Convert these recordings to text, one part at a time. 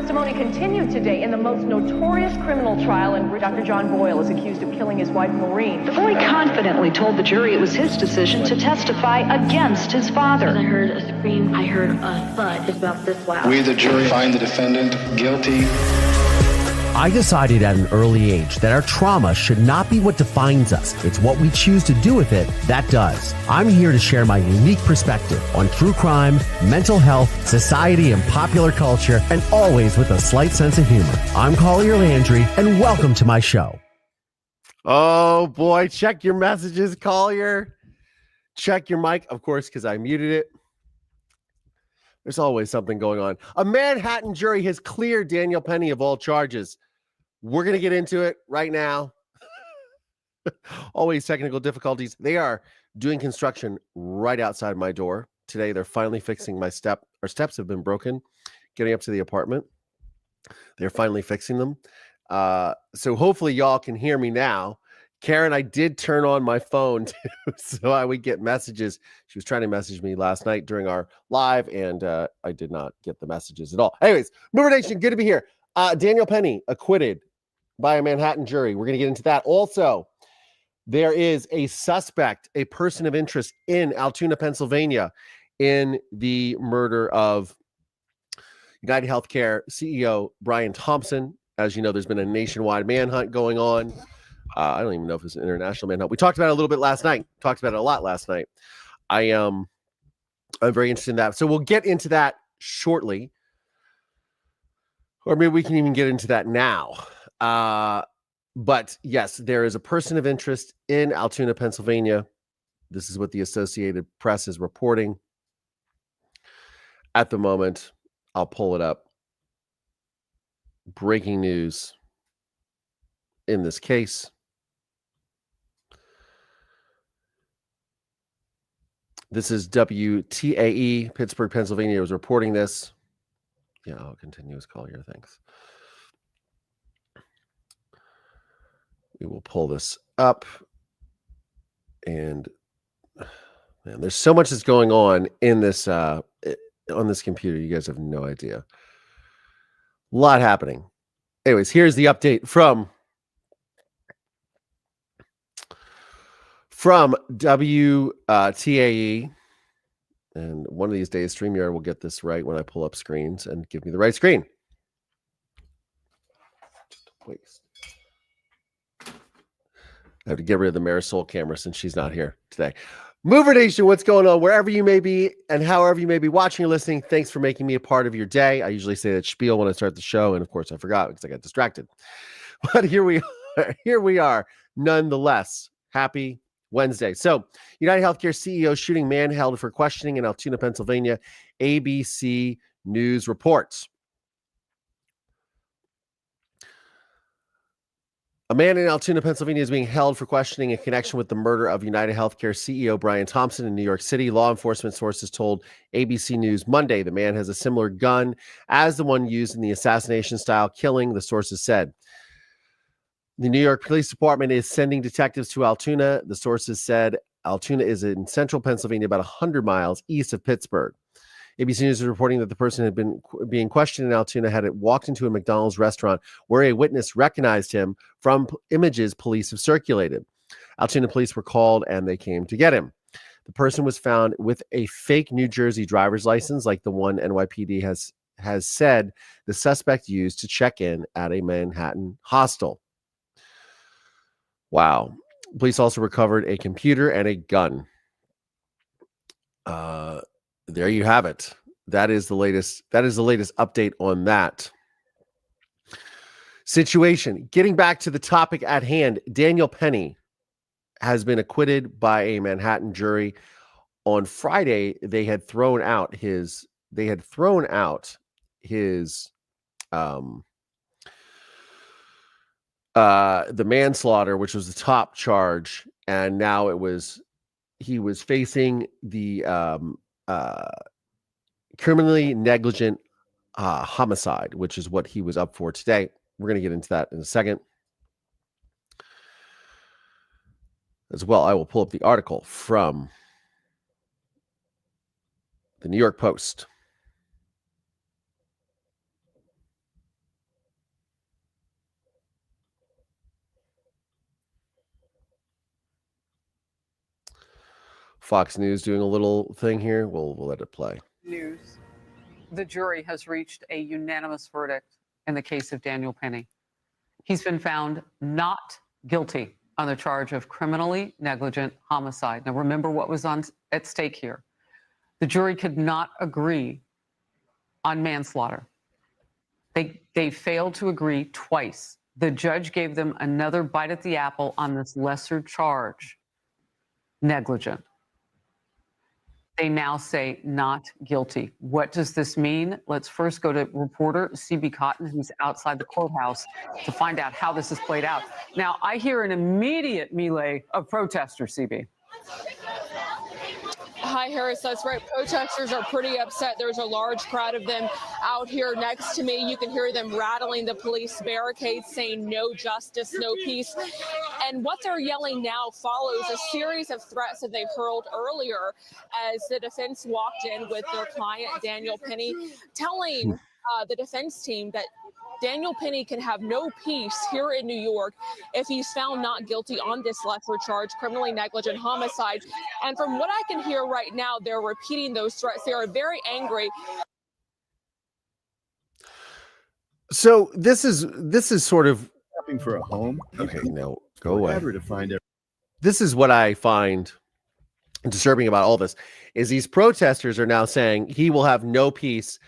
Testimony continued today in the most notorious criminal trial in Dr. John Boyle is accused of killing his wife, Maureen. The boy confidently told the jury it was his decision to testify against his father. I heard a scream. I heard a thud. It's about this loud. We, the jury, find the defendant guilty. I decided at an early age that our trauma should not be what defines us. It's what we choose to do with it that does. I'm here to share my unique perspective on true crime, mental health, society, and popular culture, and always with a slight sense of humor. I'm Collier Landry, and welcome to my show. Oh boy, check your messages, Collier. Check your mic, of course, because I muted it. There's always something going on. A Manhattan jury has cleared Daniel Penny of all charges. We're going to get into it right now. Always technical difficulties. They are doing construction right outside my door. Today, they're finally fixing my step. Our steps have been broken getting up to the apartment. They're finally fixing them. So hopefully y'all can hear me now. Karen, I did turn on my phone too, so I would get messages. She was trying to message me last night during our live, and I did not get the messages at all. Anyways, Mover Nation, good to be here. Daniel Penny acquitted by a Manhattan jury. We're going to get into that. Also, there is a suspect, a person of interest in Altoona, Pennsylvania, in the murder of UnitedHealthcare CEO Brian Thompson. As you know, there's been a nationwide manhunt going on. I don't even know if it's an international manhunt. We talked about it a little bit last night. Talked about it a lot last night. I'm very interested in that. So we'll get into that shortly. Or maybe we can even get into that now. But yes, there is a person of interest in Altoona, Pennsylvania. This is what the Associated Press is reporting at the moment. I'll pull it up. Breaking news in this case. This is WTAE, Pittsburgh, Pennsylvania, was reporting this. Yeah, I'll continue as Collier. Thanks. We will pull this up. And man, there's so much that's going on in this on this computer. You guys have no idea. A lot happening. Anyways, here's the update from WTAE. And one of these days, StreamYard will get this right when I pull up screens and give me the right screen. Just a waste. I have to get rid of the Marisol camera since she's not here today. Mover Nation, what's going on? Wherever you may be and however you may be watching or listening, thanks for making me a part of your day. I usually say that spiel when I start the show, and of course I forgot because I got distracted. But here we are. Here we are, nonetheless. Happy Wednesday. So, UnitedHealthcare CEO shooting man held for questioning in Altoona, Pennsylvania. ABC News reports. A man in Altoona, Pennsylvania is being held for questioning in connection with the murder of UnitedHealthcare CEO Brian Thompson in New York City. Law enforcement sources told ABC News Monday the man has a similar gun as the one used in the assassination-style killing, the sources said. The New York Police Department is sending detectives to Altoona. The sources said Altoona is in central Pennsylvania, about 100 miles east of Pittsburgh. ABC News is reporting that the person had been being questioned in Altoona had walked into a McDonald's restaurant where a witness recognized him from images police have circulated. Altoona police were called and they came to get him. The person was found with a fake New Jersey driver's license, like the one NYPD has said the suspect used to check in at a Manhattan hostel. Wow. Police also recovered a computer and a gun. There you have it. That is the latest update on that situation. Getting back to the topic at hand, Daniel Penny has been acquitted by a Manhattan jury. On Friday, they had thrown out his the manslaughter, which was the top charge, and now he was facing the criminally negligent homicide, which is what he was up for today. We're going to get into that in a second. As well, I will pull up the article from the New York Post. Fox News doing a little thing here. We'll let it play. News. The jury has reached a unanimous verdict in the case of Daniel Penny. He's been found not guilty on the charge of criminally negligent homicide. Now, remember what was at stake here. The jury could not agree on manslaughter. They failed to agree twice. The judge gave them another bite at the apple on this lesser charge, negligent. They now say not guilty. What does this mean? Let's first go to reporter CB Cotton, who's outside the courthouse, to find out how this has played out. Now, I hear an immediate melee of protesters, CB. Hi, Harris. That's right. Protesters are pretty upset. There's a large crowd of them out here next to me. You can hear them rattling the police barricades, saying no justice, no peace. And what they're yelling now follows a series of threats that they hurled earlier as the defense walked in with their client, Daniel Penny, telling the defense team that Daniel Penny can have no peace here in New York if he's found not guilty on this lesser charge, criminally negligent homicide. And from what I can hear right now, they're repeating those threats. They are very angry. So this is sort of shopping for a home. Okay, no, go away. To find it. This is what I find disturbing about all this is these protesters are now saying he will have no peace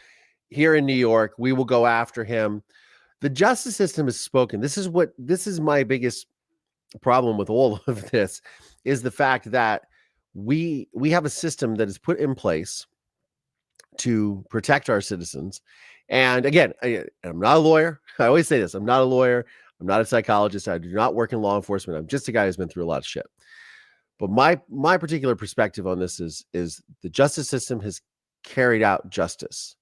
here in New York. We will go after him. The justice system has spoken. This is my biggest problem with all of this is the fact that we have a system that is put in place to protect our citizens. And again, I'm not a lawyer. I always say this. I'm not a lawyer. I'm not a psychologist. I do not work in law enforcement. I'm just a guy who's been through a lot of shit. But my particular perspective on this is the justice system has carried out justice.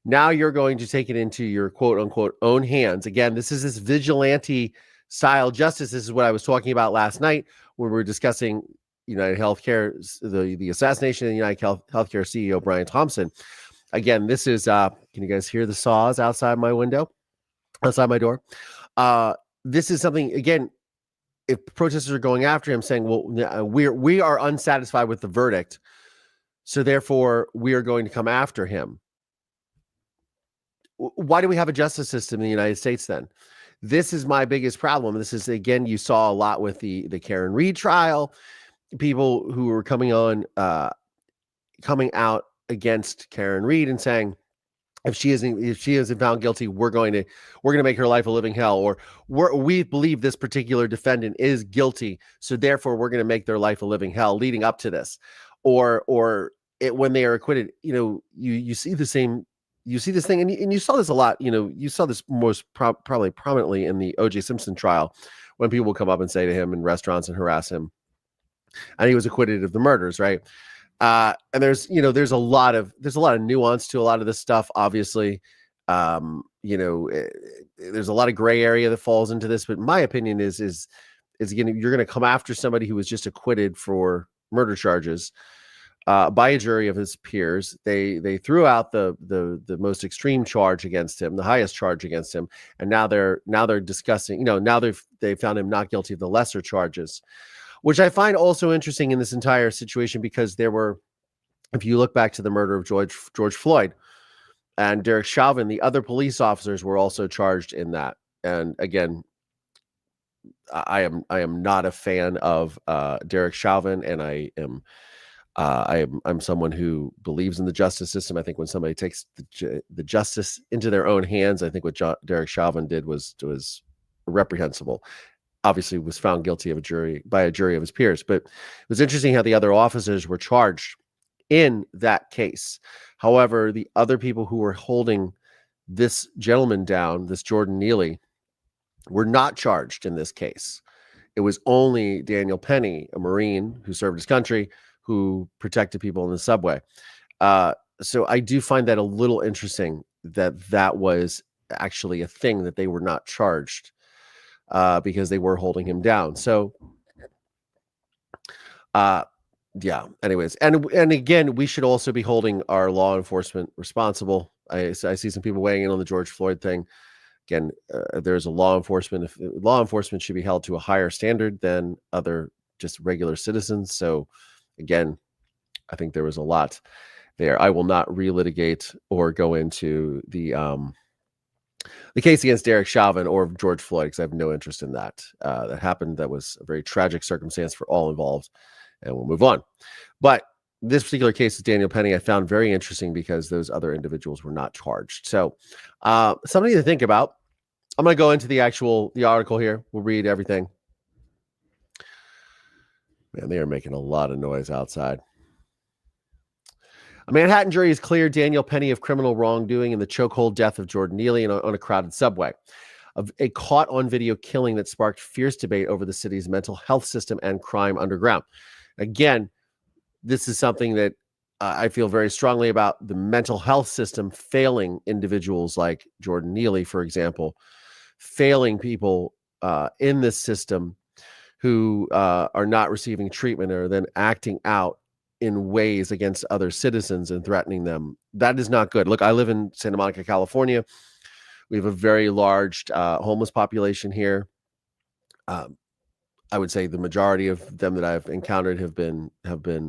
Now you're going to take it into your quote unquote own hands. Again, this is this vigilante style justice. This is what I was talking about last night when we were discussing UnitedHealthcare, the assassination of the UnitedHealthcare CEO, Brian Thompson. Again, this is, can you guys hear the saws outside my window, outside my door? This is something, again, if protesters are going after him saying, well, we are unsatisfied with the verdict, so therefore we are going to come after him. Why do we have a justice system in the United States then? This is my biggest problem. This is, again, you saw a lot with the Karen Reed trial, people who were coming out against Karen Reed and saying, if she isn't found guilty, we're going to make her life a living hell, or we believe this particular defendant is guilty, so therefore we're going to make their life a living hell leading up to this, or when they are acquitted, you see the same. You see this thing, and you saw this a lot. You saw this most probably prominently in the O.J. Simpson trial, when people would come up and say to him in restaurants and harass him, and he was acquitted of the murders, right? And there's a lot of nuance to a lot of this stuff. Obviously, there's a lot of gray area that falls into this. But my opinion is again, you're going to come after somebody who was just acquitted for murder charges by a jury of his peers. They threw out the most extreme charge against him, the highest charge against him, and now they're discussing. Now they found him not guilty of the lesser charges, which I find also interesting in this entire situation, because there were, if you look back to the murder of George Floyd and Derek Chauvin, the other police officers were also charged in that. And again, I am not a fan of Derek Chauvin, and I'm someone who believes in the justice system. I think when somebody takes the justice into their own hands, I think what Derek Chauvin did was reprehensible. Obviously was found guilty by a jury of his peers. But it was interesting how the other officers were charged in that case. However, the other people who were holding this gentleman down, this Jordan Neely, were not charged in this case. It was only Daniel Penny, a Marine who served his country, who protected people in the subway. So I do find that a little interesting that was actually a thing, that they were not charged because they were holding him down. So, yeah, anyways. And again, we should also be holding our law enforcement responsible. I see some people weighing in on the George Floyd thing. Again, there's a law enforcement should be held to a higher standard than other just regular citizens. So Again, I think there was a lot there. I will not relitigate or go into the case against Derek Chauvin or George Floyd, because I have no interest in that. That happened. That was a very tragic circumstance for all involved, and we'll move on. But this particular case of Daniel Penny, I found very interesting because those other individuals were not charged. So something to think about. I'm going to go into the article here. We'll read everything. Man, they are making a lot of noise outside. A Manhattan jury has cleared Daniel Penny of criminal wrongdoing in the chokehold death of Jordan Neely on a crowded subway. A caught-on-video killing that sparked fierce debate over the city's mental health system and crime underground. Again, this is something that I feel very strongly about, the mental health system failing individuals like Jordan Neely, for example, failing people in this system who are not receiving treatment or then acting out in ways against other citizens and threatening them. That is not good. Look, I live in Santa Monica, California. We have a very large homeless population here. I would say the majority of them that I've encountered have been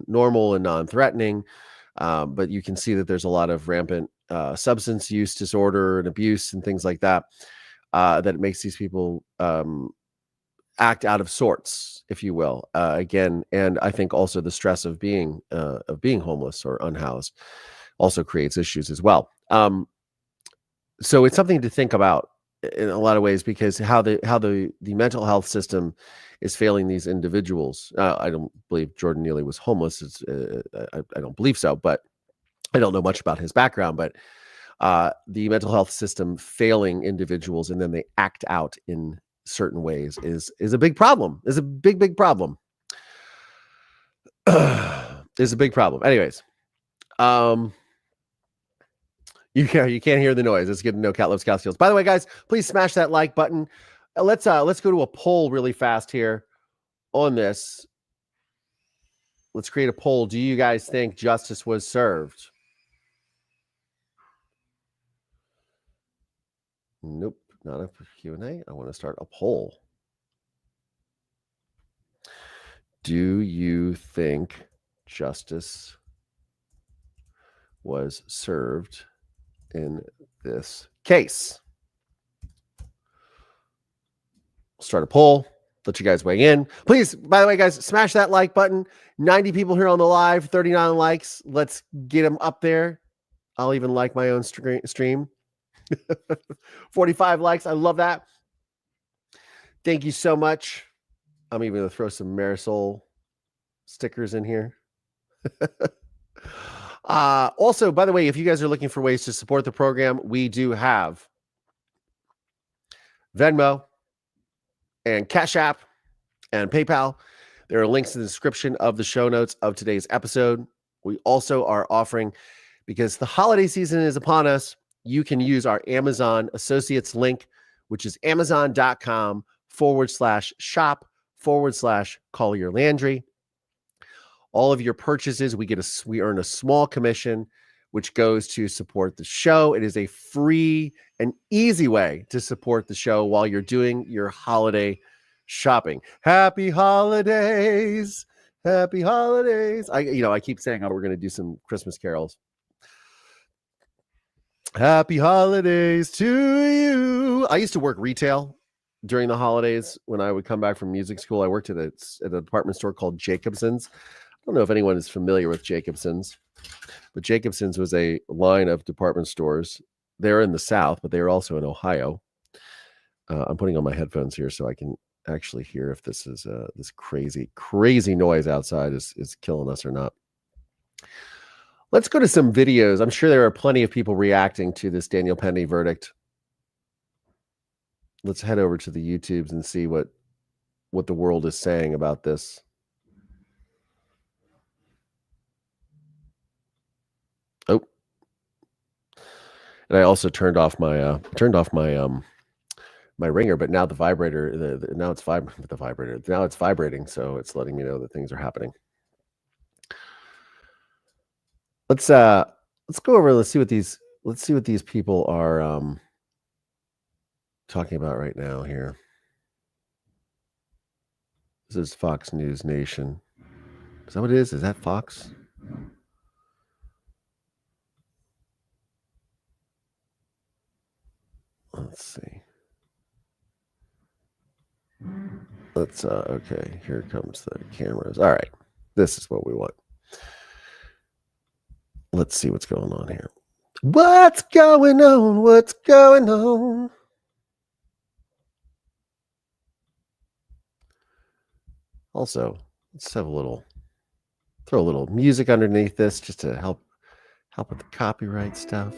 normal and non-threatening. But you can see that there's a lot of rampant substance use disorder and abuse and things like that, that makes these people act out of sorts, if you will. Again, and I think also the stress of being homeless or unhoused also creates issues as well. So it's something to think about in a lot of ways, because how the mental health system is failing these individuals. I don't believe Jordan Neely was homeless. I don't believe so, but I don't know much about his background. But the mental health system failing individuals and then they act out in certain ways is a big problem. Is a big problem. Is a big problem. Anyways, you can't hear the noise. It's good to know Cat loves cow skills. By the way, guys, please smash that like button. Let's go to a poll really fast here on this. Let's create a poll. Do you guys think justice was served? Nope, not a Q&A. I want to start a poll. Do you think justice was served in this case? Start a poll. Let you guys weigh in. Please, by the way, guys, smash that like button. 90 people here on the live, 39 likes. Let's get them up there. I'll even like my own stream. 45 likes. I love that. Thank you so much. I'm even going to throw some Marisol stickers in here. Also, by the way, if you guys are looking for ways to support the program, we do have Venmo and Cash App and PayPal. There are links in the description of the show notes of today's episode. We also are offering, because the holiday season is upon us, you can use our Amazon Associates link, which is amazon.com/shop/Collier Landry. All of your purchases, we earn a small commission, which goes to support the show. It is a free and easy way to support the show while you're doing your holiday shopping. Happy holidays. Happy holidays. I keep saying we're going to do some Christmas carols. Happy holidays to you. I used to work retail during the holidays when I would come back from music school. I worked at a department store called Jacobson's. I don't know if anyone is familiar with Jacobson's, but Jacobson's was a line of department stores. They're in the South, but they're also in Ohio. I'm putting on my headphones here so I can actually hear if this is this crazy noise outside is killing us or not. Let's go to some videos. I'm sure there are plenty of people reacting to this Daniel Penny verdict. Let's head over to the YouTubes and see what the world is saying about this. Oh, and I also turned off my my ringer, but now the vibrator, now it's vibrating, so it's letting me know that things are happening. Let's go over. Let's see what these people are talking about right now here. This is Fox News Nation. Is that what it is? Is that Fox? Let's see. Let's okay, here comes the cameras. All right. This is what we want. Let's see what's going on here. What's going on? What's going on? Also, let's have throw a little music underneath this just to help with the copyright stuff.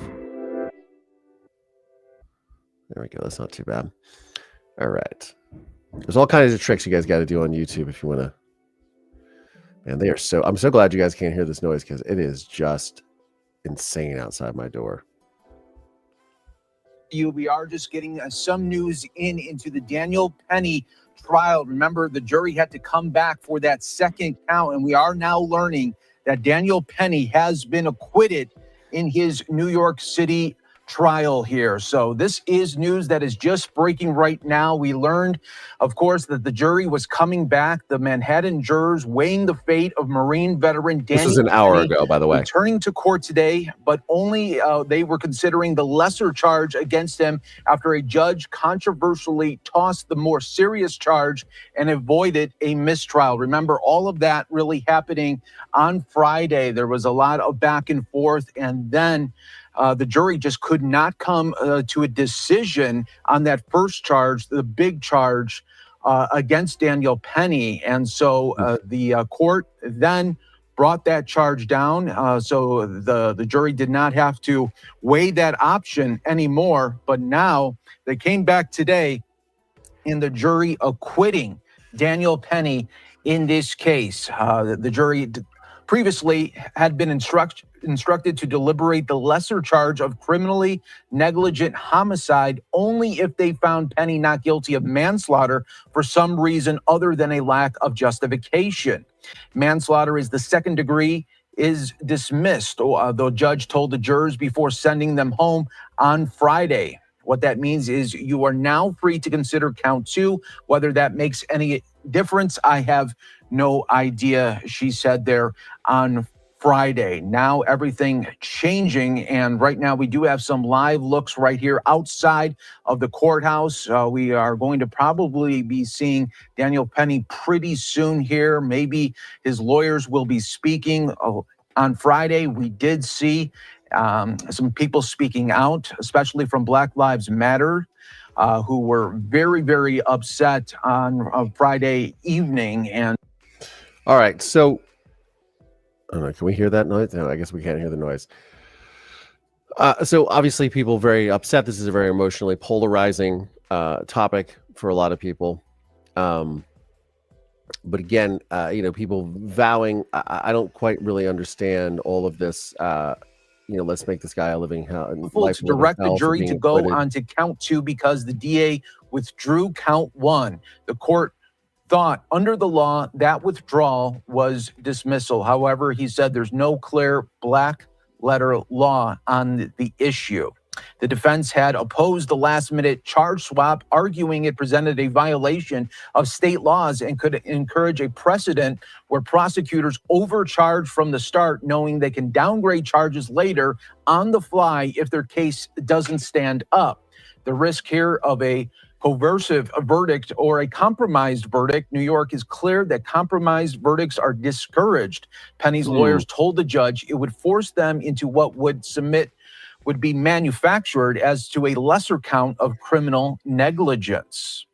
There we go. That's not too bad. All right. There's all kinds of tricks you guys got to do on YouTube if you want to. Man, I'm so glad you guys can't hear this noise because it is just insane outside my door. We are just getting some news into the Daniel Penny trial. Remember, the jury had to come back for that second count, and we are now learning that Daniel Penny has been acquitted in his New York City trial here. So this is news that is just breaking right now. We learned, of course, that the jury was coming back. The Manhattan jurors weighing the fate of Marine veteran Daniel. This was an hour ago, by the way. Returning to court today, but only they were considering the lesser charge against him after a judge controversially tossed the more serious charge and avoided a mistrial. Remember, all of that really happening on Friday. There was a lot of back and forth, and then the jury just could not come to a decision on that first charge, the big charge against Daniel Penny. And so the court then brought that charge down. So the jury did not have to weigh that option anymore. But now they came back today in the jury acquitting Daniel Penny in this case. The jury previously had been instructed to deliberate the lesser charge of criminally negligent homicide only if they found Penny not guilty of manslaughter for some reason other than a lack of justification. Manslaughter is the second degree is dismissed, the judge told the jurors before sending them home on Friday. What that means is you are now free to consider count 2. Whether that makes any difference, I have no idea, she said there on Friday. Now everything changing, and right now we do have some live looks right here outside of the courthouse. We are going to probably be seeing Daniel Penny pretty soon here. Maybe his lawyers will be speaking. On Friday, we did see some people speaking out, especially from Black Lives Matter, who were very, very upset on Friday evening. And all right, so I don't know, can we hear that noise? No, I guess we can't hear the noise. So obviously people very upset. This is a very emotionally polarizing topic for a lot of people. But again, people vowing, I don't quite really understand all of this. Let's make this guy a living hell. To direct the jury to go on to count 2 because the DA withdrew count 1. The court thought under the law that withdrawal was dismissal. However, he said there's no clear black letter law on the issue. The defense had opposed the last-minute charge swap, arguing it presented a violation of state laws and could encourage a precedent where prosecutors overcharge from the start, knowing they can downgrade charges later on the fly if their case doesn't stand up. The risk here of a coercive verdict or a compromised verdict. New York is clear that compromised verdicts are discouraged. Penny's lawyers told the judge it would force them into what would be manufactured as to a lesser count of criminal negligence.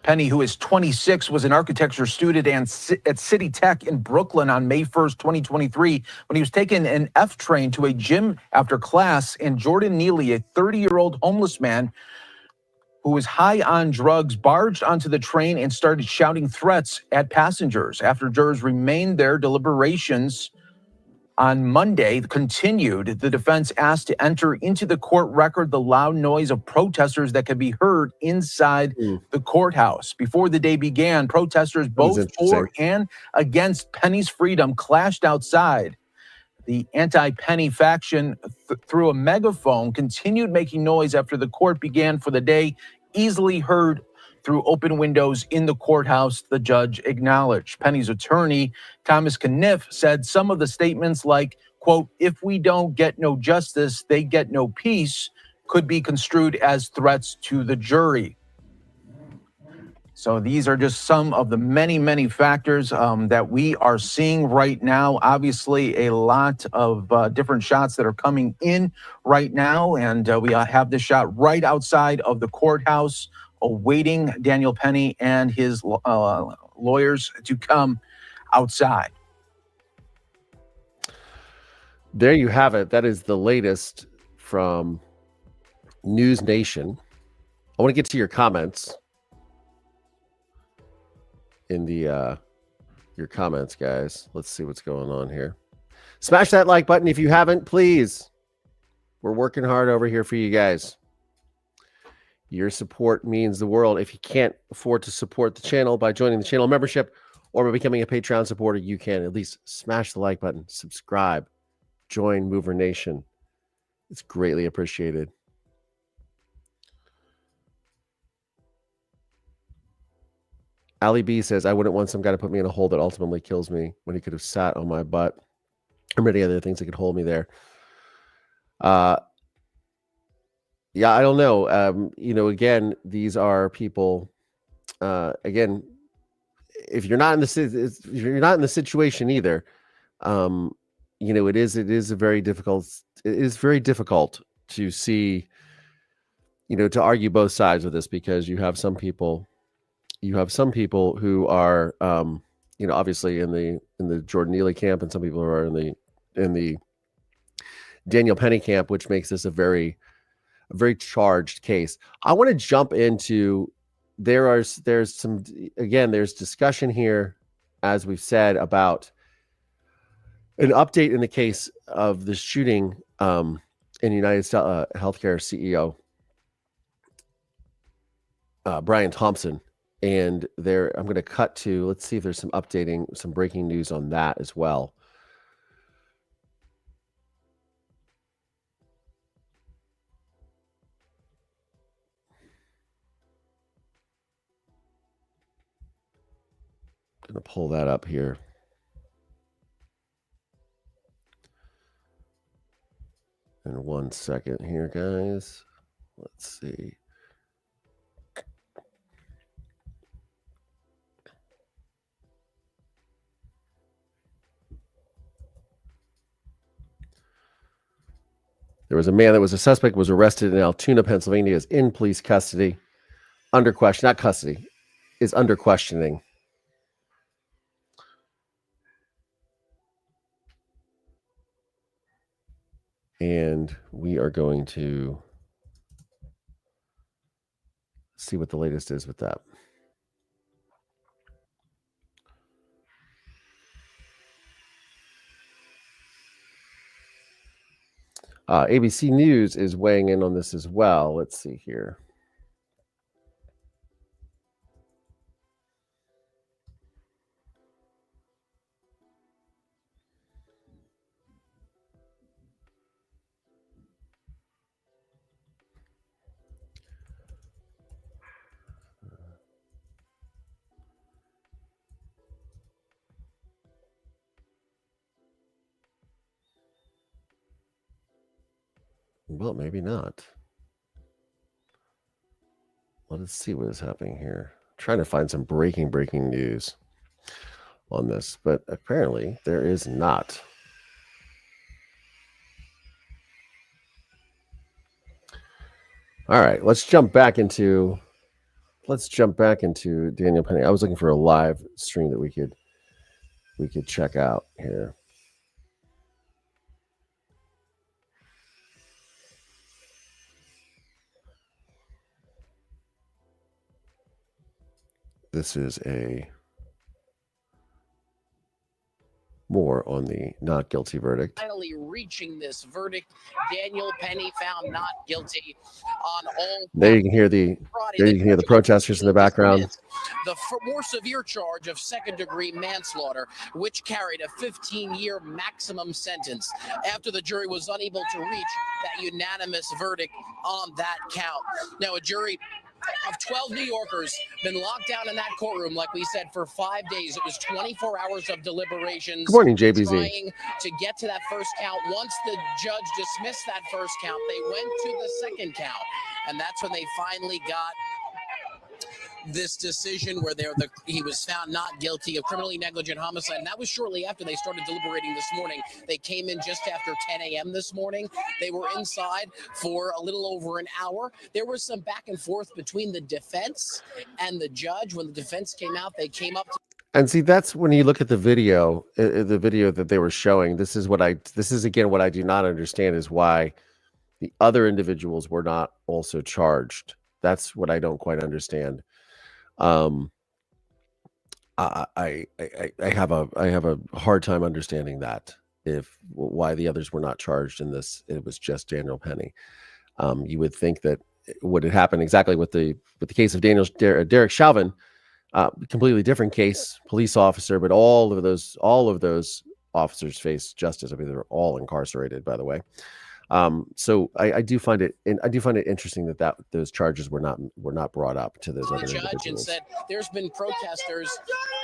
Penny, who is 26, was an architecture student at City Tech in Brooklyn on May 1st, 2023, when he was taking an F train to a gym after class, and Jordan Neely, a 30-year-old homeless man who was high on drugs, barged onto the train and started shouting threats at passengers. After jurors remained there, deliberations on Monday continued. The defense asked to enter into the court record the loud noise of protesters that could be heard inside the courthouse. Before the day began, protesters both for and against Penny's freedom clashed outside. The anti-Penny faction, through a megaphone, continued making noise after the court began for the day, easily heard through open windows in the courthouse, the judge acknowledged. Penny's attorney, Thomas Kniff, said some of the statements like, quote, "If we don't get no justice, they get no peace," could be construed as threats to the jury. So these are just some of the many, many factors that we are seeing right now. Obviously, a lot of different shots that are coming in right now. And we have this shot right outside of the courthouse, awaiting Daniel Penny and his lawyers to come outside. There you have it. That is the latest from News Nation. I want to get to your comments. In the your comments, guys. Let's see what's going on here. Smash that like button if you haven't, please. We're working hard over here for you guys. Your support means the world. If you can't afford to support the channel by joining the channel membership or by becoming a Patreon supporter, you can at least smash the like button, subscribe, join Mover Nation. It's greatly appreciated. Ali B says, I wouldn't want some guy to put me in a hole that ultimately kills me when he could have sat on my butt. Or many other things that could hold me there. Yeah, I don't know. Again, these are people. Again, if you're not in the situation either, it is very difficult. It is very difficult to see, to argue both sides of this, because you have some people who are, obviously in the Jordan Neely camp, and some people who are in the Daniel Penny camp, which makes this a very charged case. I want to jump into there's discussion here, as we've said, about an update in the case of the shooting in UnitedHealthcare CEO Brian Thompson. And I'm going to cut to, let's see if there's some breaking news on that as well. I'm going to pull that up here. In 1 second here, guys. Let's see. There was a man that was a suspect, was arrested in Altoona, Pennsylvania, is in police custody, under questioning. And we are going to see what the latest is with that. ABC News is weighing in on this as well. Let's see here. Well, maybe not. Let us see what is happening here. I'm trying to find some breaking news on this, but apparently there is not. All right, let's jump back into Daniel Penny. I was looking for a live stream that we could check out here. This is more on the not guilty verdict. Finally reaching this verdict, Daniel Penny found not guilty on all. There you can hear the protesters in the background. The more severe charge of second-degree manslaughter, which carried a 15-year maximum sentence after the jury was unable to reach that unanimous verdict on that count. Now, a jury of 12 New Yorkers been locked down in that courtroom, like we said, for 5 days. It was 24 hours of deliberations. Good morning, JBZ. Trying to get to that first count. Once the judge dismissed that first count, they went to the second count. And that's when they finally got this decision where he was found not guilty of criminally negligent homicide. And that was shortly after they started deliberating this morning. They came in just after 10 a.m. this morning. They were inside for a little over an hour. There was some back and forth between the defense and the judge. When the defense came out, they came up to... And see, that's when you look at the video that they were showing. This is again what I do not understand is why the other individuals were not also charged. That's what I don't quite understand. I have a hard time understanding that why the others were not charged in this. It was just Daniel Penny. You would think that would have happened exactly with the case of Derek Chauvin, completely different case, police officer, but all of those officers face justice. I mean, they're all incarcerated, by the way. So I do find it interesting that those charges were not brought up to those other individuals. And said there's been protesters,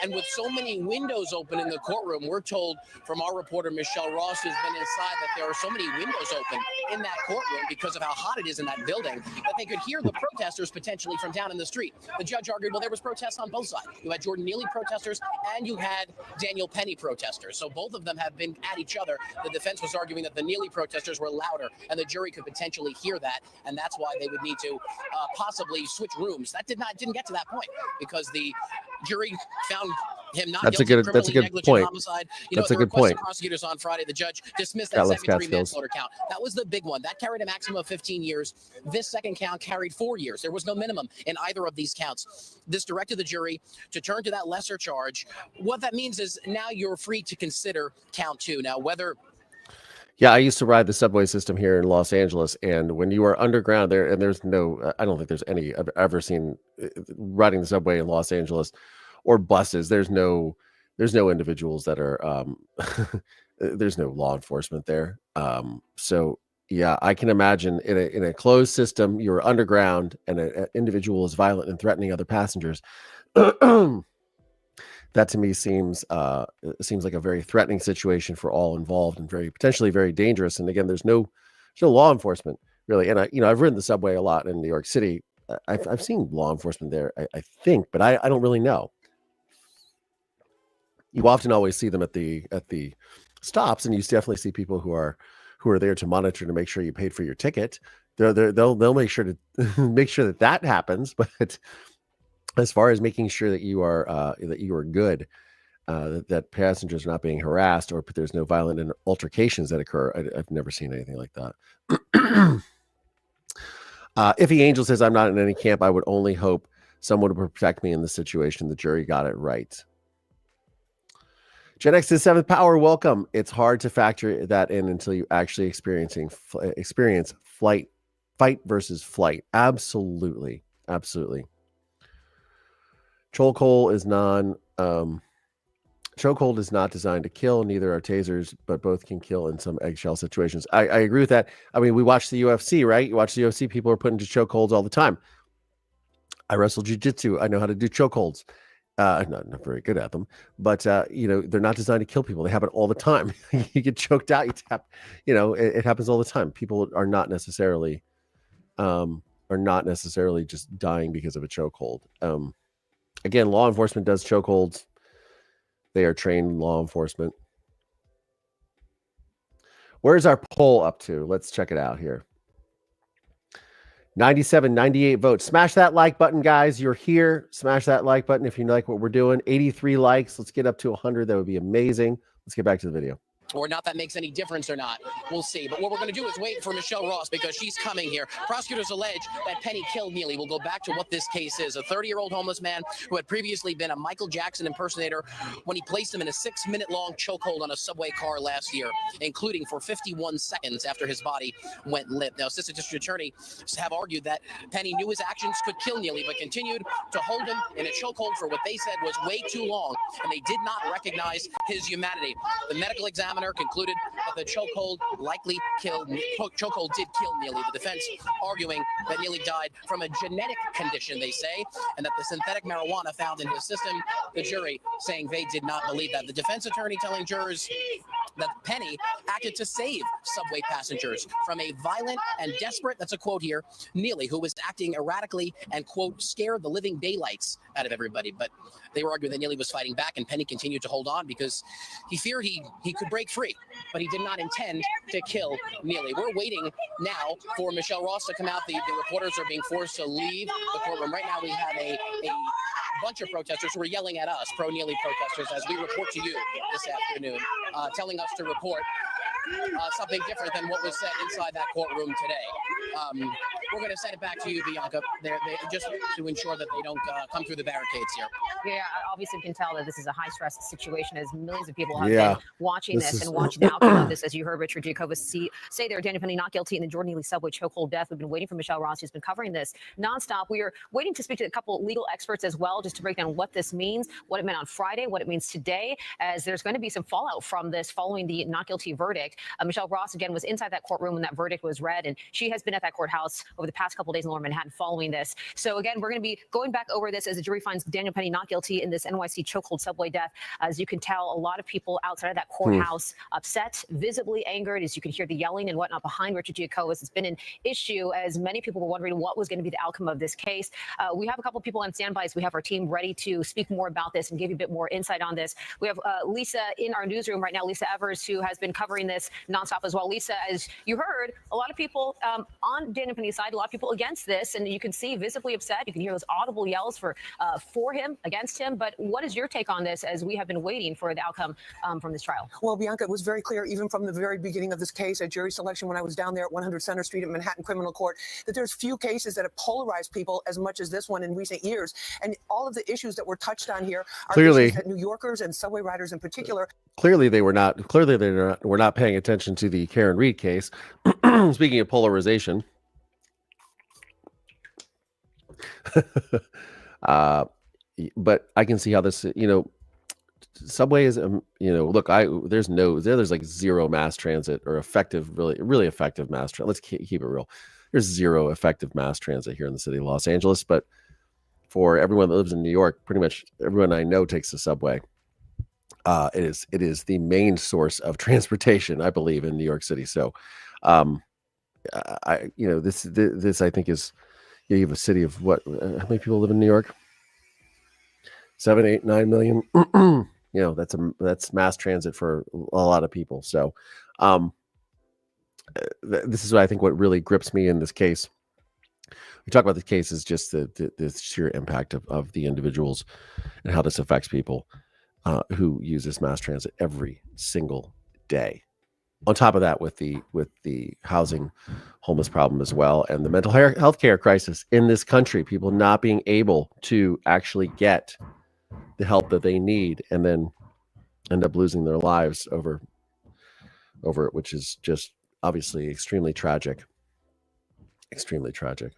and with so many windows open in the courtroom, we're told from our reporter Michelle Ross, who's been inside, that there are so many windows open in that courtroom because of how hot it is in that building that they could hear the protesters potentially from down in the street. The judge argued, well, there was protests on both sides. You had Jordan Neely protesters and you had Daniel Penny protesters. So both of them have been at each other. The defense was arguing that the Neely protesters were louder, and the jury could potentially hear that, and that's why they would need to possibly switch rooms. That didn't get to that point because the jury found him not guilty of criminally negligent homicide. That's a good point. Prosecutors on Friday, the judge dismissed that second-degree manslaughter count. That was the big one. That carried a maximum of 15 years. This second count carried 4 years. There was no minimum in either of these counts. This directed the jury to turn to that lesser charge. What that means is now you're free to consider count 2. Now, whether... Yeah, I used to ride the subway system here in Los Angeles, and when you are underground there, and there's no, I don't think there's any I've ever seen riding the subway in Los Angeles or buses. There's no individuals that are, there's no law enforcement there. So yeah, I can imagine in a closed system, you're underground, and an individual is violent and threatening other passengers. That to me seems like a very threatening situation for all involved, and potentially very dangerous. And again, there's no law enforcement really. And I've ridden the subway a lot in New York City. I've seen law enforcement there, I think, but I don't really know. You often always see them at the stops, and you definitely see people who are there to monitor to make sure you paid for your ticket. They'll make sure to make sure that happens, but as far as making sure that you are good, that passengers are not being harassed, or there's no violent altercations that occur, I've never seen anything like that. Iffy Angel says, I'm not in any camp. I would only hope someone would protect me in this situation. The jury got it right. Gen X is 7th Power, welcome. It's hard to factor that in until you actually experience fight versus flight. Absolutely. Chokehold is not designed to kill. Neither are tasers, but both can kill in some eggshell situations. I agree with that. I mean, we watch the UFC, right? You watch the UFC, people are put into chokeholds all the time. I wrestle jiu-jitsu. I know how to do chokeholds. Not very good at them, but they're not designed to kill people. They happen all the time. You get choked out, you tap, it happens all the time. People are not necessarily just dying because of a chokehold. Again, law enforcement does chokeholds. They are trained law enforcement. Where's our poll up to? Let's check it out here. 98 votes. Smash that like button, guys. You're here. Smash that like button if you like what we're doing. 83 likes. Let's get up to 100. That would be amazing. Let's get back to the video. Or not that makes any difference or not. We'll see. But what we're going to do is wait for Michelle Ross because she's coming here. Prosecutors allege that Penny killed Neely. We'll go back to what this case is. A 30-year-old homeless man who had previously been a Michael Jackson impersonator when he placed him in a 6-minute-long chokehold on a subway car last year, including for 51 seconds after his body went limp. Now, Assistant District Attorney have argued that Penny knew his actions could kill Neely, but continued to hold him in a chokehold for what they said was way too long, and they did not recognize his humanity. The medical examiner examiner concluded that the chokehold did kill Neely. The defense arguing that Neely died from a genetic condition, they say, and that the synthetic marijuana found in his system. The jury saying they did not believe that. The defense attorney telling jurors that Penny acted to save subway passengers from a violent and desperate, that's a quote here, Neely, who was acting erratically and, quote, scared the living daylights out of everybody. But they were arguing that Neely was fighting back, and Penny continued to hold on because he feared he could break free, but he did not intend to kill Neely. We're waiting now for Michelle Ross to come out. The reporters are being forced to leave the courtroom. Right now we have a bunch of protesters who are yelling at us, pro-Neely protesters, as we report to you this afternoon, telling us to report something different than what was said inside that courtroom today. We're going to send it back to you, Bianca, just to ensure that they don't come through the barricades here. Yeah, obviously you can tell that this is a high-stress situation as millions of people have been watching this and watching the outcome of this. As you heard Richard Giacobbe say there, Daniel Penny not guilty in the Jordan Neely subway chokehold death. We've been waiting for Michelle Ross, who's been covering this nonstop. We are waiting to speak to a couple of legal experts as well, just to break down what this means, what it meant on Friday, what it means today, as there's going to be some fallout from this following the not guilty verdict. Michelle Ross, again, was inside that courtroom when that verdict was read, and she has been at that courthouse over the past couple of days in Lower Manhattan following this. So again, we're going to be going back over this as the jury finds Daniel Penny not guilty in this NYC chokehold subway death. As you can tell, a lot of people outside of that courthouse upset, visibly angered, as you can hear the yelling and whatnot behind Richard Giacobbe. It's been an issue as many people were wondering what was going to be the outcome of this case. We have a couple of people on standby, so we have our team ready to speak more about this and give you a bit more insight on this. We have Lisa in our newsroom right now, Lisa Evers, who has been covering this nonstop as well. Lisa, as you heard, a lot of people on Daniel Penny's side, a lot of people against this, and you can see visibly upset. You can hear those audible yells for him, against him. But what is your take on this as we have been waiting for the outcome from this trial? Well, Bianca, it was very clear, even from the very beginning of this case at jury selection, when I was down there at 100 Center Street at Manhattan Criminal Court, that there's few cases that have polarized people as much as this one in recent years. And all of the issues that were touched on here are issues that New Yorkers and subway riders in particular. Clearly, they were not paying attention to the Karen Reed case. Speaking of polarization, but I can see how this, subway is, look, there's like zero mass transit or effective, really effective mass transit. Let's keep it real. There's zero effective mass transit here in the city of Los Angeles, but for everyone that lives in New York, pretty much everyone I know takes the subway. It is the main source of transportation, I believe, in New York City. So, this I think is, you have a city of what? How many people live in New York? 7, 8, 9 million. That's mass transit for a lot of people. So, this is what I think what really grips me in this case. We talk about the case is just the sheer impact of the individuals and how this affects people who use this mass transit every single day. On top of that, with the housing homeless problem as well, and the mental health care crisis in this country, people not being able to actually get the help that they need, and then end up losing their lives over it, which is just obviously extremely tragic. Extremely tragic.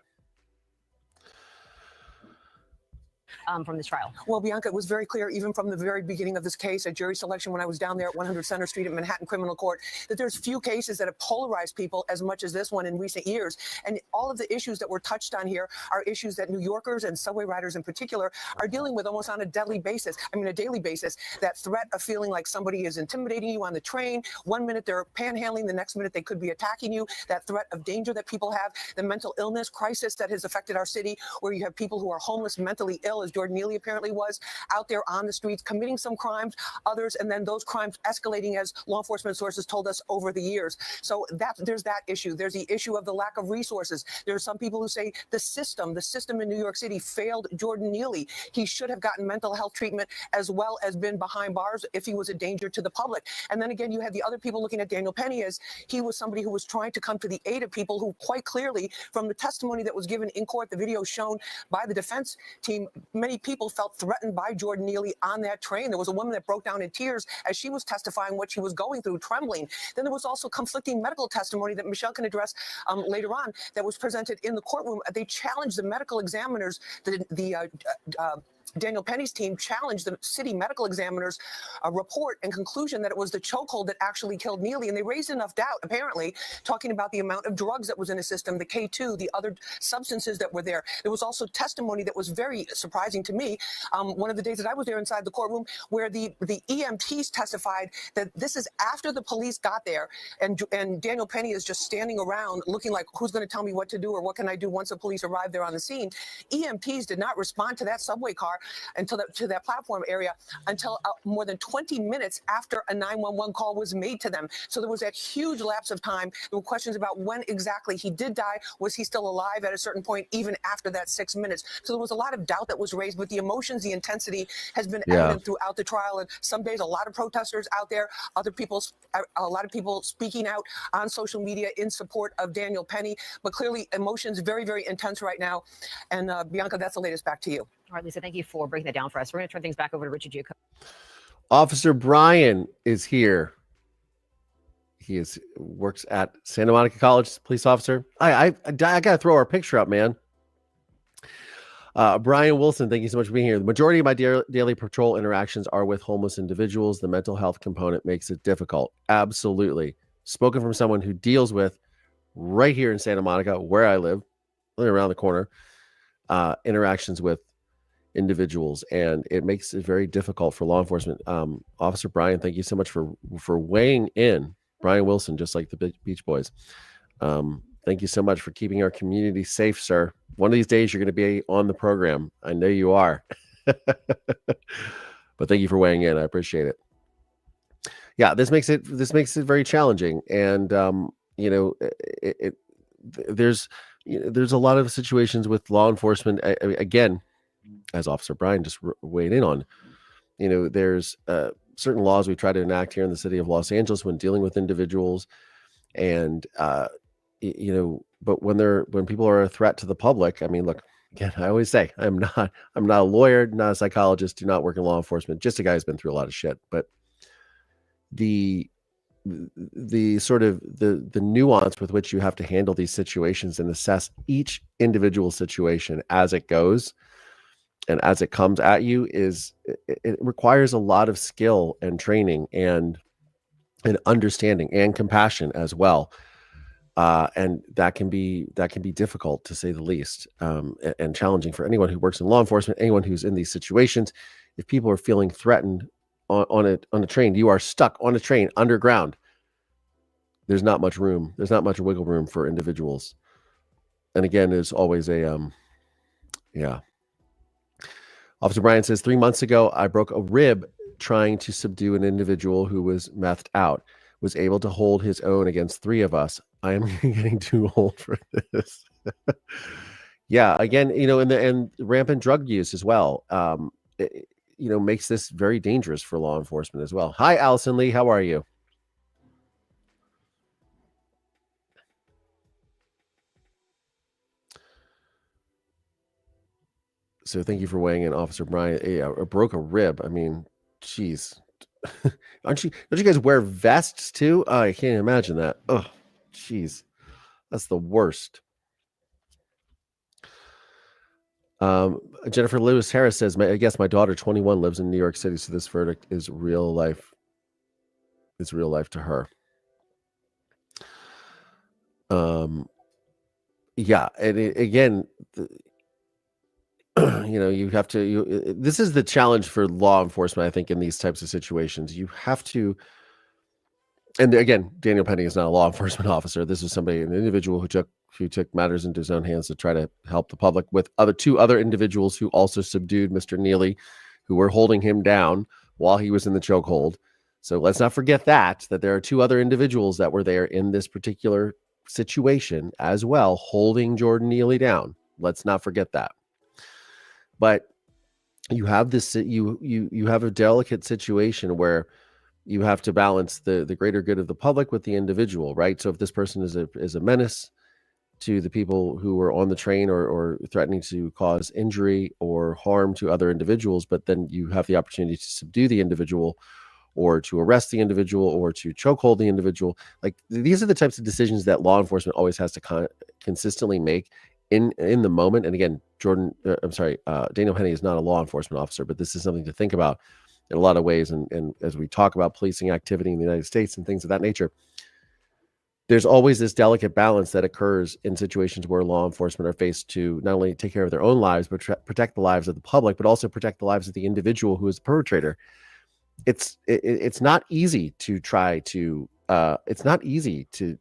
From this trial? Well, Bianca, it was very clear, even from the very beginning of this case at jury selection, when I was down there at 100 Center Street at Manhattan Criminal Court, that there's few cases that have polarized people as much as this one in recent years. And all of the issues that were touched on here are issues that New Yorkers and subway riders in particular are dealing with almost on a daily basis. That threat of feeling like somebody is intimidating you on the train. 1 minute they're panhandling, the next minute they could be attacking you. That threat of danger that people have, the mental illness crisis that has affected our city, where you have people who are homeless, mentally ill, as Jordan Neely apparently was, out there on the streets committing some crimes, others, and then those crimes escalating, as law enforcement sources told us, over the years. So there's that issue. There's the issue of the lack of resources. There are some people who say the system in New York City failed Jordan Neely. He should have gotten mental health treatment as well as been behind bars if he was a danger to the public. And then again, you had the other people looking at Daniel Penny as he was somebody who was trying to come to the aid of people who, quite clearly, from the testimony that was given in court, the video shown by the defense team, many people felt threatened by Jordan Neely on that train. There was a woman that broke down in tears as she was testifying what she was going through, trembling. Then there was also conflicting medical testimony that Michelle can address later on that was presented in the courtroom. They challenged the medical examiners, Daniel Penny's team challenged the city medical examiner's report and conclusion that it was the chokehold that actually killed Neely. And they raised enough doubt, apparently, talking about the amount of drugs that was in his system, the K2, the other substances that were there. There was also testimony that was very surprising to me. One of the days that I was there inside the courtroom, where the EMTs testified that this is after the police got there, and Daniel Penny is just standing around looking like, who's going to tell me what to do, or what can I do once the police arrive there on the scene. EMTs did not respond to that subway car until to that platform area until more than 20 minutes after a 911 call was made to them. So there was that huge lapse of time. There were questions about when exactly he did die. Was he still alive at a certain point, even after that 6 minutes? So there was a lot of doubt that was raised, but the emotions, the intensity has been evident throughout the trial. And some days, a lot of protesters out there, a lot of people speaking out on social media in support of Daniel Penny, but clearly emotions very, very intense right now. And Bianca, that's the latest. Back to you. All right, Lisa, thank you for breaking that down for us. We're going to turn things back over to Richard Jacob. Officer Brian is here. He works at Santa Monica College, police officer. I got to throw our picture up, man. Brian Wilson, thank you so much for being here. The majority of my daily patrol interactions are with homeless individuals. The mental health component makes it difficult. Absolutely. Spoken from someone who deals with, right here in Santa Monica, where I live, only around the corner, interactions with individuals, and it makes it very difficult for law enforcement. Officer Brian, thank you so much for weighing in. Brian Wilson, just like the Beach Boys. Thank you so much for keeping our community safe, sir. One of these days you're going to be on the program. I know you are. But thank you for weighing in. I appreciate it. Yeah, this makes it very challenging, and there's a lot of situations with law enforcement. Again, as Officer Brian just weighed in on, there's certain laws we try to enact here in the city of Los Angeles when dealing with individuals, and but when people are a threat to the public, I mean, look, again, I always say I'm not a lawyer, not a psychologist, do not work in law enforcement, just a guy who's been through a lot of shit. But the sort of the nuance with which you have to handle these situations and assess each individual situation as it goes and as it comes at you it requires a lot of skill and training and understanding and compassion as well. And that can be difficult, to say the least, and challenging for anyone who works in law enforcement, anyone who's in these situations. If people are feeling threatened on a train, you are stuck on a train underground. There's not much room. There's not much wiggle room for individuals. And again, there's always Officer Brian says, 3 months ago, I broke a rib trying to subdue an individual who was methed out. Was able to hold his own against 3 of us. I am getting too old for this. Yeah, again, and rampant drug use as well. Makes this very dangerous for law enforcement as well. Hi, Allison Lee. How are you? So thank you for weighing in, Officer Brian. I broke a rib. I mean, geez. Don't you guys wear vests too? Oh, I can't imagine that. Oh, jeez. That's the worst. Jennifer Lewis Harris says, I guess my daughter, 21, lives in New York City, so this verdict is real life. It's real life to her. Yeah, and again, you have to. This is the challenge for law enforcement, I think, in these types of situations. You have to. And again, Daniel Penny is not a law enforcement officer. This is an individual who took matters into his own hands to try to help the public, with two other individuals who also subdued Mr. Neely, who were holding him down while he was in the chokehold. So let's not forget that there are 2 other individuals that were there in this particular situation as well, holding Jordan Neely down. Let's not forget that. But you have this, you have a delicate situation where you have to balance the greater good of the public with the individual, right? So if this person is a menace to the people who were on the train or threatening to cause injury or harm to other individuals, but then you have the opportunity to subdue the individual or to arrest the individual or to chokehold the individual. Like, these are the types of decisions that law enforcement always has to consistently make in the moment. And again, Daniel Penny is not a law enforcement officer, but this is something to think about in a lot of ways. And as we talk about policing activity in the United States and things of that nature, there's always this delicate balance that occurs in situations where law enforcement are faced to not only take care of their own lives, but protect the lives of the public, but also protect the lives of the individual who is the perpetrator. It's not easy to try to it's not easy to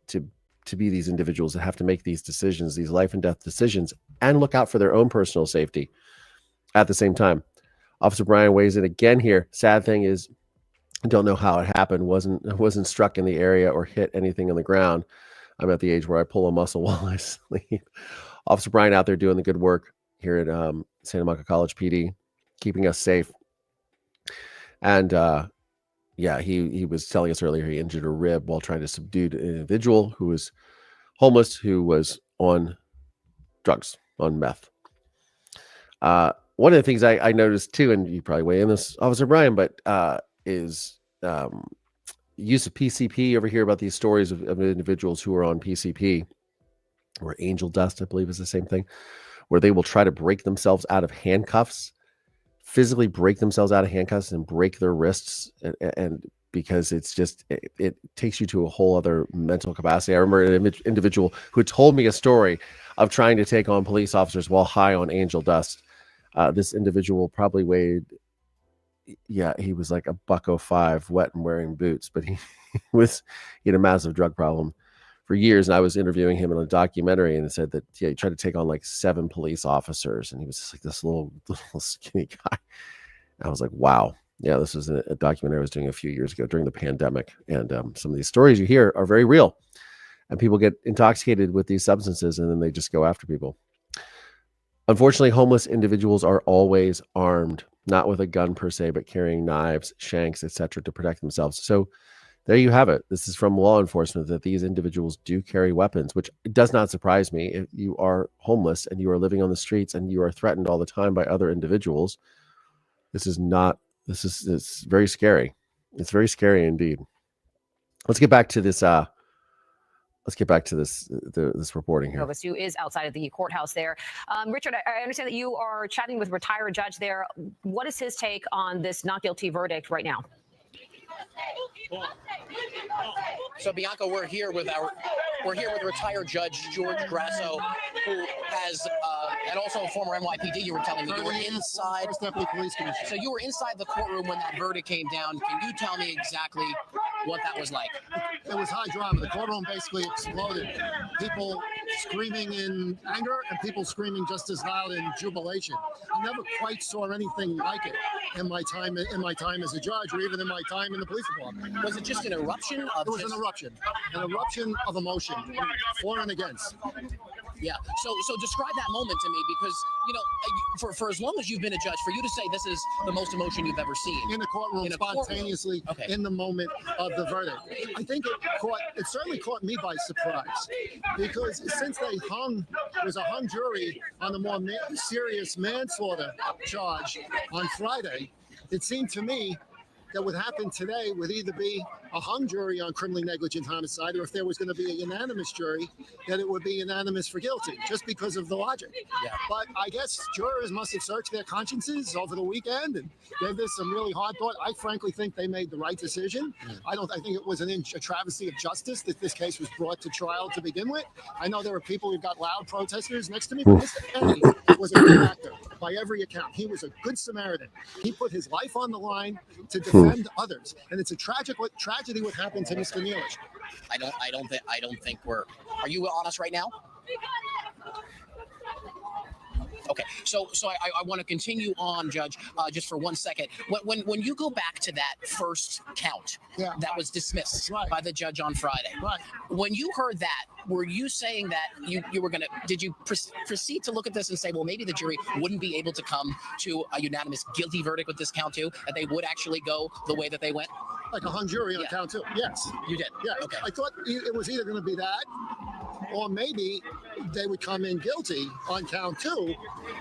be these individuals that have to make these decisions, these life and death decisions, and look out for their own personal safety at the same time. Officer Brian weighs in again here. Sad thing is, I don't know how it happened. Wasn't struck in the area or hit anything on the ground. I'm at the age where I pull a muscle while I sleep. Officer Brian out there doing the good work here at Santa Monica College PD, keeping us safe. And he was telling us earlier he injured a rib while trying to subdue an individual who was homeless, who was on drugs, on meth. One of the things I noticed too, and you probably weigh in this, Officer Brian, but is use of PCP over here, about these stories of individuals who are on PCP, or angel dust, I believe is the same thing, where they will try to break themselves out of handcuffs, physically break themselves out of handcuffs and break their wrists, and because it's just, it takes you to a whole other mental capacity. I remember an individual who told me a story of trying to take on police officers while high on angel dust. This individual probably weighed, he was like $105, wet and wearing boots, but he had a massive drug problem for years. And I was interviewing him in a documentary, and it said that he tried to take on like 7 police officers, and he was just like this little skinny guy. I was like, wow. Yeah, this was a documentary I was doing a few years ago during the pandemic. And some of these stories you hear are very real, and people get intoxicated with these substances and then they just go after people. Unfortunately, homeless individuals are always armed, not with a gun per se, but carrying knives, shanks, etc., to protect themselves. So there you have it. This is from law enforcement, that these individuals do carry weapons, which does not surprise me. If you are homeless and you are living on the streets and you are threatened all the time by other individuals, it's very scary. It's very scary indeed. Let's get back to this. This reporting here. Who is outside of the courthouse there. Richard, I understand that you are chatting with a retired judge there. What is his take on this not guilty verdict right now? So Bianca, we're here with retired Judge George Grasso, who has and also a former NYPD. You were telling me you were inside. First Deputy Police Commissioner. So you were inside the courtroom when that verdict came down. Can you tell me exactly what that was like? It was high drama. The courtroom basically exploded. People screaming in anger and people screaming just as loud in jubilation. I never quite saw anything like it in my time as a judge, or even in my time in the police department. Was it just an eruption? It was an eruption of emotion, for and against. Yeah. So describe that moment to me, because for as long as you've been a judge, for you to say this is the most emotion you've ever seen in the courtroom, spontaneously, in the moment of the verdict, I think it certainly caught me by surprise, because since there was a hung jury on the more serious manslaughter charge on Friday, it seemed to me that would happen today would either be a hung jury on criminally negligent homicide, or if there was going to be a unanimous jury, that it would be unanimous for guilty, just because of the logic. Yeah. But I guess jurors must have searched their consciences over the weekend and gave this some really hard thought. I frankly think they made the right decision. I think it was a travesty of justice that this case was brought to trial to begin with. I know there were people who got loud protesters next to me, but Mr. Penny was a good actor by every account. He was a good Samaritan. He put his life on the line to defend others, and it's a tragedy what happened to Mr. Neely. I don't think we're. Are you on us right now? Okay, so I want to continue on, Judge, just for 1 second. When you go back to that first count that was dismissed by the judge on Friday, when you heard that, were you saying that you were going to, did you proceed to look at this and say, well, maybe the jury wouldn't be able to come to a unanimous guilty verdict with this count too, that they would actually go the way that they went? Like a hung jury on count two? Yes. You did? Yeah. Okay. I thought it was either going to be that, or maybe they would come in guilty on count two,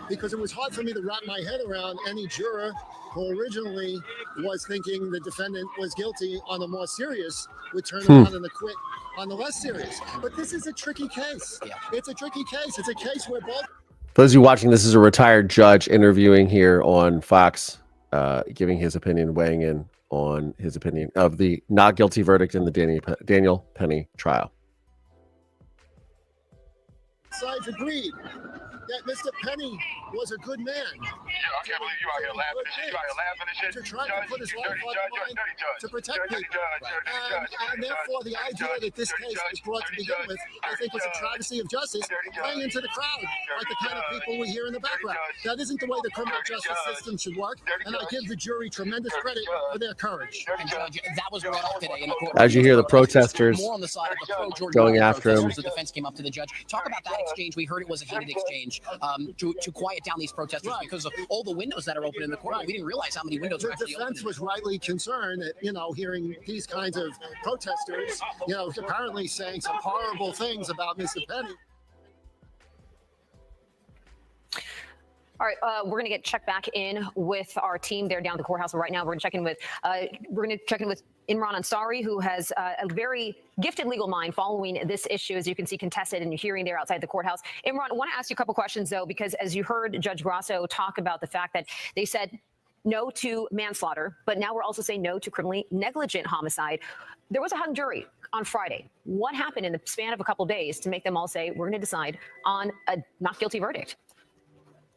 because it was hard for me to wrap my head around any juror who originally was thinking the defendant was guilty on the more serious would turn around and acquit on the less serious. But this is a tricky case. Yeah. It's a tricky case. It's a case where both... For those of you watching, this is a retired judge interviewing here on Fox, giving his opinion, weighing in on his opinion of the not guilty verdict in the Daniel Penny trial. Sides agreed that Mr. Penny was a good man. Yeah, I can't believe you out here laughing and shit. You out here laughing and shit. To try to put his life on the line to protect people. And therefore, the idea that this case was brought to begin with, I think is a travesty of justice, playing into the crowd like the kind of people we hear in the background. That isn't the way the criminal justice system should work, and I give the jury tremendous credit for their courage. And Judge, that was brought up today in the court. As you hear the protesters more on the side of the pro-Jordan going after him. The defense came up to the judge. Talk about that exchange. We heard it was a heated exchange to quiet down these protesters because of all the windows that are open in the court. We didn't realize how many windows were actually open. The defense was rightly concerned at, hearing these kinds of protesters, apparently saying some horrible things about Mr. Penny. All right, we're going to check back in with our team there down at the courthouse. Right now, we're going to check in with Imran Ansari, who has a very gifted legal mind following this issue, as you can see, contested in your hearing there outside the courthouse. Imran, I want to ask you a couple questions, though, because as you heard Judge Grasso talk about the fact that they said no to manslaughter, but now we're also saying no to criminally negligent homicide. There was a hung jury on Friday. What happened in the span of a couple days to make them all say we're going to decide on a not guilty verdict?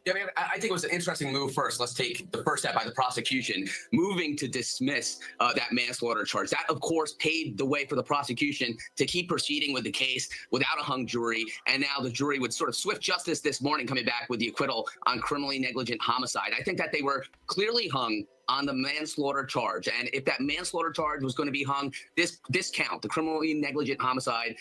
Yeah, I mean, I think it was an interesting move first. Let's take the first step by the prosecution, moving to dismiss that manslaughter charge. That, of course, paved the way for the prosecution to keep proceeding with the case without a hung jury. And now the jury would sort of swift justice this morning, coming back with the acquittal on criminally negligent homicide. I think that they were clearly hung on the manslaughter charge. And if that manslaughter charge was going to be hung, this count, the criminally negligent homicide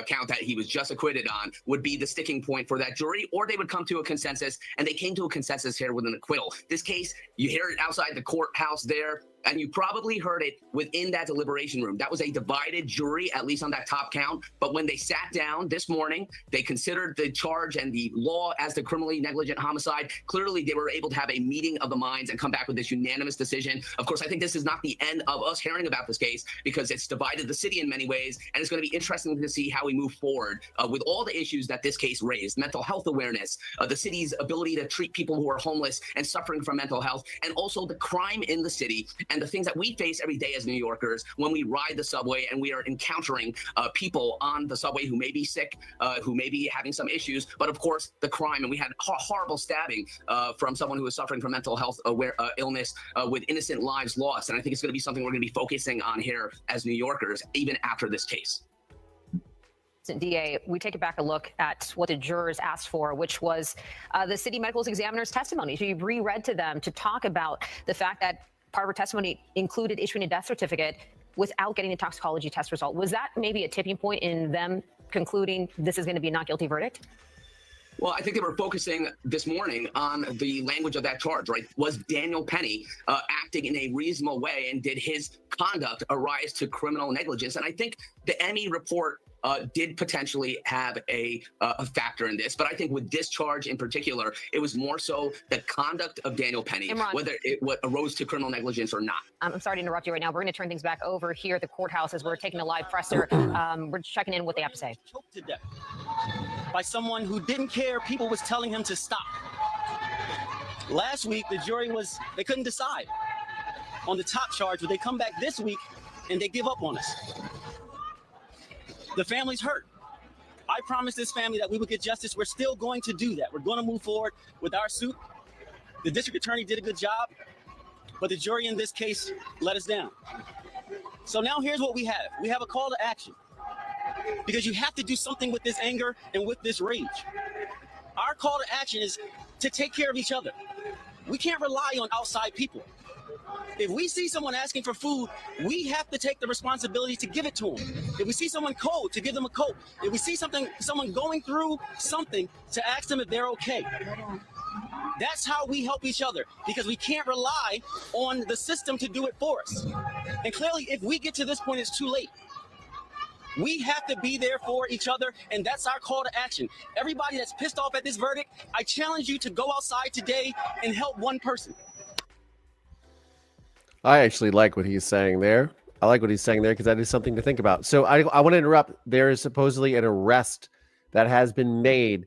count that he was just acquitted on, would be the sticking point for that jury, or they would come to a consensus, and they came to a consensus here with an acquittal. This case, you hear it outside the courthouse there, and you probably heard it within that deliberation room. That was a divided jury, at least on that top count. But when they sat down this morning, they considered the charge and the law as the criminally negligent homicide. Clearly, they were able to have a meeting of the minds and come back with this unanimous decision. Of course, I think this is not the end of us hearing about this case, because it's divided the city in many ways, and it's going to be interesting to see how we move forward with all the issues that this case raised: mental health awareness, the city's ability to treat people who are homeless and suffering from mental health, and also the crime in the city and the things that we face every day as New Yorkers when we ride the subway and we are encountering people on the subway who may be sick, who may be having some issues, but of course the crime. And we had horrible stabbing from someone who was suffering from mental health illness with innocent lives lost. And I think it's going to be something we're going to be focusing on here as New Yorkers, even after this case. DA, we take back a look at what the jurors asked for, which was the city medical examiner's testimony. So you reread to them to talk about the fact that part of her testimony included issuing a death certificate without getting the toxicology test result. Was that maybe a tipping point in them concluding this is going to be a not guilty verdict? Well, I think they were focusing this morning on the language of that charge, right? Was Daniel Penny acting in a reasonable way, and did his conduct arise to criminal negligence? And I think the Emmy report did potentially have a factor in this. But I think with this charge in particular, it was more so the conduct of Daniel Penny, Imran, whether it arose to criminal negligence or not. I'm sorry to interrupt you right now. We're going to turn things back over here at the courthouse as we're taking a live presser. We're checking in what they have to say. Choked to death by someone who didn't care people was telling him to stop. Last week, the jury they couldn't decide on the top charge, but they come back this week and they give up on us. The family's hurt. I promised this family that we would get justice. We're still going to do that. We're going to move forward with our suit. The district attorney did a good job, but the jury in this case let us down. So now here's what we have. We have a call to action, because you have to do something with this anger and with this rage. Our call to action is to take care of each other. We can't rely on outside people. If we see someone asking for food, we have to take the responsibility to give it to them. If we see someone cold, to give them a coat. If we see someone going through something, to ask them if they're okay. That's how we help each other, because we can't rely on the system to do it for us. And clearly, if we get to this point, it's too late. We have to be there for each other, and that's our call to action. Everybody that's pissed off at this verdict, I challenge you to go outside today and help one person. I actually like what he's saying there. I like what he's saying there because that is something to think about. So I want to interrupt. There is supposedly an arrest that has been made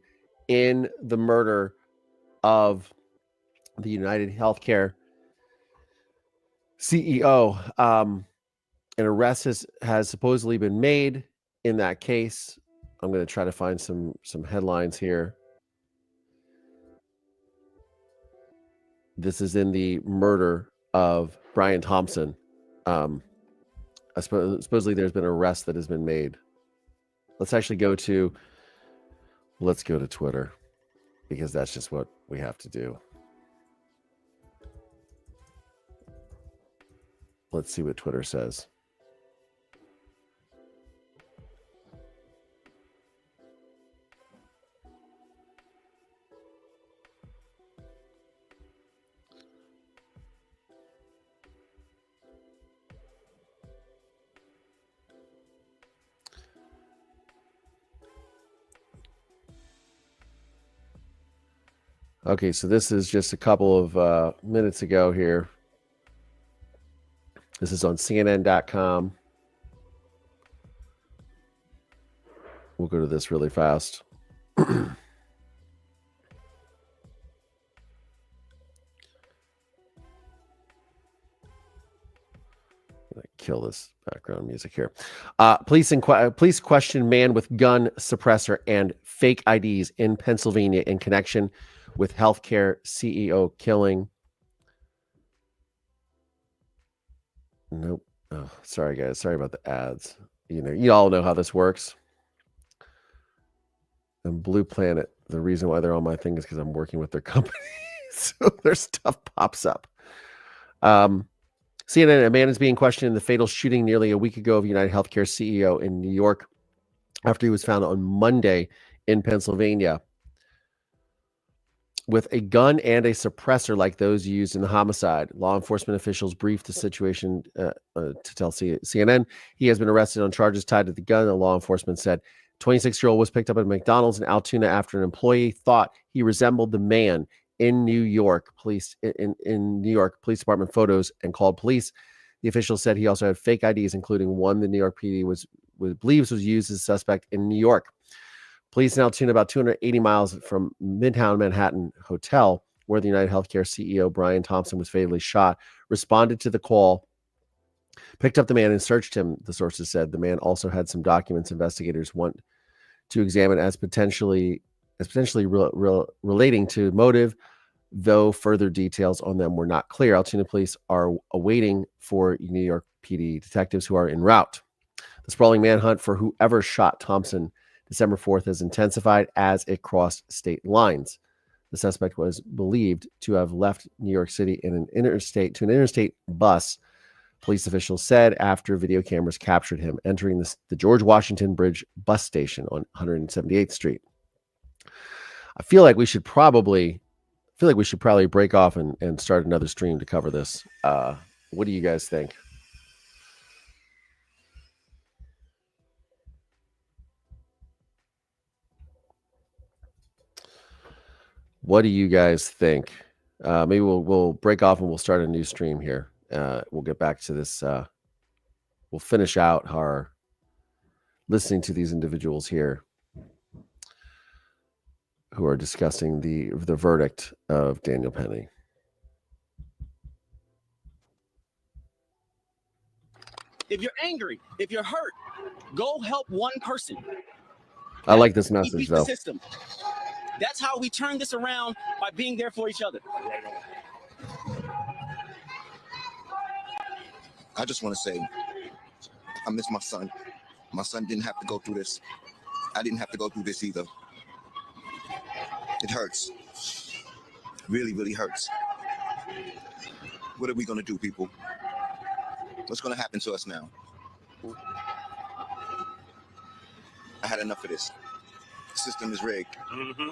in the murder of the UnitedHealthcare CEO. An arrest has supposedly been made in that case. I'm going to try to find some headlines here. This is in the murder of Brian Thompson. Supposedly there's been an arrest that has been made. Let's go to Twitter, because that's just what we have to do. Let's see what Twitter says. Okay, so this is just a couple of minutes ago here. This is on CNN.com. We'll go to this really fast. Kill this background music here. Police question man with gun, suppressor, and fake IDs in Pennsylvania in connection with healthcare CEO killing. Nope. Oh, sorry, guys. Sorry about the ads. You all know how this works. And Blue Planet, the reason why they're on my thing is because I'm working with their company. So their stuff pops up. CNN, a man is being questioned in the fatal shooting nearly a week ago of UnitedHealthcare CEO in New York after he was found on Monday in Pennsylvania with a gun and a suppressor like those used in the homicide. Law enforcement officials briefed the situation to tell CNN he has been arrested on charges tied to the gun. The law enforcement said 26-year-old was picked up at McDonald's in Altoona after an employee thought he resembled the man in New York. Police in New York Police Department photos and called police. The officials said he also had fake IDs, including one the New York PD believes was used as a suspect in New York. Police in Altoona, about 280 miles from Midtown Manhattan Hotel, where the UnitedHealthcare CEO Brian Thompson was fatally shot, responded to the call, picked up the man and searched him. The sources said the man also had some documents investigators want to examine as potentially relating to motive, though further details on them were not clear. Altoona police are awaiting for New York PD detectives who are en route. The sprawling manhunt for whoever shot Thompson December 4th has intensified as it crossed state lines. The suspect was believed to have left New York City in an interstate bus, police officials said, after video cameras captured him entering the George Washington Bridge bus station on 178th Street. I feel like we should probably break off and start another stream to cover this. What do you guys think? What do you guys think? Maybe we'll break off and we'll start a new stream here. We'll get back to this. We'll finish out our listening to these individuals here who are discussing the verdict of Daniel Penny. If you're angry, if you're hurt, go help one person. I like this message, though. System. That's how we turn this around, by being there for each other. I just want to say, I miss my son. My son didn't have to go through this. I didn't have to go through this either. It hurts. Really, really hurts. What are we going to do, people? What's going to happen to us now? I had enough of this. The system is rigged. Mm-hmm.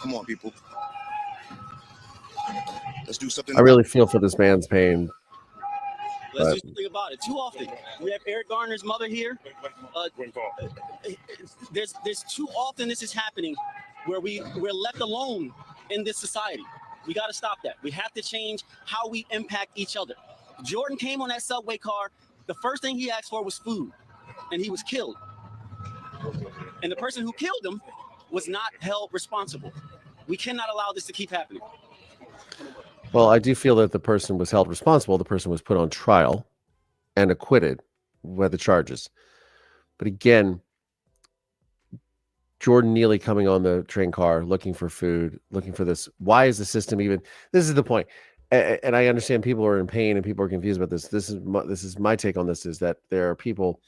Come on, people. Let's do something. I really feel for this man's pain. Let's do something about it. Too often, we have Eric Garner's mother here. There's too often this is happening where we're left alone in this society. We got to stop that. We have to change how we impact each other. Jordan came on that subway car. The first thing he asked for was food, and he was killed. And the person who killed him was not held responsible. We cannot allow this to keep happening. Well, I do feel that the person was held responsible. The person was put on trial and acquitted with the charges. But again, Jordan Neely coming on the train car, looking for food, looking for this. Why is the system even? This is the point. And I understand people are in pain and people are confused about this. This is my take on this, is that there are people.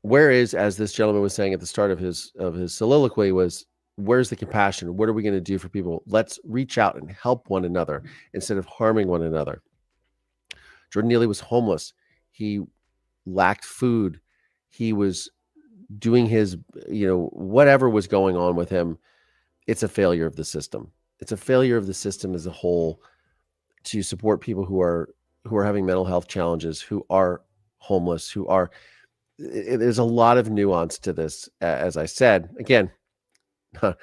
Whereas, as this gentleman was saying at the start of his soliloquy, was, where's the compassion? What are we going to do for people? Let's reach out and help one another instead of harming one another. Jordan Neely was homeless. He lacked food. He was doing his, whatever was going on with him. It's a failure of the system. It's a failure of the system as a whole to support people who are having mental health challenges, who are homeless, there's a lot of nuance to this. As I said, again, I'm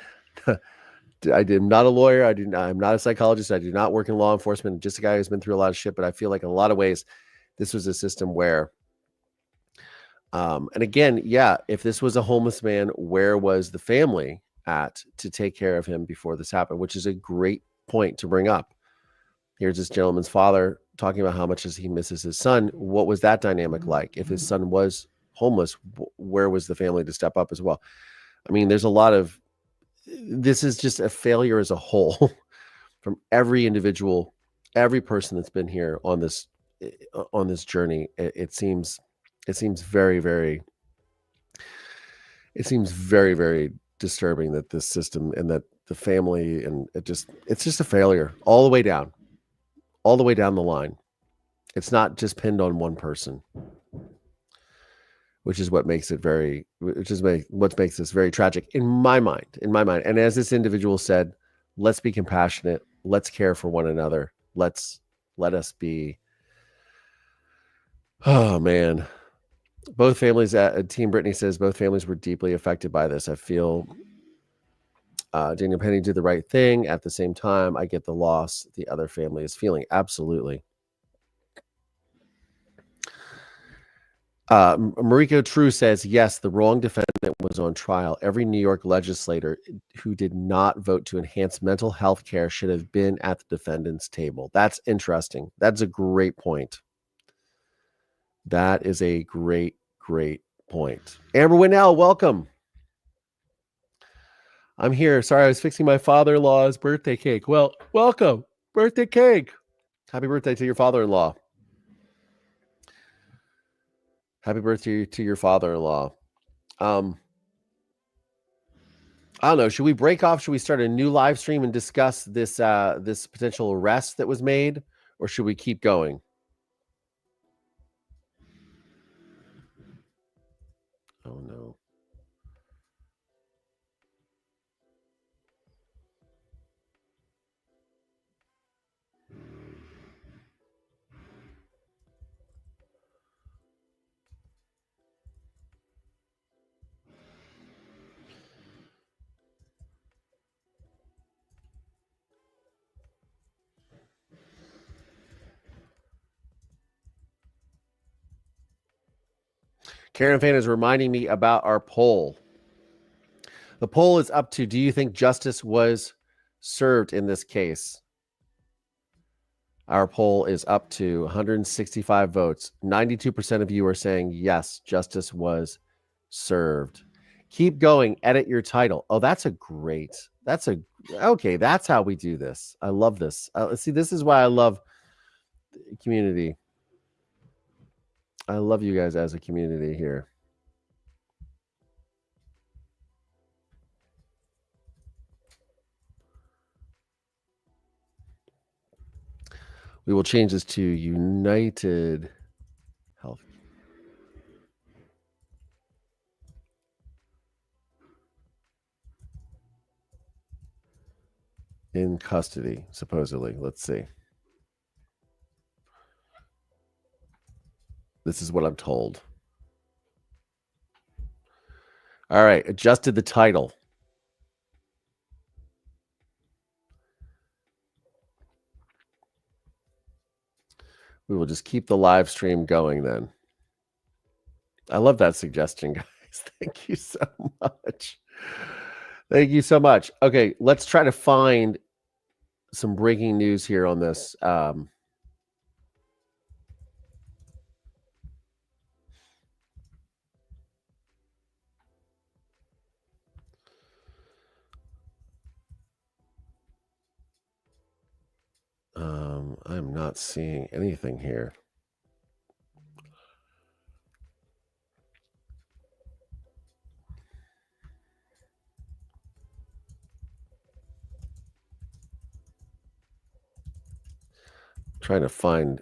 not a lawyer. I'm not a psychologist. I do not work in law enforcement. I'm just a guy who's been through a lot of shit, but I feel like in a lot of ways, this was a system where, and again, if this was a homeless man, where was the family at to take care of him before this happened? Which is a great point to bring up. Here's this gentleman's father talking about how much he misses his son. What was that dynamic like? If his son was homeless, where was the family to step up as well? I mean, there's a lot of, this is just a failure as a whole from every individual, every person that's been here on this journey. It seems very, very, very disturbing that this system and that the family, and it's just a failure all the way down the line. It's not just pinned on one person, which is what makes it what makes this very tragic in my mind. And as this individual said, let's be compassionate. Let's care for one another. Let us be. Oh man. Both families, Team Brittany says, both families were deeply affected by this. I feel Daniel Penny did the right thing. At the same time, I get the loss the other family is feeling. Absolutely. Mariko True says, yes, the wrong defendant was on trial. Every New York legislator who did not vote to enhance mental health care should have been at the defendant's table. That's interesting. That's a great point. That is a great point. Amber Winnell, welcome. I'm here. Sorry, I was fixing my father-in-law's birthday cake. Well, welcome. Birthday cake. Happy birthday to your father-in-law. Happy birthday to your father-in-law. I don't know. Should we break off? Should we start a new live stream and discuss this potential arrest that was made? Or should we keep going? Oh, no. Karen Fan is reminding me about our poll. The poll is up to, do you think justice was served in this case? Our poll is up to 165 votes. 92% of you are saying yes, justice was served. Keep going. Edit your title. Oh, that's how we do this. I love this. See, this is why I love community. I love you guys as a community here. We will change this to United Health. In custody, supposedly. Let's see. This is what I'm told. All right, adjusted the title. We will just keep the live stream going then. I love that suggestion, guys. Thank you so much. Thank you so much. Okay, let's try to find some breaking news here on this. I'm not seeing anything here. Trying to find.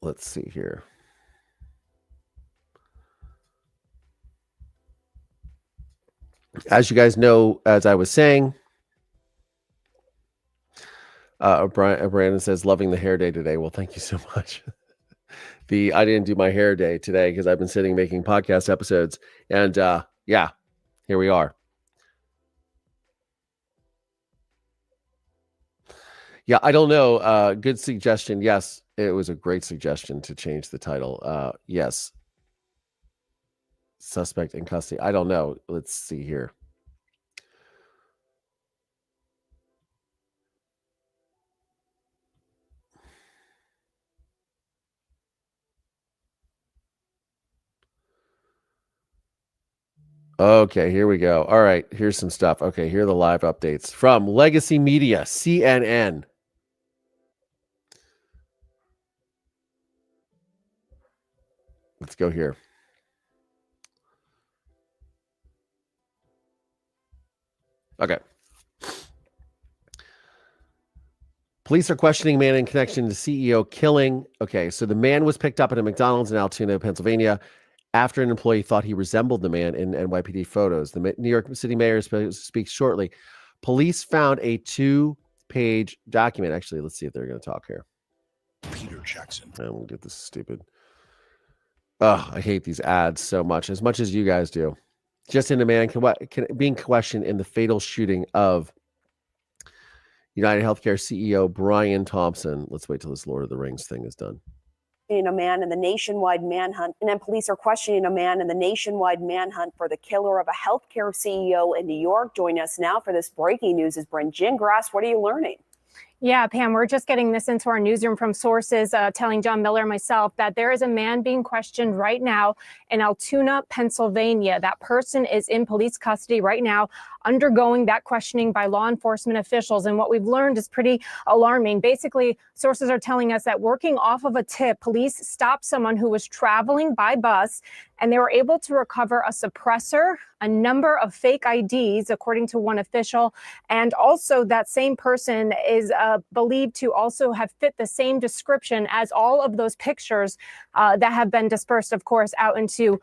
Let's see here. As you guys know, as I was saying, Brandon says, loving the hair day today. Well, thank you so much. I didn't do my hair day today because I've been sitting making podcast episodes. And yeah, here we are. Yeah, I don't know. Good suggestion. Yes, it was a great suggestion to change the title. Yes. Suspect in custody. I don't know. Let's see here. Okay, here we go. All right, here's some stuff. Okay, here are the live updates from Legacy Media, CNN. Let's go here. Okay. Police are questioning man in connection to CEO killing. Okay, so the man was picked up at a McDonald's in Altoona, Pennsylvania, after an employee thought he resembled the man in NYPD photos. The New York City mayor speaks shortly. Police found a 2-page document. Actually, let's see if they're going to talk here. Peter Jackson. And we'll get this stupid. Oh, I hate these ads so much as you guys do. Just in a man being questioned in the fatal shooting of UnitedHealthcare CEO Brian Thompson. Let's wait till this Lord of the Rings thing is done. A man in the nationwide manhunt, and then police are questioning a man in the nationwide manhunt for the killer of a healthcare CEO in New York. Joining us now for this breaking news is Bryn Gingras. What are you learning? Yeah, Pam, we're just getting this into our newsroom from sources telling John Miller and myself that there is a man being questioned right now in Altoona, Pennsylvania. That person is in police custody right now, undergoing that questioning by law enforcement officials. And what we've learned is pretty alarming. Basically, sources are telling us that working off of a tip, police stopped someone who was traveling by bus, and they were able to recover a suppressor, a number of fake IDs, according to one official. And also that same person is believed to also have fit the same description as all of those pictures that have been dispersed, of course, out into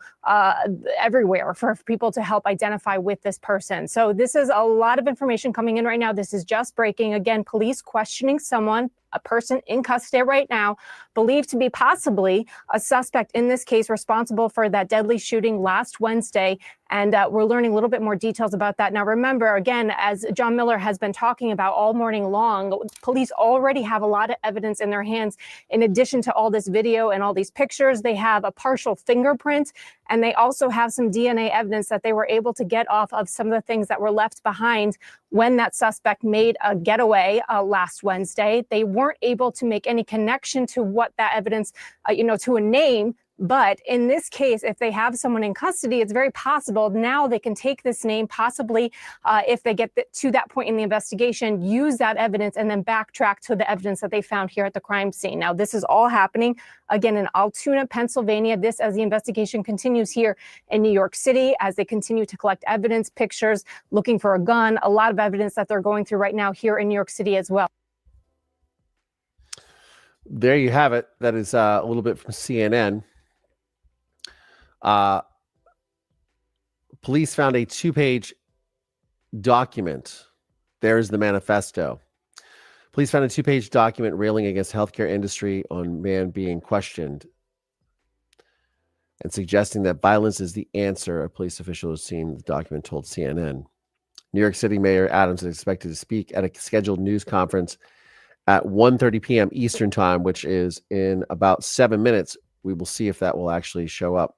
everywhere for people to help identify with this person. So this is a lot of information coming in right now. This is just breaking. Again, police questioning someone, a person in custody right now, believed to be possibly a suspect in this case responsible for that deadly shooting last Wednesday. And we're learning a little bit more details about that. Now, remember, again, as John Miller has been talking about all morning long, police already have a lot of evidence in their hands. In addition to all this video and all these pictures, they have a partial fingerprint, and they also have some DNA evidence that they were able to get off of some of the things that were left behind when that suspect made a getaway last Wednesday. They weren't able to make any connection to what that evidence, to a name. But in this case, if they have someone in custody, it's very possible now they can take this name, possibly if they get to that point in the investigation, use that evidence and then backtrack to the evidence that they found here at the crime scene. Now, this is all happening, again, in Altoona, Pennsylvania. This as the investigation continues here in New York City, as they continue to collect evidence, pictures, looking for a gun, a lot of evidence that they're going through right now here in New York City as well. There you have it. That is a little bit from CNN. Police found a 2-page document. There's the manifesto. Police found a 2-page document railing against healthcare industry on man being questioned and suggesting that violence is the answer. A police official has seen the document, told CNN. New York City Mayor Adams is expected to speak at a scheduled news conference at 1:30 p.m. Eastern time, which is in about 7 minutes. We will see if that will actually show up.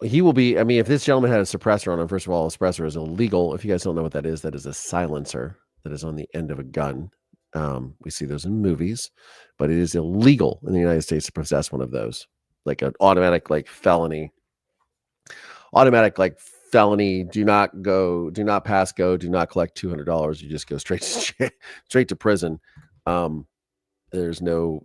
He will be, I mean, if this gentleman had a suppressor on him, first of all, a suppressor is illegal. If you guys don't know what that is a silencer that is on the end of a gun. We see those in movies, but it is illegal in the United States to possess one of those, like an automatic, felony. Do not pass go, do not collect $200. You just go straight to prison. There's no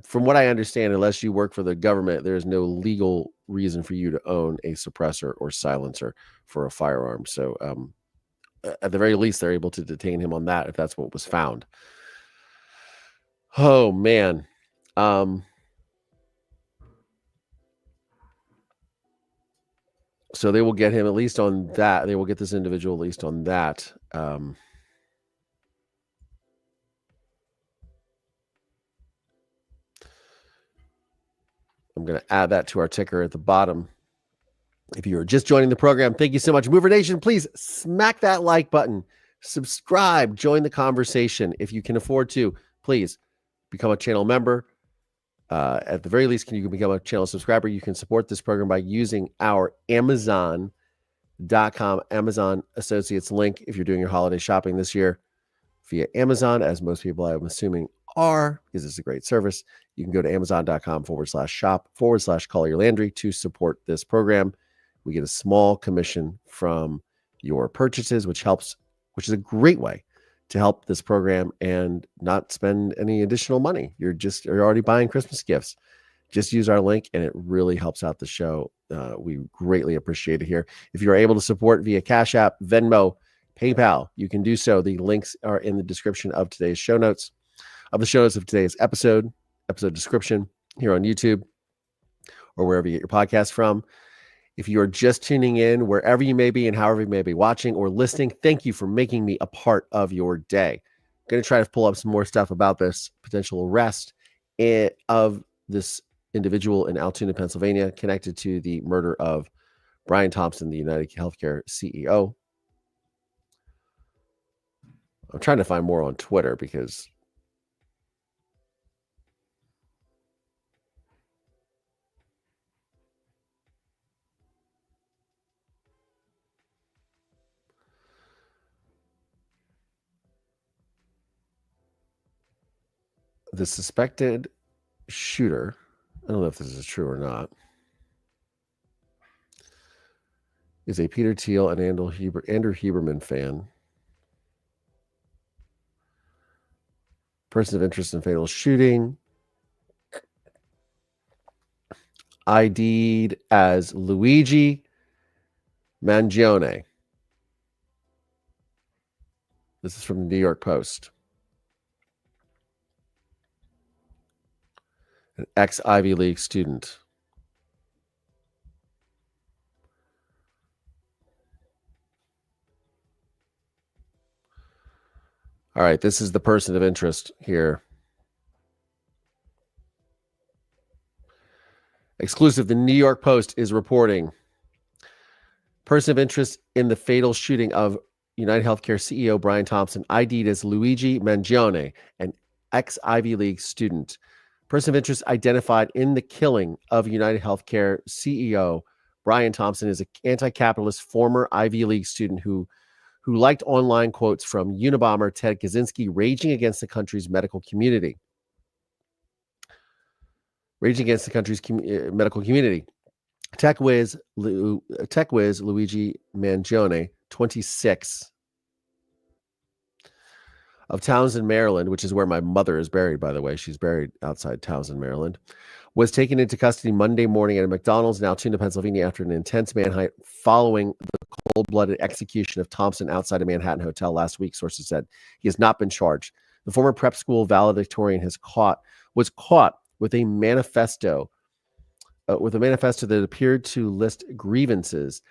from what I understand, unless you work for the government, there's no legal reason for you to own a suppressor or silencer for a firearm. So at the very least, they're able to detain him on that if that's what was found. Oh man. So they will get him at least on that. They will get this individual at least on that. I'm going to add that to our ticker at the bottom. If you are just joining the program, thank you so much. Mover Nation, please smack that like button. Subscribe. Join the conversation. If you can afford to, please become a channel member. At the very least, you can become a channel subscriber. You can support this program by using our Amazon.com Amazon Associates link if you're doing your holiday shopping this year via Amazon, as most people I'm assuming are, because it's a great service. You can go to Amazon.com/shop/Call Your Landry to support this program. We get a small commission from your purchases, which is a great way to help this program and not spend any additional money. You're already buying Christmas gifts. Just use our link and it really helps out the show. We greatly appreciate it here. If you're able to support via Cash App, Venmo, PayPal, you can do so. The links are in the description of today's show notes, of today's episode description here on YouTube or wherever you get your podcast from. If you are just tuning in, wherever you may be and however you may be watching or listening, thank you for making me a part of your day. I'm going to try to pull up some more stuff about this potential arrest of this individual in Altoona, Pennsylvania, connected to the murder of Brian Thompson, the UnitedHealthcare CEO. I'm trying to find more on Twitter because the suspected shooter, I don't know if this is true or not, is a Peter Thiel and Andrew Huberman fan. Person of interest in fatal shooting. ID'd as Luigi Mangione. This is from the New York Post. An ex-Ivy League student. All right, this is the person of interest here. Exclusive, the New York Post is reporting. Person of interest in the fatal shooting of UnitedHealthcare CEO Brian Thompson, ID'd as Luigi Mangione, an ex-Ivy League student. Person of interest identified in the killing of UnitedHealthcare CEO Brian Thompson is an anti-capitalist former Ivy League student who liked online quotes from Unabomber Ted Kaczynski raging against the country's medical community. Raging against the country's medical community. Tech whiz Luigi Mangione, 26, of Townsend, Maryland, which is where my mother is buried, by the way. She's buried outside Townsend, Maryland, was taken into custody Monday morning at a McDonald's in Altoona, Pennsylvania, after an intense manhunt following the cold-blooded execution of Thompson outside a Manhattan hotel last week, sources said. He has not been charged. The former prep school valedictorian was caught with a manifesto that appeared to list grievances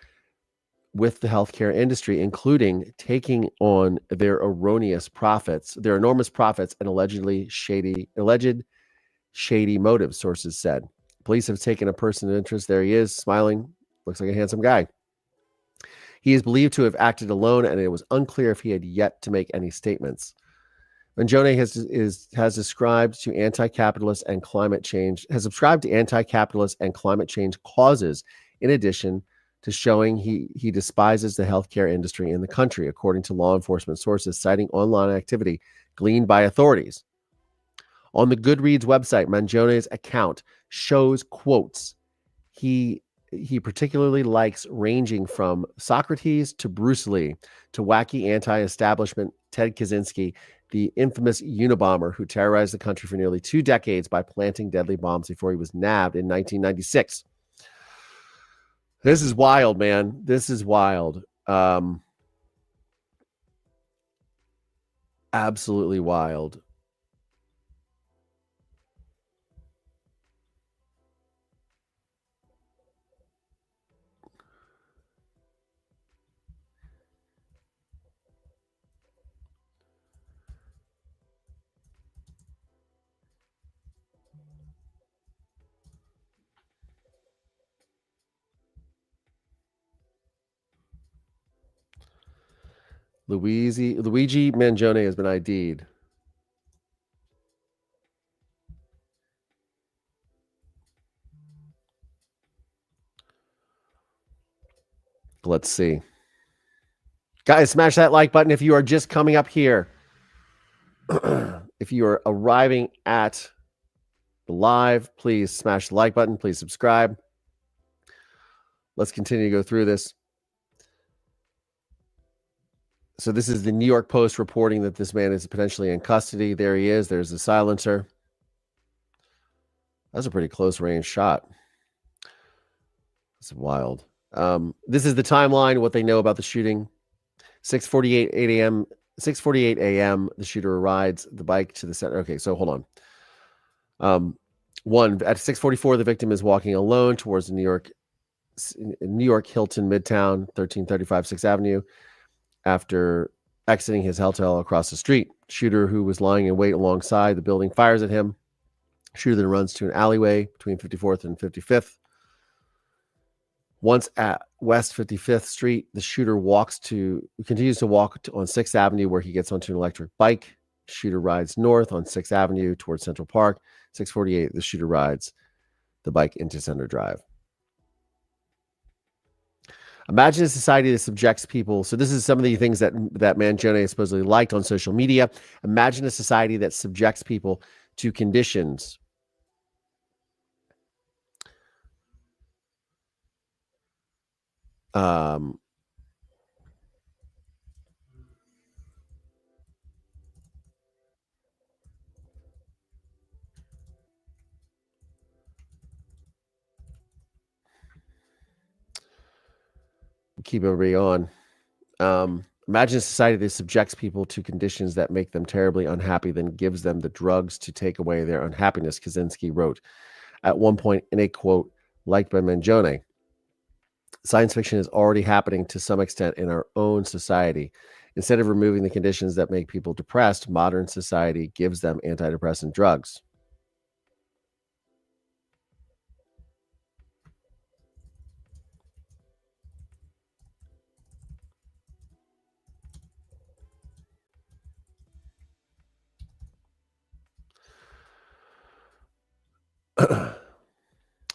with the healthcare industry, including taking on their enormous profits, and alleged shady motives, sources said. Police have taken a person of interest. There he is, smiling Looks like a handsome guy. He is believed to have acted alone, and it was unclear if he had yet to make any statements. Mangione has subscribed to anti-capitalist and climate change causes, in addition to showing he despises the healthcare industry in the country, according to law enforcement sources citing online activity gleaned by authorities. On the Goodreads website, Mangione's account shows quotes he particularly likes, ranging from Socrates to Bruce Lee to wacky anti-establishment Ted Kaczynski, the infamous Unabomber who terrorized the country for nearly 2 decades by planting deadly bombs before he was nabbed in 1996. This is wild, man. This is wild. Absolutely wild. Luigi Mangione has been ID'd. Let's see. Guys, smash that like button if you are just coming up here. If you are arriving at the live, please smash the like button. Please subscribe. Let's continue to go through this. So this is the New York Post reporting that this man is potentially in custody. There he is. There's the silencer. That's a pretty close range shot. It's wild. This is the timeline, what they know about the shooting. 6:48 a.m. The shooter rides the bike to the center. Okay, so hold on. At 6:44, the victim is walking alone towards the New York Hilton Midtown, 1335 6th Avenue. After exiting his hotel across the street, shooter, who was lying in wait alongside the building, fires at him. Shooter then runs to an alleyway between 54th and 55th. Once at West 55th Street, the shooter continues to walk on 6th Avenue, where he gets onto an electric bike. Shooter rides north on 6th Avenue towards Central Park. 6:48, the shooter rides the bike into Center Drive. Imagine a society that subjects people. So this is some of the things that Mangione supposedly liked on social media. Imagine a society that subjects people to conditions keep everybody on. Imagine a society that subjects people to conditions that make them terribly unhappy, then gives them the drugs to take away their unhappiness, Kaczynski wrote at one point in a quote liked by Mangione. Science fiction is already happening to some extent in our own society. Instead of removing the conditions that make people depressed, modern society gives them antidepressant drugs.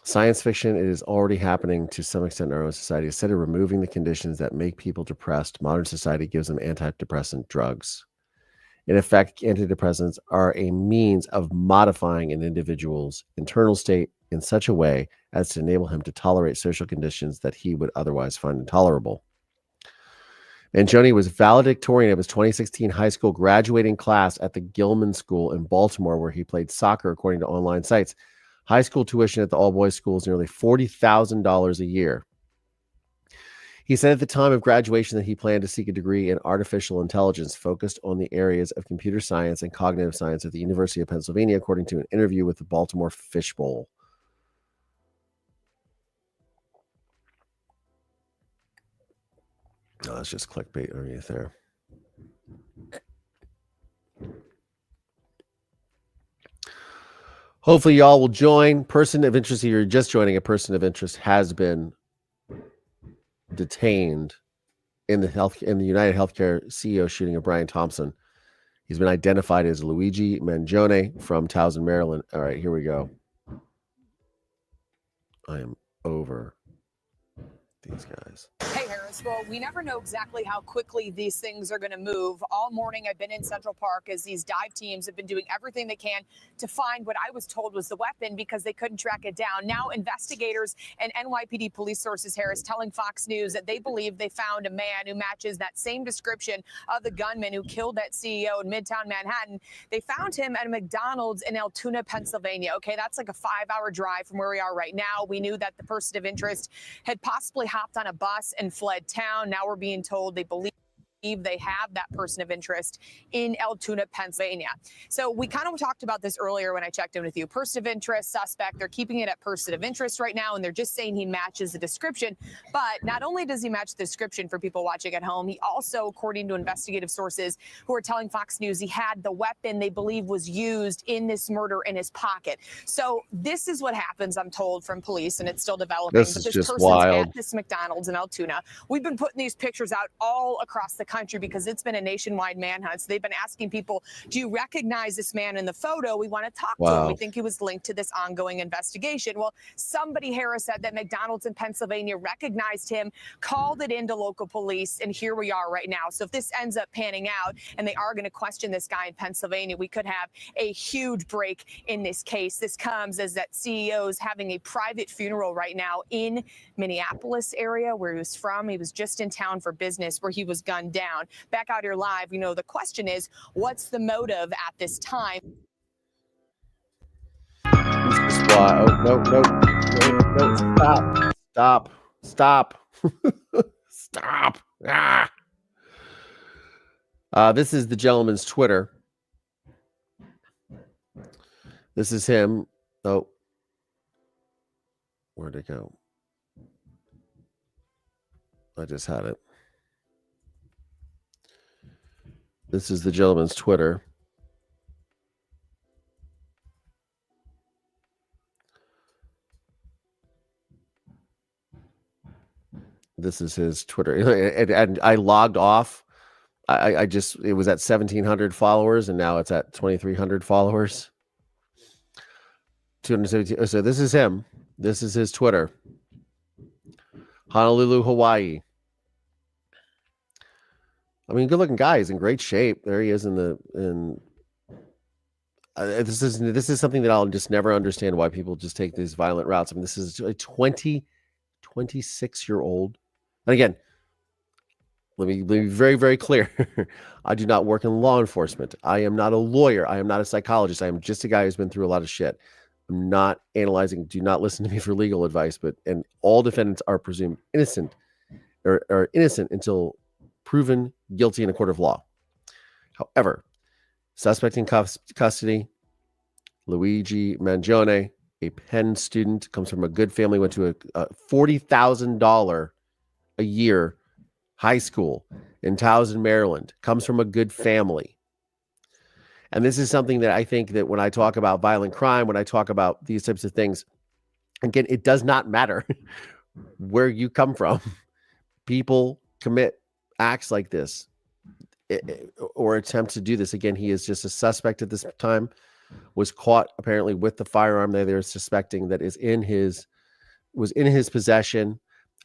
Science fiction, it is already happening to some extent in our own society. Instead of removing the conditions that make people depressed, modern society gives them antidepressant drugs. In effect, antidepressants are a means of modifying an individual's internal state in such a way as to enable him to tolerate social conditions that he would otherwise find intolerable. Mangione was valedictorian of his 2016 high school graduating class at the Gilman School in Baltimore, where he played soccer, according to online sites. High school tuition at the all-boys school is nearly $40,000 a year. He said at the time of graduation that he planned to seek a degree in artificial intelligence focused on the areas of computer science and cognitive science at the University of Pennsylvania, according to an interview with the Baltimore Fishbowl. Oh, that's just clickbait underneath there. Hopefully y'all will join. Person of interest, you're just joining, a person of interest has been detained in the UnitedHealthcare CEO shooting of Brian Thompson. He's been identified as Luigi Mangione from Towson, Maryland. All right, here we go. I am over these guys. Hey, Harris. Well, we never know exactly how quickly these things are going to move. All morning, I've been in Central Park as these dive teams have been doing everything they can to find what I was told was the weapon because they couldn't track it down. Now, investigators and NYPD police sources, Harris, telling Fox News that they believe they found a man who matches that same description of the gunman who killed that CEO in Midtown Manhattan. They found him at a McDonald's in Altoona, Pennsylvania. Okay, that's like a 5-hour drive from where we are right now. We knew that the person of interest had possibly hopped on a bus and fled town. Now we're being told they believe they have that person of interest in Altoona, Pennsylvania. So we kind of talked about this earlier when I checked in with you. Person of interest, suspect, they're keeping it at person of interest right now, and they're just saying he matches the description. But not only does he match the description for people watching at home, he also, according to investigative sources who are telling Fox News, he had the weapon they believe was used in this murder in his pocket. So this is what happens, I'm told, from police, and it's still developing. This is just person's wild. At this McDonald's in Altoona. We've been putting these pictures out all across the country because it's been a nationwide manhunt. So they've been asking people, do you recognize this man in the photo? We want to talk to him. We think he was linked to this ongoing investigation. Well, somebody, Harris, said that McDonald's in Pennsylvania recognized him, called it into local police, and here we are right now. So if this ends up panning out and they are going to question this guy in Pennsylvania, we could have a huge break in this case. This comes as that CEO is having a private funeral right now in Minneapolis area where he was from. He was just in town for business where he was gunned down. Back out here live, the question is, what's the motive at this time? No, stop. Stop. This is the gentleman's Twitter. This is him. Oh, where'd it go? I just had it. This is the gentleman's Twitter. This is his Twitter. And I logged off. I just, it was at 1,700 followers, and now it's at 2,300 followers. 270. So this is him. This is his Twitter. Honolulu, Hawaii. I mean, good-looking guy. He's in great shape. There he is this is something that I'll just never understand why people just take these violent routes. I mean, this is a 26-year-old. And again, let me be very, very clear. I do not work in law enforcement. I am not a lawyer. I am not a psychologist. I am just a guy who's been through a lot of shit. I'm not analyzing. Do not listen to me for legal advice. And all defendants are presumed innocent or innocent until proven guilty in a court of law. However, suspect in custody, Luigi Mangione, a Penn student, comes from a good family, went to a $40,000 a year high school in Towson, Maryland, comes from a good family. And this is something that I think that when I talk about violent crime, when I talk about these types of things, again, it does not matter where you come from. People commit acts like this or attempt to do this. Again, he is just a suspect at this time, was caught apparently with the firearm that they're suspecting that was in his possession,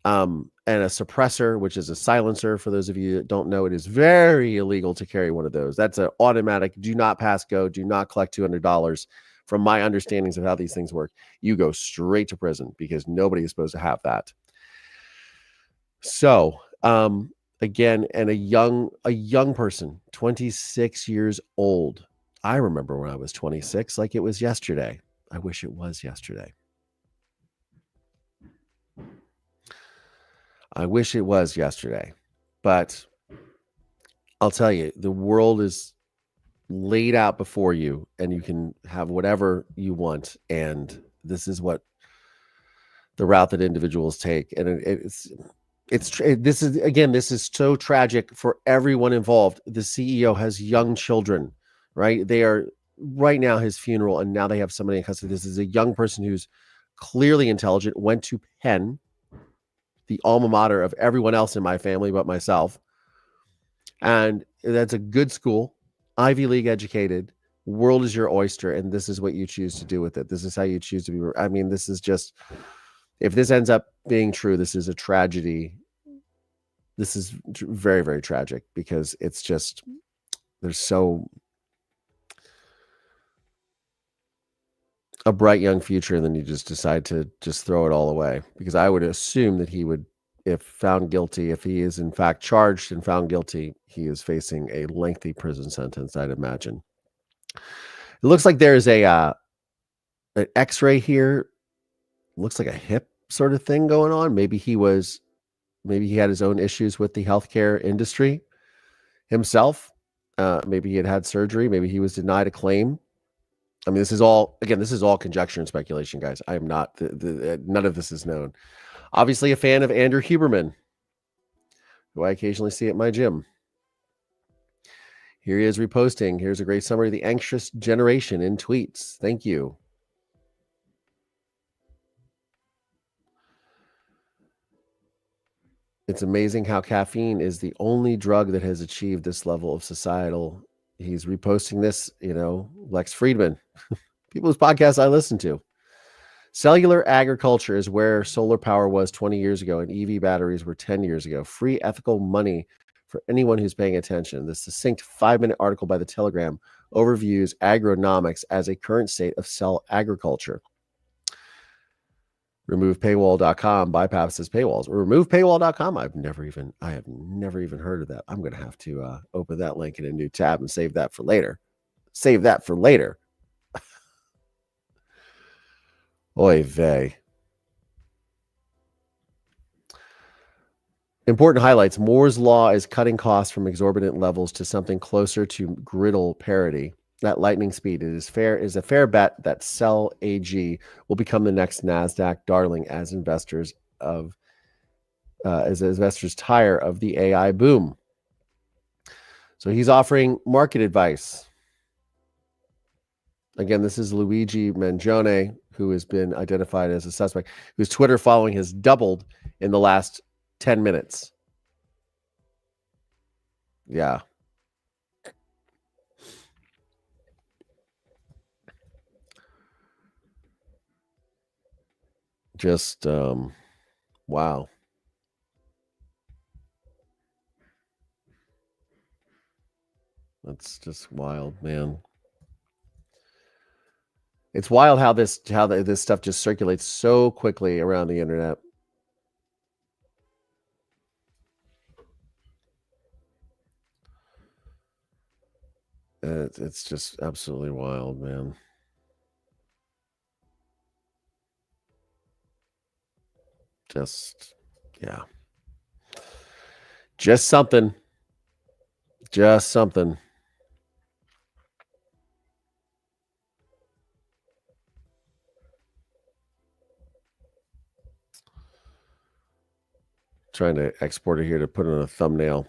and a suppressor, which is a silencer. For those of you that don't know, it is very illegal to carry one of those. That's an automatic, do not pass go, do not collect $200. From my understandings of how these things work, you go straight to prison because nobody is supposed to have that. So, again, and a young person, 26 years old. I remember when I was 26 like it was yesterday. I wish it was yesterday. I wish it was yesterday. But I'll tell you, the world is laid out before you and you can have whatever you want. And this is what the route that individuals take. And this is so tragic for everyone involved. The CEO has young children, right? They are right now his funeral, and now they have somebody in custody. This is a young person who's clearly intelligent, went to Penn, the alma mater of everyone else in my family but myself. And that's a good school, Ivy League educated, world is your oyster, and this is what you choose to do with it. This is how you choose to be. I mean, this is just, if this ends up being true, this is a tragedy. This is very, very tragic because it's just, there's so a bright young future, and then you just decide to just throw it all away. Because I would assume that he would, if found guilty, if he is in fact charged and found guilty, he is facing a lengthy prison sentence, I'd imagine. It looks like there's an x-ray here. Looks like a hip sort of thing going on. Maybe he had his own issues with the healthcare industry himself. Maybe he had surgery. Maybe he was denied a claim. I mean, this is all conjecture and speculation, guys. I am not, none of this is known. Obviously a fan of Andrew Huberman, who I occasionally see at my gym. Here he is reposting. Here's a great summary of the anxious generation in tweets. Thank you. It's amazing how caffeine is the only drug that has achieved this level of societal. He's reposting this, Lex Friedman, people's podcast I listen to. Cellular agriculture is where solar power was 20 years ago and EV batteries were 10 years ago. Free ethical money for anyone who's paying attention. This succinct 5-minute article by The Telegram overviews agronomics as a current state of cell agriculture. RemovePaywall.com bypasses paywalls. RemovePaywall.com. I have never even heard of that. I'm going to have to open that link in a new tab and save that for later. Oy vey. Important highlights. Moore's Law is cutting costs from exorbitant levels to something closer to griddle parity. At lightning speed, it is a fair bet that Cell AG will become the next NASDAQ darling as investors tire of the AI boom. So he's offering market advice. Again, this is Luigi Mangione, who has been identified as a suspect, whose Twitter following has doubled in the last 10 minutes. Yeah. Just, wow. That's just wild, man. It's wild how this stuff just circulates so quickly around the internet. It's just absolutely wild, man. Just something. Trying to export it here to put on a thumbnail.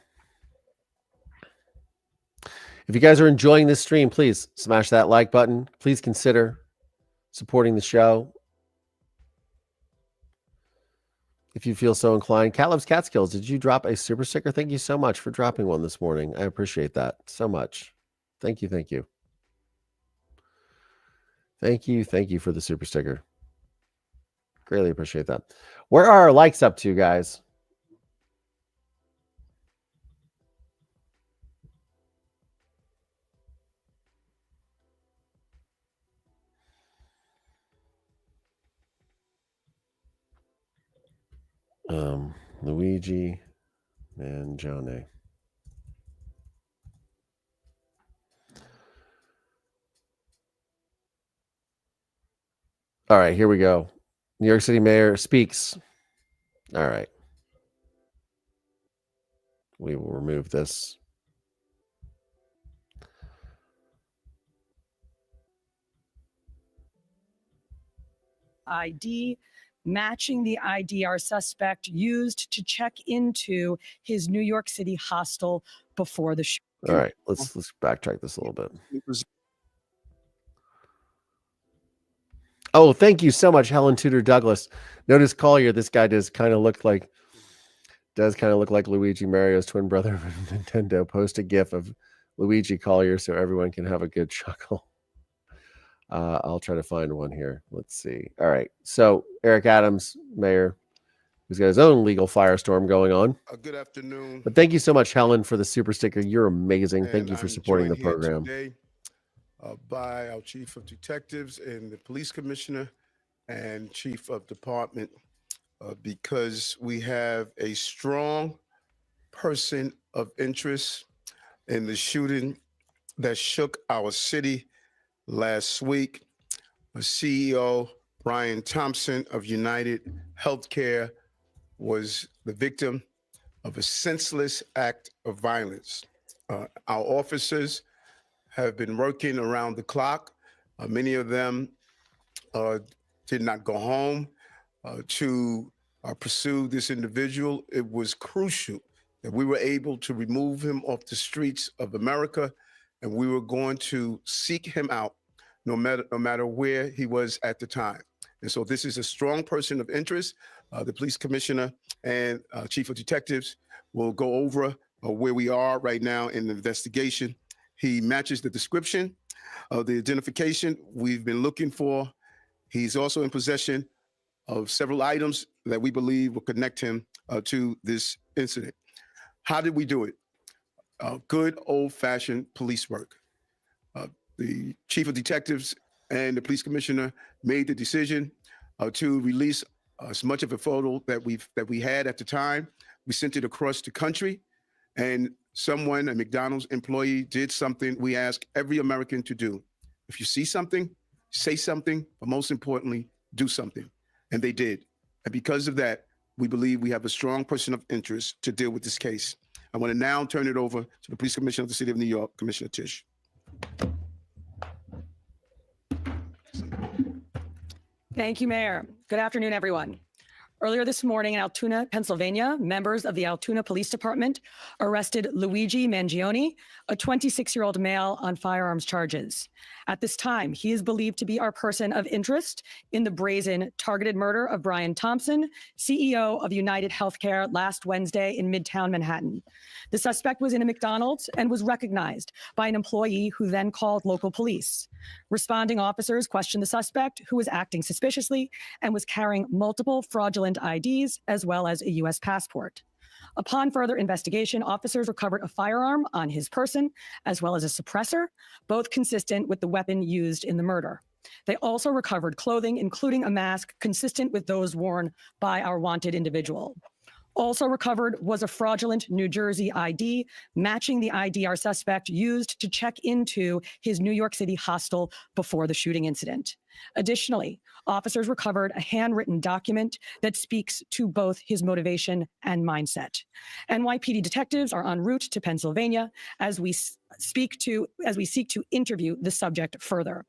If you guys are enjoying this stream, please smash that like button. Please consider supporting the show if you feel so inclined. Caleb's Catskills, did you drop a super sticker? Thank you so much for dropping one this morning. I appreciate that so much. Thank you. Thank you for the super sticker. Greatly appreciate that. Where are our likes up to, guys? Luigi Mangione. All right, here we go. New York City Mayor speaks. All right. We will remove this. ID, matching the ID our suspect used to check into his New York City hostel before the shooting. All right, let's backtrack this a little bit. Oh, thank you so much, Helen Tudor Douglas. Notice Collier, this guy does kind of look like does kind of look like Luigi Mario's twin brother from Nintendo. Post a GIF of Luigi Collier so everyone can have a good chuckle. I'll try to find one here. Let's see. All right. So Eric Adams, mayor, who's got his own legal firestorm going on. Good afternoon. But thank you so much, Helen, for the super sticker. You're amazing. And thank you for I'm supporting the joined here program. Today, by our chief of detectives and the police commissioner and chief of department, because we have a strong person of interest in the shooting that shook our city last week. CEO Brian Thompson of UnitedHealthcare was the victim of a senseless act of violence. Our officers have been working around the clock. Many of them did not go home to pursue this individual. It was crucial that we were able to remove him off the streets of America, and we were going to seek him out no matter where he was at the time. And so this is a strong person of interest. The police commissioner and chief of detectives will go over where we are right now in the investigation. He matches the description of the identification we've been looking for. He's also in possession of several items that we believe will connect him to this incident. How did we do it? Good old-fashioned police work. The chief of detectives and the police commissioner made the decision to release as much of a photo that we had at the time. We sent it across the country, and someone, a McDonald's employee, did something we ask every American to do. If you see something, say something, but most importantly, do something. And they did. And because of that, we believe we have a strong person of interest to deal with this case. I want to now turn it over to the police commissioner of the city of New York, Commissioner Tisch. Thank you, Mayor. Good afternoon, everyone. Earlier this morning in Altoona, Pennsylvania, members of the Altoona Police Department arrested Luigi Mangione, a 26-year-old male, on firearms charges. At this time, he is believed to be our person of interest in the brazen targeted murder of Brian Thompson, CEO of UnitedHealthcare, last Wednesday in Midtown Manhattan. The suspect was in a McDonald's and was recognized by an employee who then called local police. Responding officers questioned the suspect, who was acting suspiciously and was carrying multiple fraudulent IDs as well as a U.S. passport. Upon further investigation, officers recovered a firearm on his person as well as a suppressor, both consistent with the weapon used in the murder. They also recovered clothing, including a mask consistent with those worn by our wanted individual. Also recovered was a fraudulent New Jersey ID, matching the ID our suspect used to check into his New York City hostel before the shooting incident. Additionally, officers recovered a handwritten document that speaks to both his motivation and mindset. NYPD detectives are en route to Pennsylvania as we seek to interview the subject further.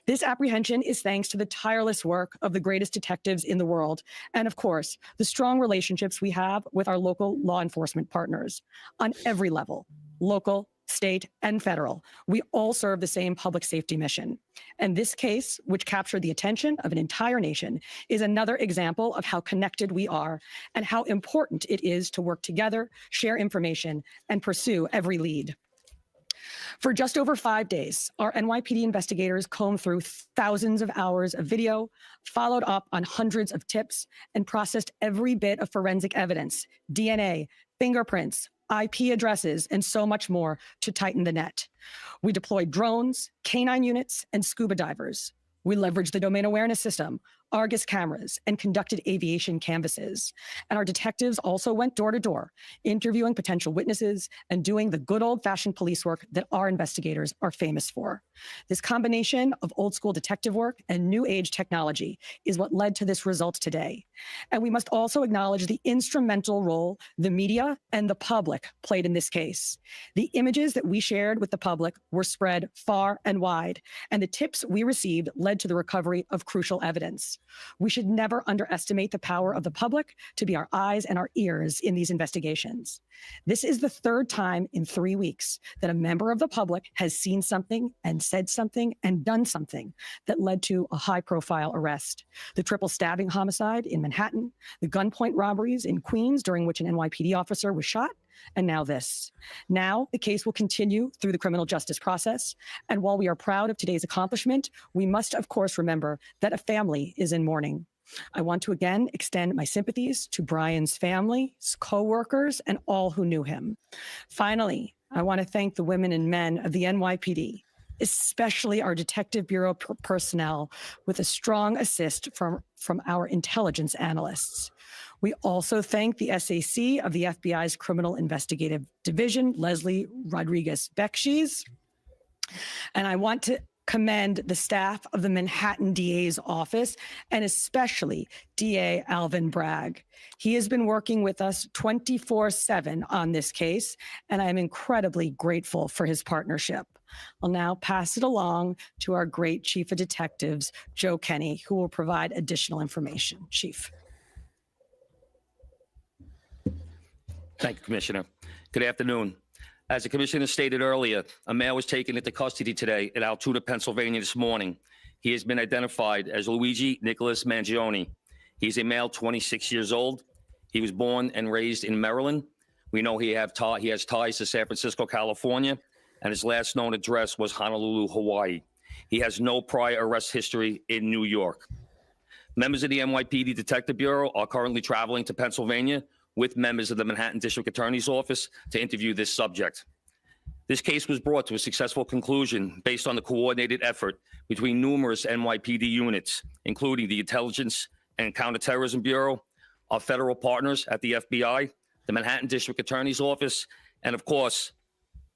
This apprehension is thanks to the tireless work of the greatest detectives in the world, and of course, the strong relationships we have with our local law enforcement partners on every level, local, state, and federal. We all serve the same public safety mission. And this case, which captured the attention of an entire nation, is another example of how connected we are and how important it is to work together, share information, and pursue every lead. For just over 5 days, our NYPD investigators combed through thousands of hours of video, followed up on hundreds of tips, and processed every bit of forensic evidence, DNA, fingerprints, IP addresses, and so much more to tighten the net. We deployed drones, canine units, and scuba divers. We leveraged the domain awareness system, Argus cameras, and conducted aviation canvasses. And our detectives also went door to door, interviewing potential witnesses and doing the good old-fashioned police work that our investigators are famous for. This combination of old school detective work and new age technology is what led to this result today. And we must also acknowledge the instrumental role the media and the public played in this case. The images that we shared with the public were spread far and wide, and the tips we received led to the recovery of crucial evidence. others. We should never underestimate the power of the public to be our eyes and our ears in these investigations. This is the third time in 3 weeks that a member of the public has seen something and said something and done something that led to a high-profile arrest. The triple stabbing homicide in Manhattan, the gunpoint robberies in Queens during which an NYPD officer was shot, and now this. Now the case will continue through the criminal justice process. And while we are proud of today's accomplishment, we must, of course, remember that a family is in mourning. I want to again extend my sympathies to Brian's family, his co-workers, and all who knew him. Finally, I want to thank the women and men of the NYPD, especially our Detective Bureau personnel, with a strong assist from our intelligence analysts. We also thank the SAC of the FBI's Criminal Investigative Division, Leslie Rodriguez-Bekshies. And I want to commend the staff of the Manhattan DA's office, and especially DA Alvin Bragg. He has been working with us 24/7 on this case, and I am incredibly grateful for his partnership. I'll now pass it along to our great Chief of Detectives, Joe Kenny, who will provide additional information. Chief. Thank you, Commissioner. Good afternoon. As the Commissioner stated earlier, a male was taken into custody today in Altoona, Pennsylvania this morning. He has been identified as Luigi Nicholas Mangione. He's a male, 26 years old. He was born and raised in Maryland. We know he has ties to San Francisco, California, and his last known address was Honolulu, Hawaii. He has no prior arrest history in New York. Members of the NYPD Detective Bureau are currently traveling to Pennsylvania with members of the Manhattan District Attorney's Office to interview this subject. This case was brought to a successful conclusion based on the coordinated effort between numerous NYPD units, including the Intelligence and Counterterrorism Bureau, our federal partners at the FBI, the Manhattan District Attorney's Office, and of course,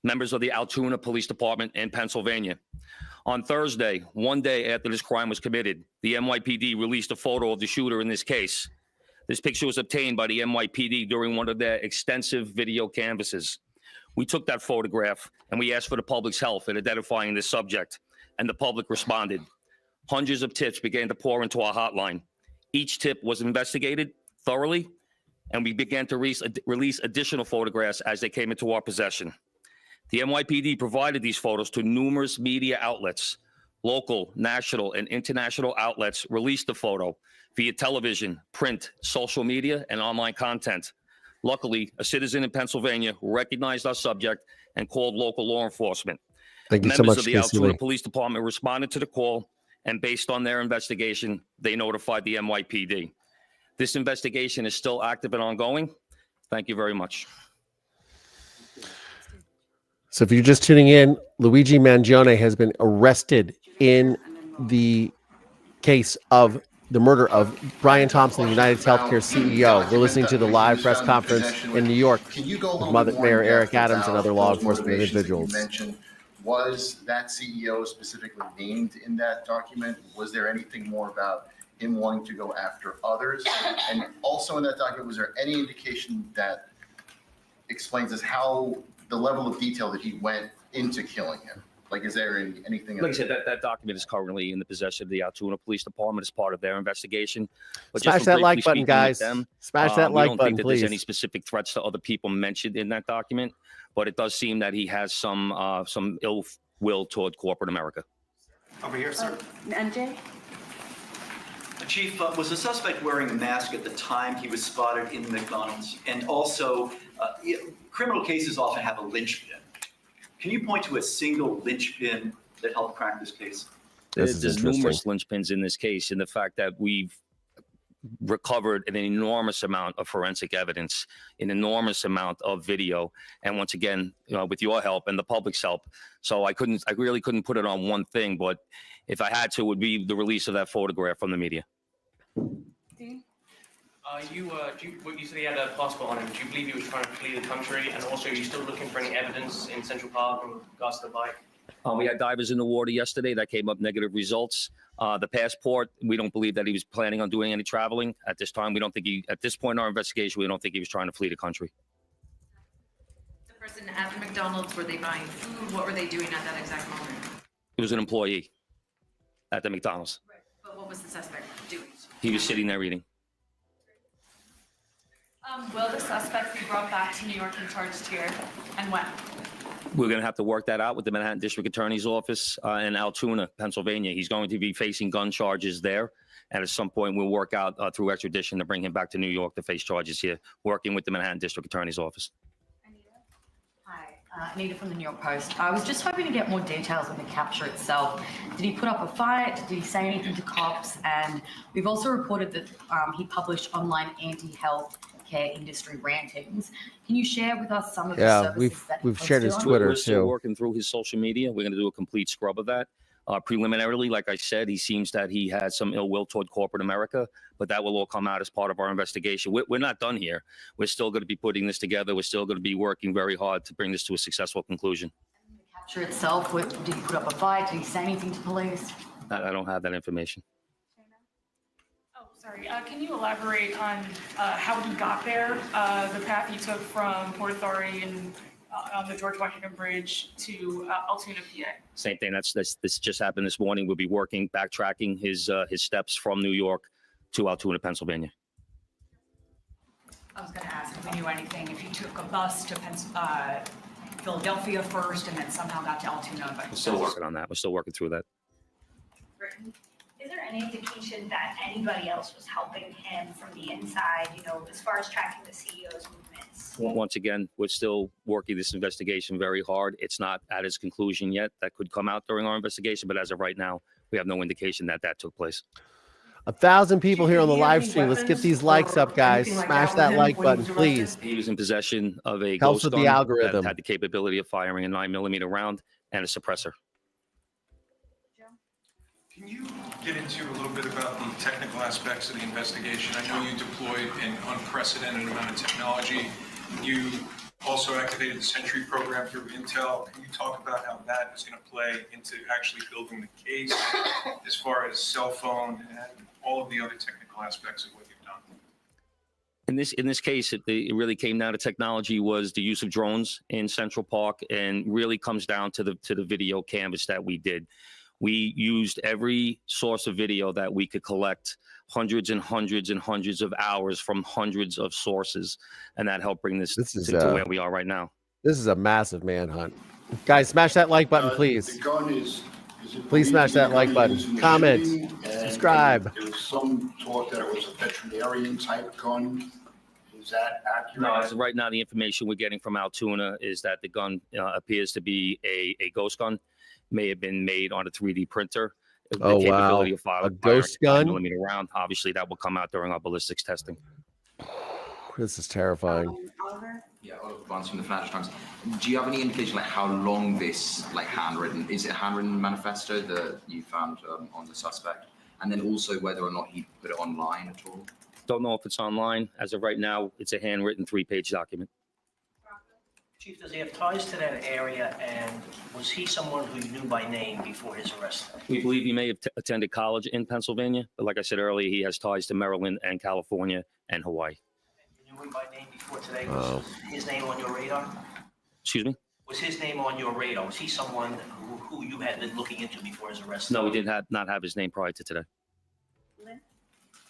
members of the Altoona Police Department in Pennsylvania. On Thursday, one day after this crime was committed, the NYPD released a photo of the shooter in this case. This picture was obtained by the NYPD during one of their extensive video canvasses. We took that photograph and we asked for the public's help in identifying this subject, and the public responded. Hundreds of tips began to pour into our hotline. Each tip was investigated thoroughly, and we began to release additional photographs as they came into our possession. The NYPD provided these photos to numerous media outlets. Local, national, and international outlets released the photo via television, print, social media, and online content. Luckily, a citizen in Pennsylvania recognized our subject and called local law enforcement. Thank you so much, Members of the Casey Altoona Lee. Police Department responded to the call, and based on their investigation, they notified the NYPD. This investigation is still active and ongoing. Thank you very much. So if you're just tuning in, Luigi Mangione has been arrested in the case of the murder of Brian Thompson, the UnitedHealthcare CEO. We're listening to the live press conference in New York with Mayor Eric Adams and other law enforcement individuals. Was that CEO specifically named in that document? Was there anything more about him wanting to go after others? And also in that document, was there any indication that explains us how the level of detail that he went into killing him? Like, is there anything? Like I said, that document is currently in the possession of the Altoona Police Department as part of their investigation. But Smash just from that like briefly button, speaking with guys. them, Smash that we like don't button, think that please. there's any specific threats to other people mentioned in that document, but it does seem that he has some ill will toward corporate America. Over here, sir. NJ? Chief, was the suspect wearing a mask at the time he was spotted in the McDonald's? And also, criminal cases often have a linchpin. Can you point to a single linchpin that helped crack this case? There's numerous linchpins in this case, and the fact that we've recovered an enormous amount of forensic evidence, an enormous amount of video, and once again, with your help and the public's help. So I really couldn't put it on one thing, but if I had to, it would be the release of that photograph from the media. You said he had a passport on him. Do you believe he was trying to flee the country? And also, are you still looking for any evidence in Central Park in regards to the bike? We had divers in the water yesterday that came up negative results. The passport, we don't believe that he was planning on doing any traveling at this time. We don't think at this point in our investigation, we don't think he was trying to flee the country. The person at the McDonald's, were they buying food? What were they doing at that exact moment? He was an employee at the McDonald's. Right. But what was the suspect doing? He was sitting there eating. Will the suspect be brought back to New York and charged here, and when? We're going to have to work that out with the Manhattan District Attorney's Office in Altoona, Pennsylvania. He's going to be facing gun charges there. And at some point, we'll work out through extradition to bring him back to New York to face charges here, working with the Manhattan District Attorney's Office. Hi, Anita from the New York Post. I was just hoping to get more details on the capture itself. Did he put up a fight? Did he say anything to cops? And we've also reported that he published online anti-health care industry rantings. Can you share with us some of the services that we've shared his posted on? Twitter We're still too. working through his social media. We're going to do a complete scrub of that. Preliminarily, like I said, he seems that he has some ill will toward corporate America, but that will all come out as part of our investigation. We're not done here. We're still going to be putting this together. We're still going to be working very hard to bring this to a successful conclusion. The capture itself, did he put up a fight? Did he say anything to police? I don't have that information. Oh, sorry. Can you elaborate on how he got there, the path he took from Port Authority and on the George Washington Bridge to Altoona, PA? Same thing. This just happened this morning. We'll be backtracking his steps from New York to Altoona, Pennsylvania. I was going to ask if we knew anything, if he took a bus to Philadelphia first and then somehow got to Altoona. But We're still working on that. We're still working through that. Is there any indication that anybody else was helping him from the inside, as far as tracking the CEO's movements? Once again, we're still working this investigation very hard. It's not at its conclusion yet. That could come out during our investigation, but as of right now, we have no indication that took place. 1,000 people here on the live stream. Let's get these likes up, guys. Smash that like button, please. He was in possession of a Helps ghost with gun the algorithm. that had the capability of firing a 9mm round and a suppressor. Can you get into a little bit about the technical aspects of the investigation? I know you deployed an unprecedented amount of technology. You also activated the Sentry program through Intel. Can you talk about how that is going to play into actually building the case as far as cell phone and all of the other technical aspects of what you've done? In this case, it really came down to technology was the use of drones in Central Park, and really comes down to the video canvas that we did. We used every source of video that we could collect, hundreds and hundreds and hundreds of hours from hundreds of sources, and that helped bring this to where we are right now. This is a massive manhunt. Guys, smash that like button, please. The gun is Please smash that like button. Comment, subscribe. There was some talk that it was a veterinarian type gun. Is that accurate? No, as of right now, the information we're getting from Altoona is that the gun appears to be a ghost gun. May have been made on a 3D printer. Oh, wow. A ghost gun? Millimeter round. Obviously, that will come out during our ballistics testing. This is terrifying. Oliver? Yeah, Oliver Barnes from the Financial Times. Do you have any indication how long this handwritten, is it a handwritten manifesto that you found on the suspect? And then also whether or not he put it online at all? Don't know if it's online. As of right now, it's a handwritten 3-page document. Chief, does he have ties to that area, and was he someone who you knew by name before his arrest? We believe he may have attended college in Pennsylvania, but like I said earlier, he has ties to Maryland and California and Hawaii. You knew him by name before today. Was his name on your radar? Excuse me? Was his name on your radar? Was he someone who you had been looking into before his arrest? No, we did not have his name prior to today.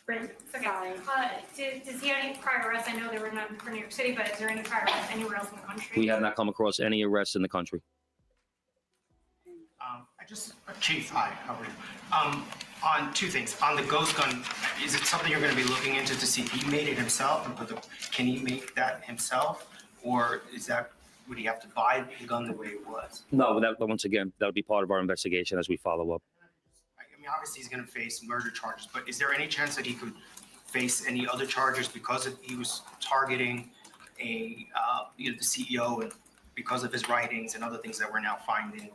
Does he have any prior arrests? I know there were none for New York City, but is there any prior arrests anywhere else in the country? We have not come across any arrests in the country. Chief, hi, how are you? On two things. On the ghost gun, is it something you're going to be looking into to see if he made it himself and can he make that himself? Or would he have to buy the gun the way it was? No, once again, that'll be part of our investigation as we follow up. I mean, obviously he's going to face murder charges, but is there any chance that he could face any other charges because he was targeting the CEO and because of his writings and other things that we're now finding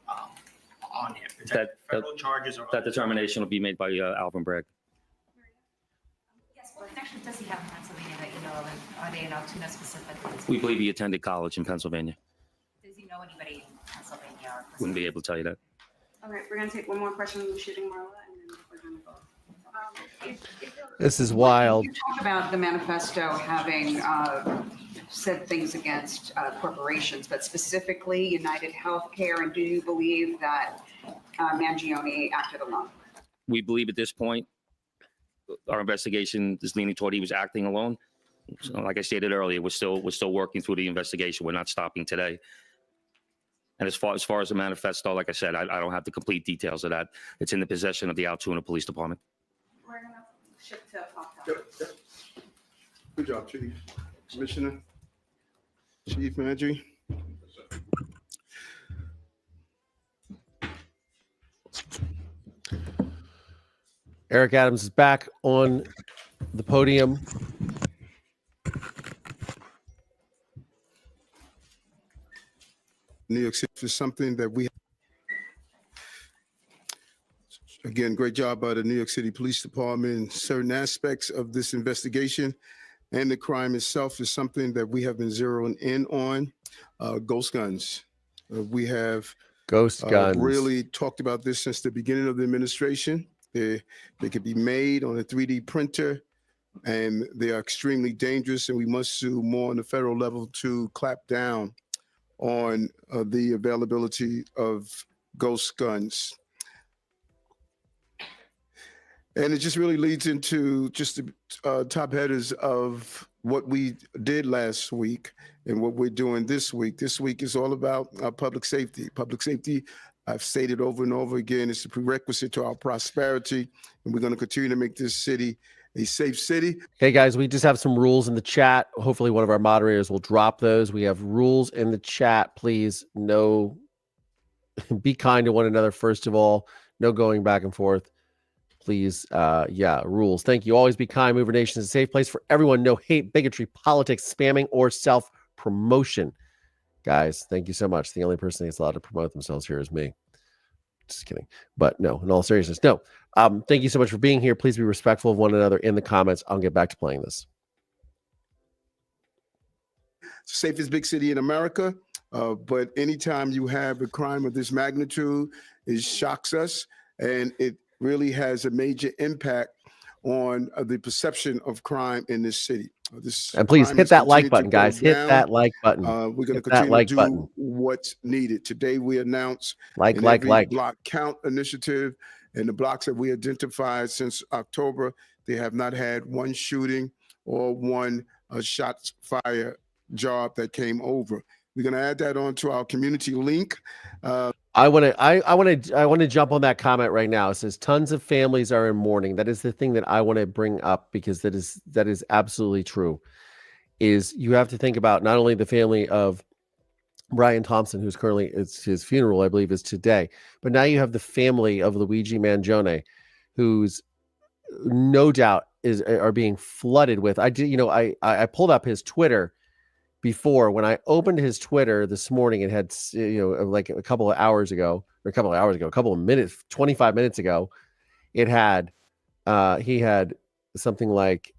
on him? Is that federal charges or that determination will be made by Alvin Bragg. Yes, what connections does he have in Pennsylvania that you know of, and are they in Altoona specifically? We believe he attended college in Pennsylvania. Does he know anybody in Pennsylvania? Wouldn't be able to tell you that. All right, we're going to take one more question on the shooting, Marla, and then we're going to go. This is wild. You talk about the manifesto having said things against corporations, but specifically UnitedHealthcare, and do you believe that Mangione acted alone? We believe at this point, our investigation is leaning toward he was acting alone. So, like I stated earlier, we're still working through the investigation. We're not stopping today. And as far as the manifesto, like I said, I don't have the complete details of that. It's in the possession of the Altoona Police Department. We're gonna shift to Fox. Good job, Chief. Commissioner, Chief Mangione. Eric Adams is back on the podium. New York City is something that we, again, great job by the New York City Police Department in certain aspects of this investigation. And the crime itself is something that we have been zeroing in on. Ghost guns. We have Ghost guns. Really talked about this since the beginning of the administration. They could be made on a 3D printer, and they are extremely dangerous, and we must do more on the federal level to clamp down on the availability of ghost guns. And it just really leads into just the top headers of what we did last week and what we're doing this week. This week is all about public safety. Public safety, I've stated over and over again, is the prerequisite to our prosperity, and we're going to continue to make this city a safe city. Hey guys, we just have some rules in the chat. Hopefully one of our moderators will drop those. We have rules in the chat. Please, no, be kind to one another. First of all, no going back and forth. Please, rules. Thank you. Always be kind. Mover Nation is a safe place for everyone. No hate, bigotry, politics, spamming, or self-promotion. Guys, thank you so much. The only person that's allowed to promote themselves here is me. Just kidding. But no, in all seriousness, no. Thank you so much for being here. Please be respectful of one another in the comments. I'll get back to playing this. Safest big city in America. But anytime you have a crime of this magnitude, it shocks us, and it really has a major impact on the perception of crime in this city. And please hit that like button, guys. Hit that like button. We're going to continue to do what's needed. Today, we announce like block count initiative, and the blocks that we identified since October, they have not had one shooting or one shots fire job that came over. We're going to add that on to our community link. I want to jump on that comment right now. It says tons of families are in mourning. That is the thing that I want to bring up, because that is absolutely true. Is you have to think about not only the family of Brian Thompson, who's currently, it's his funeral, I believe, is today, but now you have the family of Luigi Mangione, who's no doubt are being flooded with. I pulled up his Twitter before. When I opened his Twitter this morning, it had, like a couple of minutes, 25 minutes ago, it had, he had something like,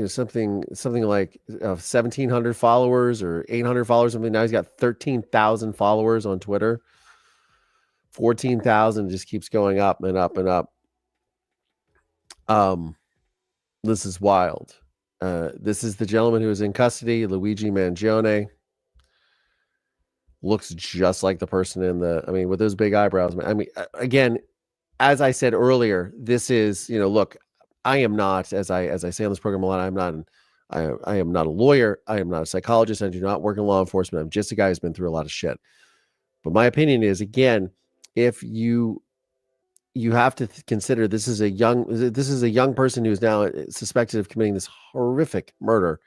something like 1,700 followers or 800 followers, something. Now he's got 13,000 followers on Twitter. 14,000, just keeps going up and up and up. This is wild. This is the gentleman who is in custody, Luigi Mangione. Looks just like the person with those big eyebrows. Again, as I said earlier, this is, look, I am not, as I say on this program a lot, I am not a lawyer. I am not a psychologist. I do not work in law enforcement. I'm just a guy who's been through a lot of shit. But my opinion is, again, if you have to consider this is a young person who is now suspected of committing this horrific murder.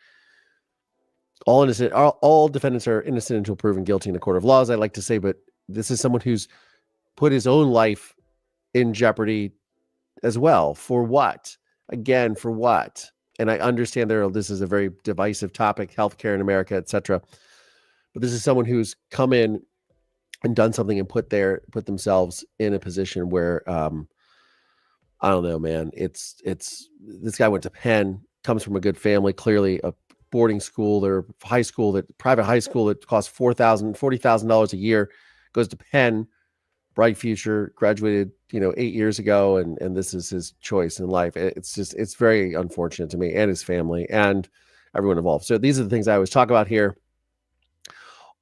All innocent, all defendants are innocent until proven guilty in a court of law, as I like to say. But this is someone who's put his own life in jeopardy as well. For what? Again, for what? And I understand this is a very divisive topic, healthcare in America, etc. But this is someone who's come in and done something and put themselves in a position where I don't know, man. It's this guy went to Penn, comes from a good family, clearly a boarding school or private high school that costs $40,000 a year, goes to Penn, bright future, graduated 8 years ago, and this is his choice in life. It's very unfortunate to me and his family and everyone involved. So these are the things I always talk about here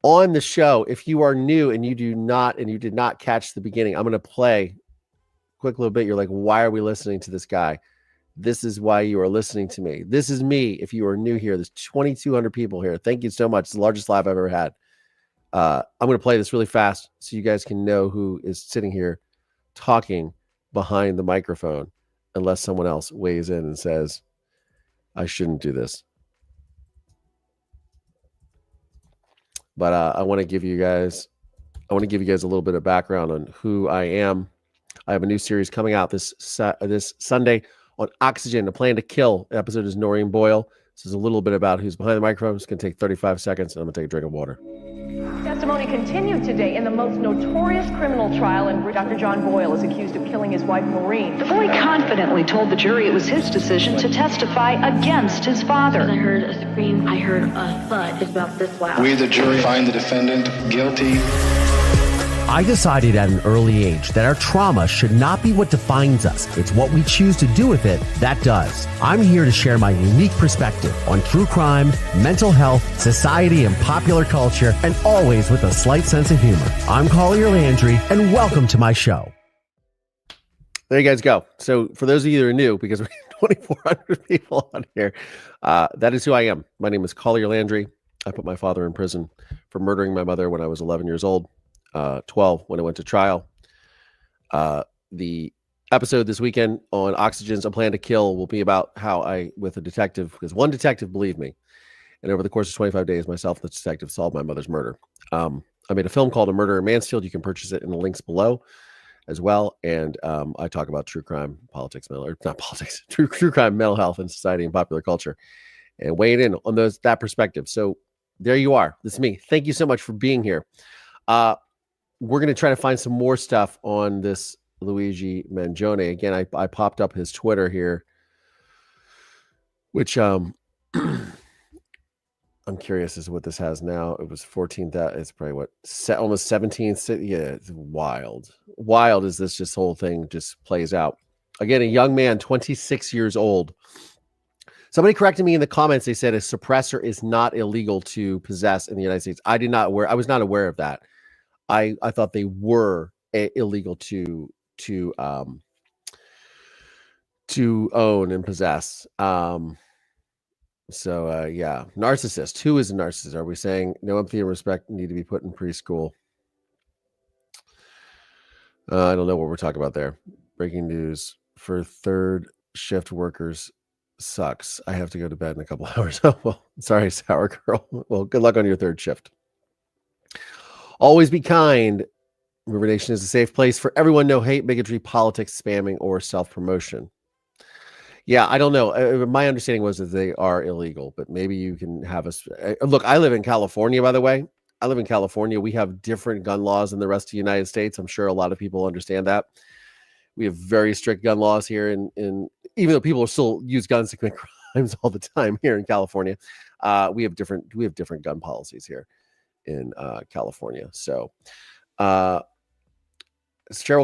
on the show. If you are new and you did not catch the beginning, I'm going to play quick little bit. You're like, why are we listening to this guy? This is why you are listening to me. This is me. If you are new here, there's 2,200 people here. Thank you so much. It's the largest live I've ever had. I'm going to play this really fast so you guys can know who is sitting here talking behind the microphone, unless someone else weighs in and says, I shouldn't do this. But I want to give you guys a little bit of background on who I am. I have a new series coming out this Sunday on Oxygen, A Plan to Kill. The episode is Noreen Boyle. This is a little bit about who's behind the microphone. It's going to take 35 seconds, and I'm going to take a drink of water. Testimony continued today in the most notorious criminal trial in which Dr. John Boyle is accused of killing his wife, Maureen. The boy confidently told the jury it was his decision to testify against his father. I heard a scream. I heard a thud. It's about this loud. We, the jury, find the defendant guilty. I decided at an early age that our trauma should not be what defines us. It's what we choose to do with it that does. I'm here to share my unique perspective on true crime, mental health, society, and popular culture, and always with a slight sense of humor. I'm Collier Landry, and welcome to my show. There you guys go. So for those of you that are new, because we have 2,400 people on here, that is who I am. My name is Collier Landry. I put my father in prison for murdering my mother when I was 11 years old. 12 when I went to trial. The episode this weekend on Oxygen's A Plan to Kill will be about how I, with a detective, because one detective believed me, and over the course of 25 days, myself and the detective solved my mother's murder. I made a film called A Murder in Mansfield. You can purchase it in the links below as well. And I talk about true crime, true crime, mental health, and society and popular culture, and weigh it in on that perspective. So there you are. This is me. Thank you so much for being here. We're going to try to find some more stuff on this Luigi Mangione. Again, I popped up his Twitter here, which I'm curious as to what this has now. It was 14,000. It's probably what, almost 17. Yeah, it's wild. Wild as this whole thing just plays out. Again, a young man, 26 years old. Somebody corrected me in the comments. They said a suppressor is not illegal to possess in the United States. I was not aware of that. I thought they were illegal to own and possess. Yeah, narcissist. Who is a narcissist? Are we saying no empathy and respect need to be put in preschool? I don't know what we're talking about there. Breaking news for third shift workers sucks. I have to go to bed in a couple hours. Oh, well, sorry, sour girl. Well, good luck on your third shift. Always be kind. River Nation is a safe place for everyone. No hate, bigotry, politics, spamming, or self-promotion. Yeah, I don't know. My understanding was that they are illegal, but maybe you can have look, I live in California, by the way. I live in California. We have different gun laws than the rest of the United States. I'm sure a lot of people understand that. We have very strict gun laws here, in even though people still use guns to commit crimes all the time here in California. We have different gun policies here in California. So Cheryl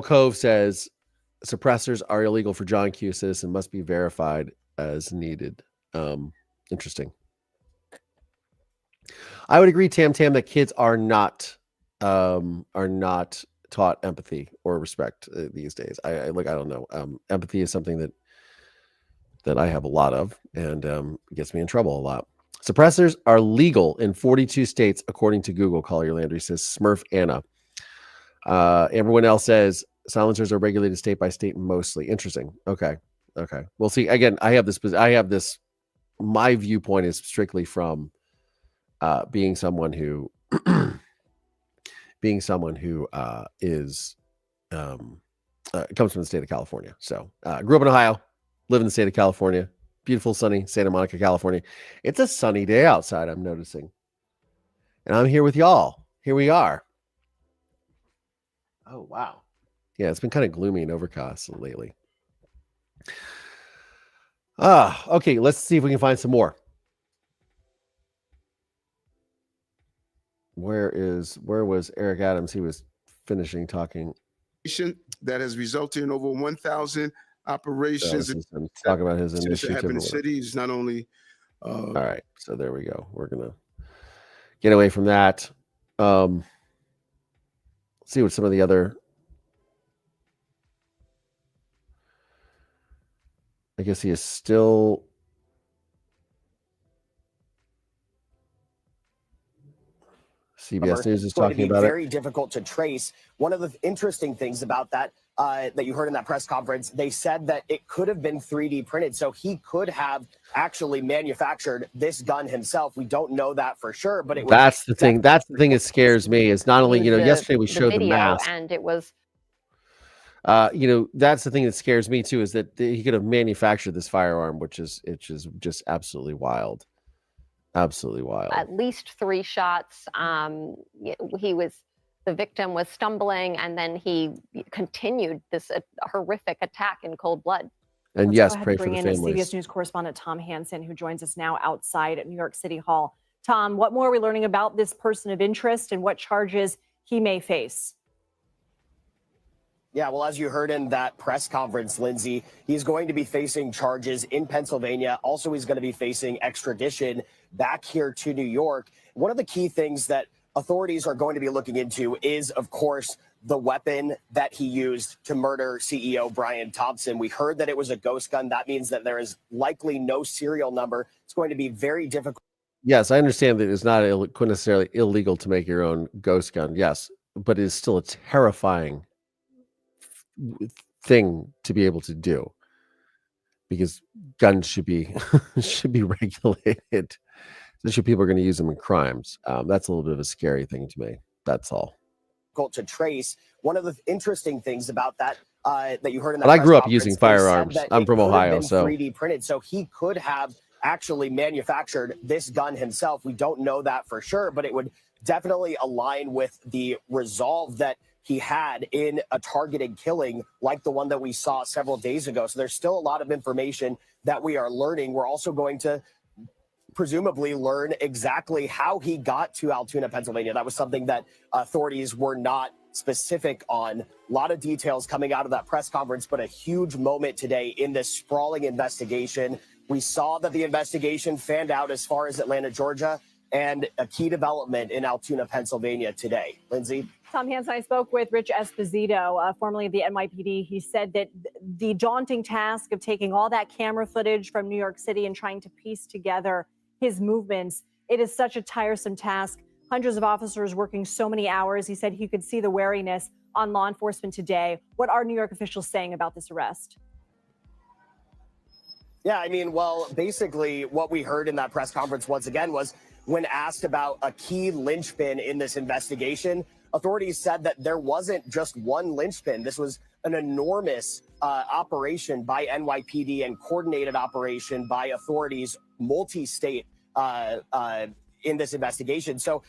Cove says suppressors are illegal for John Q. Citizen must be verified as needed. Interesting. I would agree, Tam, that kids are not taught empathy or respect these days. I don't know. Empathy is something that I have a lot of, and gets me in trouble a lot. Suppressors are legal in 42 states, according to Google. Collier Landry says Smurf Anna. Everyone else says silencers are regulated state by state mostly. Interesting. Okay. Well, see, again, I have this. My viewpoint is strictly from being someone who is comes from the state of California. So grew up in Ohio, live in the state of California. Beautiful, sunny Santa Monica, California. It's a sunny day outside, I'm noticing. And I'm here with y'all. Here we are. Oh, wow. Yeah, it's been kind of gloomy and overcast lately. Okay, let's see if we can find some more. Where was Eric Adams? He was finishing talking. That has resulted in over 1,000 operations. Talk about his initiative in the cities, not only. All right, so there we go. We're gonna get away from that. See what some of the other I guess he is still. CBS News is going to talking be about it. very difficult to trace. One of the interesting things about that that you heard in that press conference, they said that it could have been 3D printed. So he could have actually manufactured this gun himself. We don't know that for sure, but it was. That's the thing. That's the thing that scares me is not only, yesterday we showed the video, mask. and it was That's the thing that scares me too, is that he could have manufactured this firearm, which is just absolutely wild. Absolutely wild. at least 3 shots. The victim was stumbling, and then he continued this horrific attack in cold blood. And Let's yes, go ahead pray and for bring the in families. CBS News correspondent Tom Hansen, who joins us now outside at New York City Hall. Tom, what more are we learning about this person of interest and what charges he may face? Yeah, well, as you heard in that press conference, Lindsay, he's going to be facing charges in Pennsylvania. Also, he's going to be facing extradition back here to New York. One of the key things that authorities are going to be looking into is, of course, the weapon that he used to murder CEO Brian Thompson. We heard that it was a ghost gun. That means that there is likely no serial number. It's going to be very difficult. Yes, I understand that it's not necessarily illegal to make your own ghost gun. Yes, but it is still a terrifying thing to be able to do, because guns should be regulated. Especially people are going to use them in crimes. That's a little bit of a scary thing to me. That's all. To trace. One of the interesting things about that that you heard in that But I press grew up conference, using they said firearms. that I'm it from could have Ohio, been so 3D printed. So he could have actually manufactured this gun himself. We don't know that for sure, but it would definitely align with the resolve that he had in a targeted killing like the one that we saw several days ago. So there's still a lot of information that we are learning. We're also going to presumably learn exactly how he got to Altoona, Pennsylvania. That was something that authorities were not specific on. A lot of details coming out of that press conference, but a huge moment today in this sprawling investigation. We saw that the investigation fanned out as far as Atlanta, Georgia, and a key development in Altoona, Pennsylvania today. Lindsay? Tom Hansen, I spoke with Rich Esposito, formerly of the NYPD. He said that the daunting task of taking all that camera footage from New York City and trying to piece together his movements, it is such a tiresome task. Hundreds of officers working so many hours. He said he could see the wariness on law enforcement today. What are New York officials saying about this arrest? Yeah, I mean, well, basically what we heard in that press conference once again was when asked about a key linchpin in this investigation, authorities said that there wasn't just one linchpin. This was an enormous operation by NYPD and coordinated operation by authorities, multi-state in this investigation. So,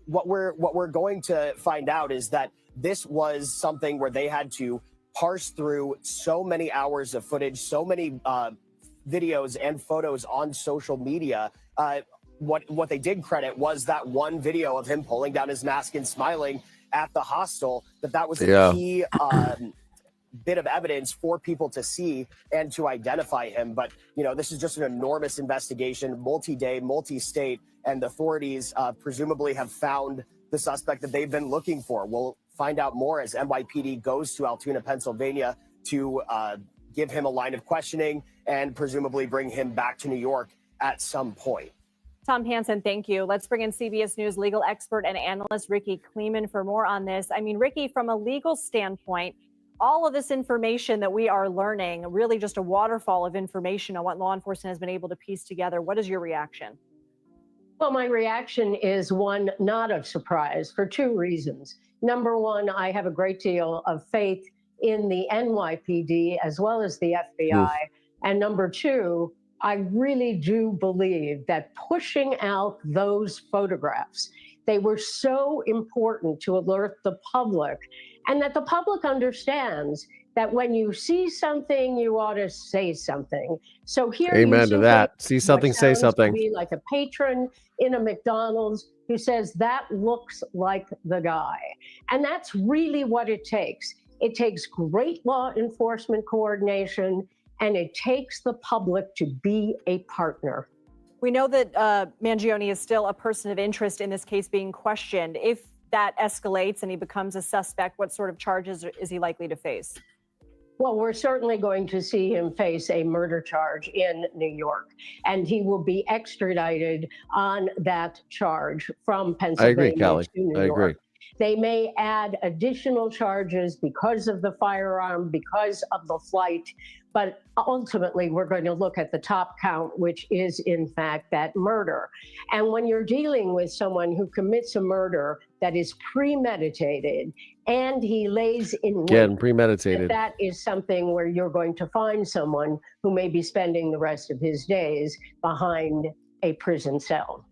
what we're going to find out is that this was something where they had to parse through so many hours of footage, so many videos and photos on social media. What they did credit was that one video of him pulling down his mask and smiling at the hostel, that was a key bit of evidence for people to see and to identify him. But, this is just an enormous investigation, multi-day, multi-state, and authorities presumably have found the suspect that they've been looking for. We'll find out more as NYPD goes to Altoona, Pennsylvania to give him a line of questioning and presumably bring him back to New York at some point. Tom Hansen, thank you. Let's bring in CBS News legal expert and analyst Ricky Kleeman for more on this. I mean, Ricky, from a legal standpoint, all of this information that we are learning, really just a waterfall of information on what law enforcement has been able to piece together. What is your reaction? Well, my reaction is one not of surprise for 2 reasons. Number one, I have a great deal of faith in the NYPD as well as the FBI. And number 2, I really do believe that pushing out those photographs, they were so important to alert the public, and that the public understands that when you see something, you ought to say something. So here, amen to that. See something, say something. To me, like a patron in a McDonald's who says that looks like the guy, and that's really what it takes. It takes great law enforcement coordination, and it takes the public to be a partner. We know that Mangione is still a person of interest in this case being questioned. If that escalates and he becomes a suspect, what sort of charges is he likely to face? Well, we're certainly going to see him face a murder charge in New York, and he will be extradited on that charge from Pennsylvania Callie. to New I York. agree. They may add additional charges because of the firearm, because of the flight, but ultimately we're going to look at the top count, which is in fact that murder. And when you're dealing with someone who commits a murder that is premeditated and he lays in Again, wait, premeditated. that is something where you're going to find someone who may be spending the rest of his days behind a prison cell.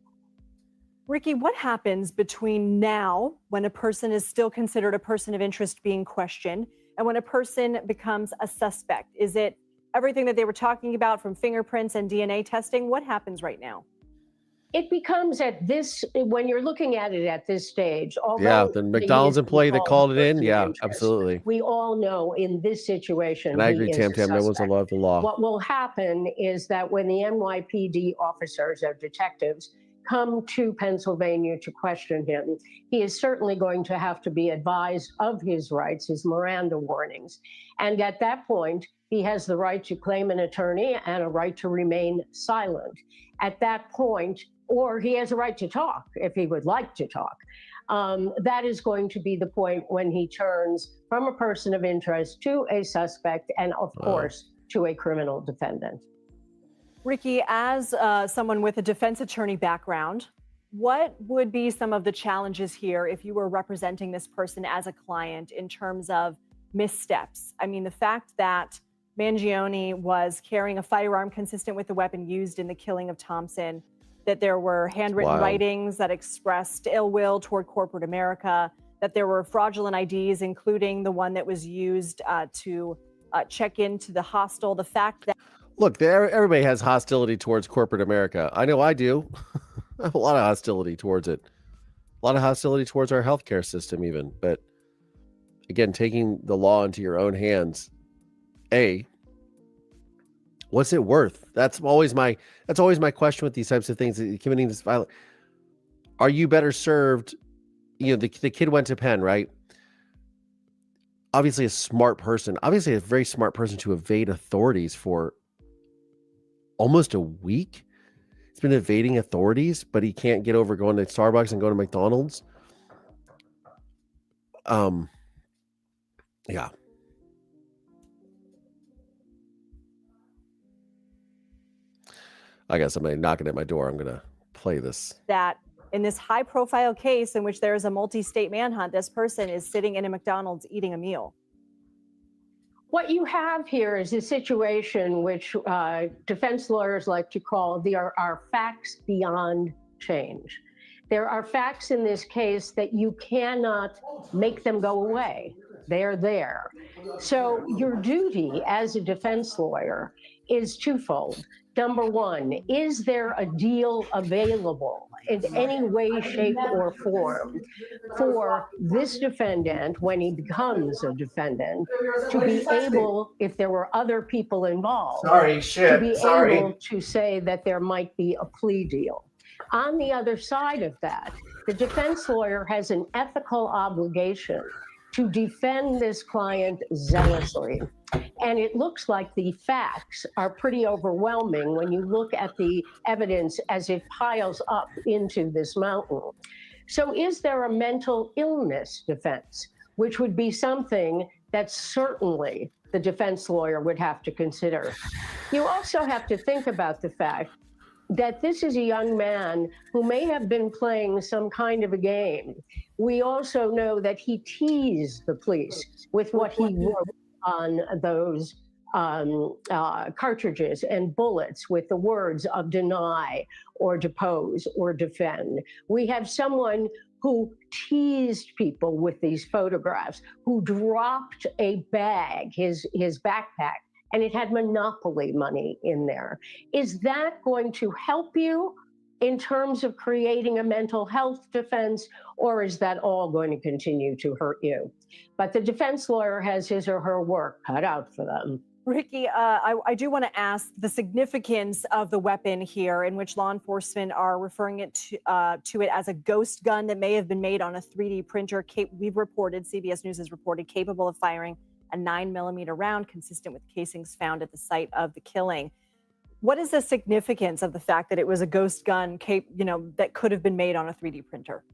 Ricky, what happens between now, when a person is still considered a person of interest being questioned, and when a person becomes a suspect? Is it everything that they were talking about from fingerprints and DNA testing? What happens right now? It becomes at this, when you're looking at it at this stage, although Yeah, the McDonald's employee that called it in. person of Yeah, interest, absolutely. we all know in this situation, And I agree, he is Tam a Tam. No one's suspect. above the law. What will happen is that when the NYPD officers or detectives come to Pennsylvania to question him, he is certainly going to have to be advised of his rights, his Miranda warnings. And at that point, he has the right to claim an attorney and a right to remain silent. At that point, or he has a right to talk if he would like to talk. That is going to be the point when he turns from a person of interest to a suspect and, of course, to a criminal defendant. Ricky, as someone with a defense attorney background, what would be some of the challenges here if you were representing this person as a client in terms of missteps? I mean, the fact that Mangione was carrying a firearm consistent with the weapon used in the killing of Thompson, that there were handwritten writings that expressed ill will toward corporate America, that there were fraudulent IDs, including the one that was used to check into the hostel. The fact that Look, everybody has hostility towards corporate America. I know I do. I have a lot of hostility towards it. A lot of hostility towards our healthcare system even. But again, taking the law into your own hands, what's it worth? That's always my question with these types of things. Committing this violence. Are you better served? You know, the kid went to Penn, right? Obviously a very smart person to evade authorities for almost a week. He's been evading authorities, but he can't get over going to Starbucks and going to McDonald's. Yeah. I got somebody knocking at my door. I'm going to play this. that in this high profile case in which there is a multi-state manhunt, this person is sitting in a McDonald's eating a meal. What you have here is a situation which defense lawyers like to call are facts beyond change. There are facts in this case that you cannot make them go away. They're there. So your duty as a defense lawyer is twofold. Number one, is there a deal available in any way, shape, or form for this defendant, when he becomes a defendant, to be able, if there were other people involved, to be able to say that there might be a plea deal? On the other side of that, the defense lawyer has an ethical obligation to defend this client zealously. And it looks like the facts are pretty overwhelming when you look at the evidence as it piles up into this mountain. So is there a mental illness defense, which would be something that certainly the defense lawyer would have to consider? You also have to think about the fact that this is a young man who may have been playing some kind of a game. We also know that he teased the police with what he wrote on those cartridges and bullets with the words of deny or depose or defend. We have someone who teased people with these photographs, who dropped a bag, his backpack, and it had Monopoly money in there. Is that going to help you in terms of creating a mental health defense, or is that all going to continue to hurt you? But the defense lawyer has his or her work cut out for them. Ricky, I do want to ask the significance of the weapon here, in which law enforcement are referring it to it as a ghost gun that may have been made on a 3D printer. We've reported, CBS News has reported, capable of firing a 9mm round consistent with casings found at the site of the killing. What is the significance of the fact that it was a ghost gun, that could have been made on a 3D printer?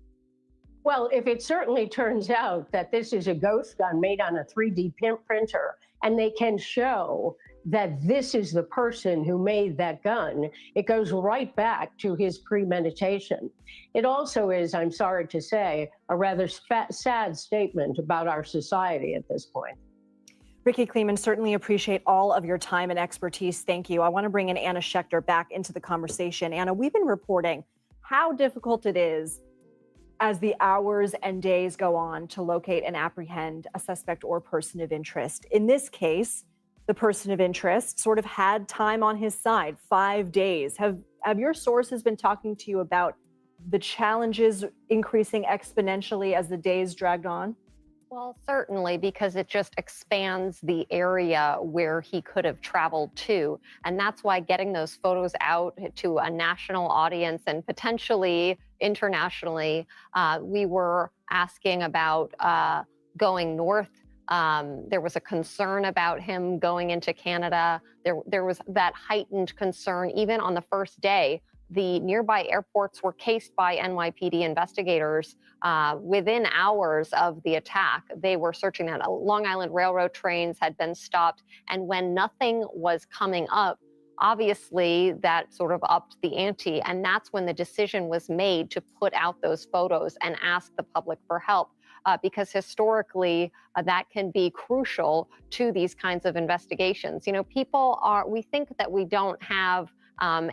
Well, if it certainly turns out that this is a ghost gun made on a 3D printer, and they can show that this is the person who made that gun, it goes right back to his premeditation. It also is, I'm sorry to say, a rather sad statement about our society at this point. Ricky Kleeman, certainly appreciate all of your time and expertise. Thank you. I want to bring in Anna Schechter back into the conversation. Anna, we've been reporting how difficult it is as the hours and days go on to locate and apprehend a suspect or person of interest. In this case, the person of interest sort of had time on his side, 5 days. Have your sources been talking to you about the challenges increasing exponentially as the days dragged on? Well, certainly, because it just expands the area where he could have traveled to. And that's why getting those photos out to a national audience and potentially internationally, we were asking about going north. There was a concern about him going into Canada. There was that heightened concern even on the first day. The nearby airports were cased by NYPD investigators within hours of the attack. They were searching that. Long Island Railroad trains had been stopped. And when nothing was coming up, obviously that sort of upped the ante. And that's when the decision was made to put out those photos and ask the public for help. Because historically, that can be crucial to these kinds of investigations. You know, we think that we don't have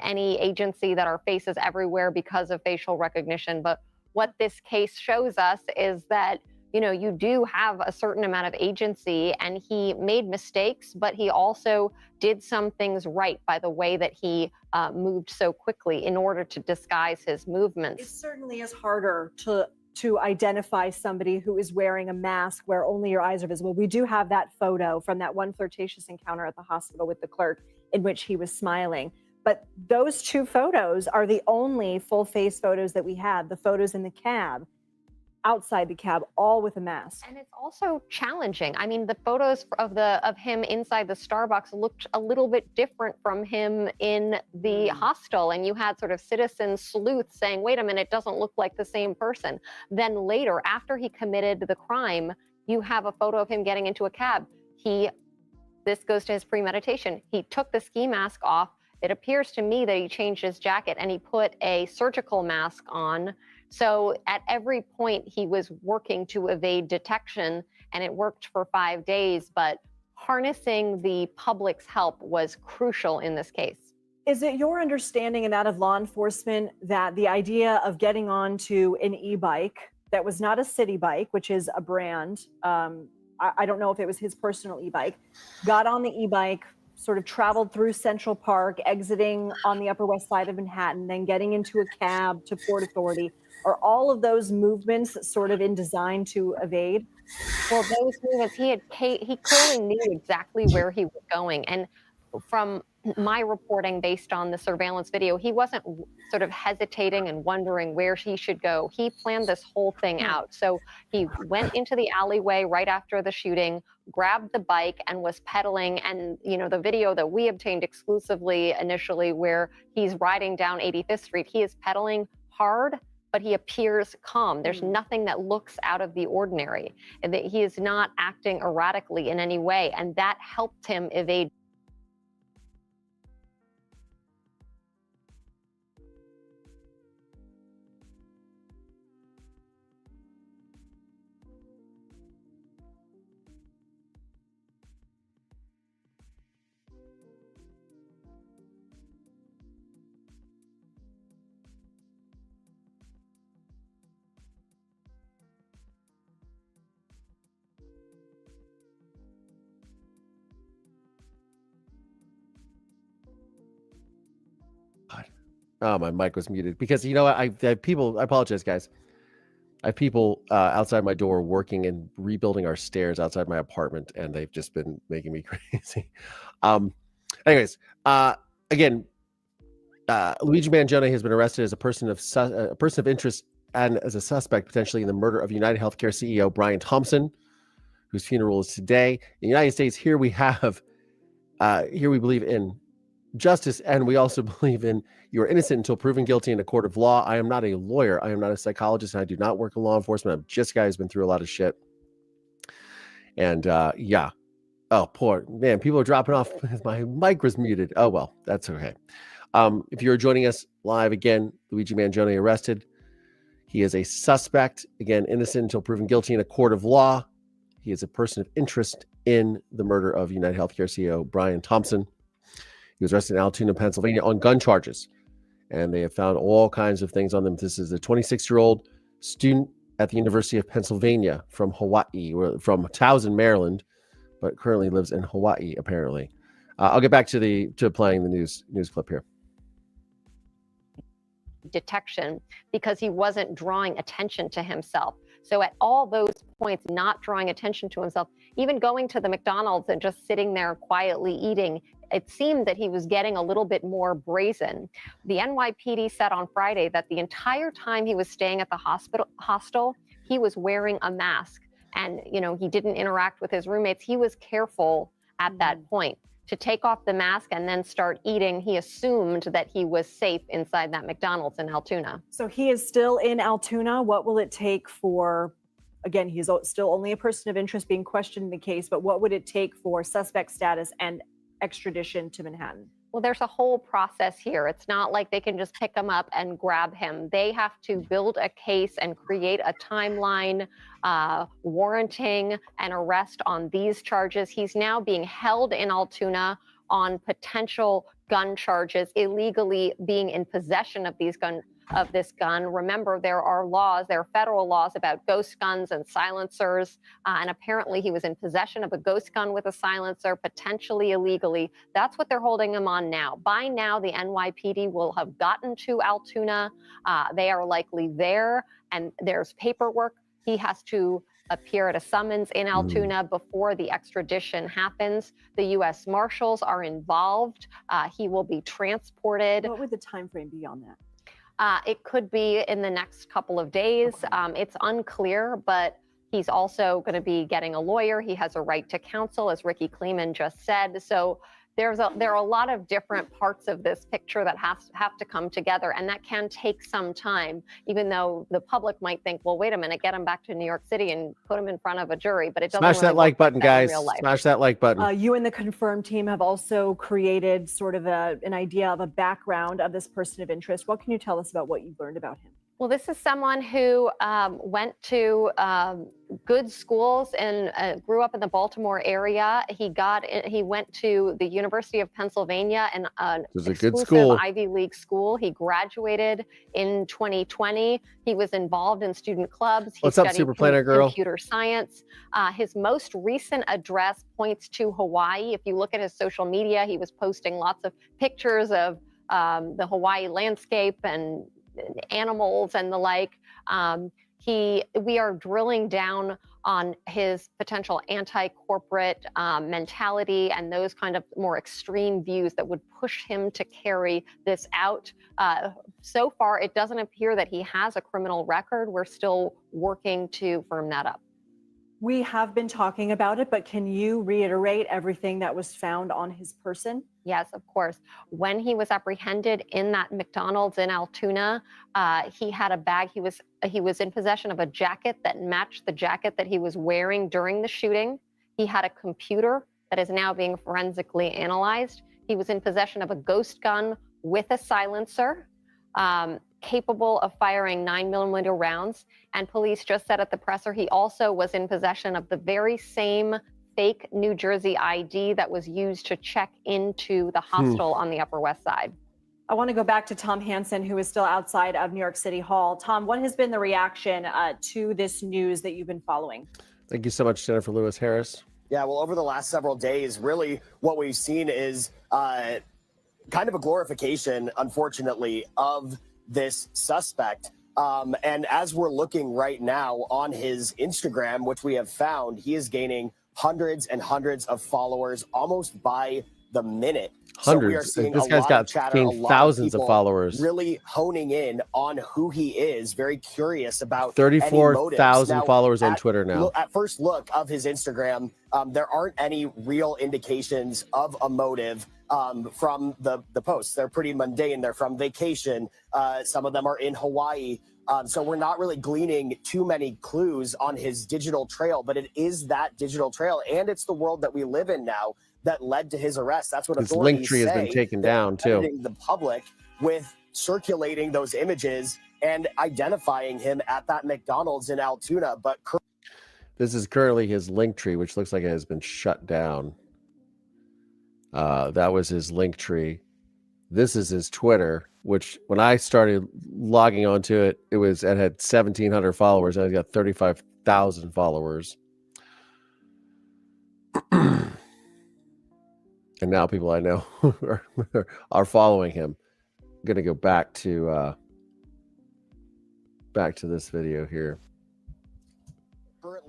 any agency that our face is everywhere because of facial recognition. But what this case shows us is that, you know, you do have a certain amount of agency, and he made mistakes, but he also did some things right by the way that he moved so quickly in order to disguise his movements. It certainly is harder to identify somebody who is wearing a mask where only your eyes are visible. We do have that photo from that one flirtatious encounter at the hospital with the clerk in which he was smiling. But those two photos are the only full face photos that we have. The photos in the cab, outside the cab, all with a mask. And it's also challenging. I mean, the photos of him inside the Starbucks looked a little bit different from him in the hostel. And you had sort of citizen sleuths saying, wait a minute, it doesn't look like the same person. Then later, after he committed the crime, you have a photo of him getting into a cab. This goes to his premeditation. He took the ski mask off. It appears to me that he changed his jacket and he put a surgical mask on. So at every point he was working to evade detection, and it worked for 5 days, but harnessing the public's help was crucial in this case. Is it your understanding and that of law enforcement that the idea of getting onto an e-bike that was not a city bike, which is a brand, I don't know if it was his personal e-bike, got on the e-bike, sort of traveled through Central Park, exiting on the Upper West Side of Manhattan, then getting into a cab to Port Authority? Are all of those movements sort of in design to evade? Well, those movements, he clearly knew exactly where he was going. And from my reporting based on the surveillance video, he wasn't sort of hesitating and wondering where he should go. He planned this whole thing out. So he went into the alleyway right after the shooting, grabbed the bike and was pedaling. And, you know, the video that we obtained exclusively initially where he's riding down 85th Street, he is pedaling hard, but he appears calm. There's nothing that looks out of the ordinary. And that he is not acting erratically in any way. And that helped him evade. Oh, my mic was muted because, you know, I have people, I apologize, guys. I have people outside my door working and rebuilding our stairs outside my apartment, and they've just been making me crazy. Anyways, again, Luigi Mangione has been arrested as a person of interest and as a suspect potentially in the murder of UnitedHealthcare CEO Brian Thompson. whose funeral is today. In the United States, here we believe in justice, and we also believe in you are innocent until proven guilty in a court of law. I am not a lawyer. I am not a psychologist, and I do not work in law enforcement. I'm just a guy who's been through a lot of shit. And yeah. Oh, poor man. People are dropping off. My mic was muted. Oh, well, that's okay. If you're joining us live again, Luigi Mangione arrested. He is a suspect, again, innocent until proven guilty in a court of law. He is a person of interest in the murder of UnitedHealthcare CEO Brian Thompson. He was arrested in Altoona, Pennsylvania on gun charges, and they have found all kinds of things on them. This is a 26-year-old student at the University of Pennsylvania from Hawaii, or from Towson, Maryland, but currently lives in Hawaii, apparently. I'll get back to playing the news clip here. Detection because he wasn't drawing attention to himself. So at all those points, not drawing attention to himself, even going to the McDonald's and just sitting there quietly eating, it seemed that he was getting a little bit more brazen. The NYPD said on Friday that the entire time he was staying at the hostel, he was wearing a mask. And, he didn't interact with his roommates. He was careful at that point to take off the mask and then start eating. He assumed that he was safe inside that McDonald's in Altoona. So he is still in Altoona. What will it take for, again, he's still only a person of interest being questioned in the case, but what would it take for suspect status and extradition to Manhattan? Well, there's a whole process here. It's not like they can just pick him up and grab him. They have to build a case and create a timeline warranting an arrest on these charges. He's now being held in Altoona on potential gun charges, illegally being in possession of this gun. Remember, there are federal laws about ghost guns and silencers, and apparently he was in possession of a ghost gun with a silencer, potentially illegally. That's what they're holding him on now. By now, the NYPD will have gotten to Altoona. They are likely there, and there's paperwork. He has to appear at a summons in Altoona before the extradition happens. The U.S. Marshals are involved. He will be transported. What would the time frame be on that? It could be in the next couple of days. It's unclear, but he's also going to be getting a lawyer. He has a right to counsel, as Ricky Kleeman just said. So there are a lot of different parts of this picture that have to come together, and that can take some time, even though the public might think, well, wait a minute, get him back to New York City and put him in front of a jury. But it doesn't Smash really that like button, guys. real life. Smash that like button. You and the Confirmed team have also created sort of an idea of a background of this person of interest. What can you tell us about what you've learned about him? Well, this is someone who went to good schools and grew up in the Baltimore area. He went to the University of Pennsylvania, and an exclusive Ivy League school. He graduated in 2020. He was involved in student clubs. He What's up, studied Super Planner Girl? Computer science. His most recent address points to Hawaii. If you look at his social media, he was posting lots of pictures of the Hawaii landscape and animals and the like. We are drilling down on his potential anti-corporate mentality and those kind of more extreme views that would push him to carry this out. So far, it doesn't appear that he has a criminal record. We're still working to firm that up. We have been talking about it, but can you reiterate everything that was found on his person? Yes, of course. When he was apprehended in that McDonald's in Altoona, he had a bag. He was in possession of a jacket that matched the jacket that he was wearing during the shooting. He had a computer that is now being forensically analyzed. He was in possession of a ghost gun with a silencer, capable of firing 9mm rounds. And police just said at the presser he also was in possession of the very same fake New Jersey ID that was used to check into the hostel on the Upper West Side. I want to go back to Tom Hansen, who is still outside of New York City Hall. Tom, what has been the reaction to this news that you've been following? Thank you so much, Jennifer Lewis Harris. Yeah, well, over the last several days, really what we've seen is kind of a glorification, unfortunately, of this suspect. And as we're looking right now on his Instagram, which we have found, he is gaining hundreds and hundreds of followers almost by the minute. Hundreds. So we are seeing This a guy's lot got of chatter, a gained lot thousands of people followers. really honing in on who he is, very curious about any motives. 34,000 Now, followers on Twitter now. At first look of his Instagram, there aren't any real indications of a motive from the posts. They're pretty mundane. They're from vacation. Some of them are in Hawaii. So we're not really gleaning too many clues on his digital trail, but it is that digital trail, and it's the world that we live in now that led to his arrest. That's what His authorities link tree has been say. taken They're down, too. crediting the public with circulating those images and identifying him at that McDonald's in Altoona. But This is currently his link tree, which looks like it has been shut down. That was his link tree. This is his Twitter, which when I started logging onto it, it had 1,700 followers. I've got 35,000 followers. And now people I know are following him. I'm going to go back to this video here.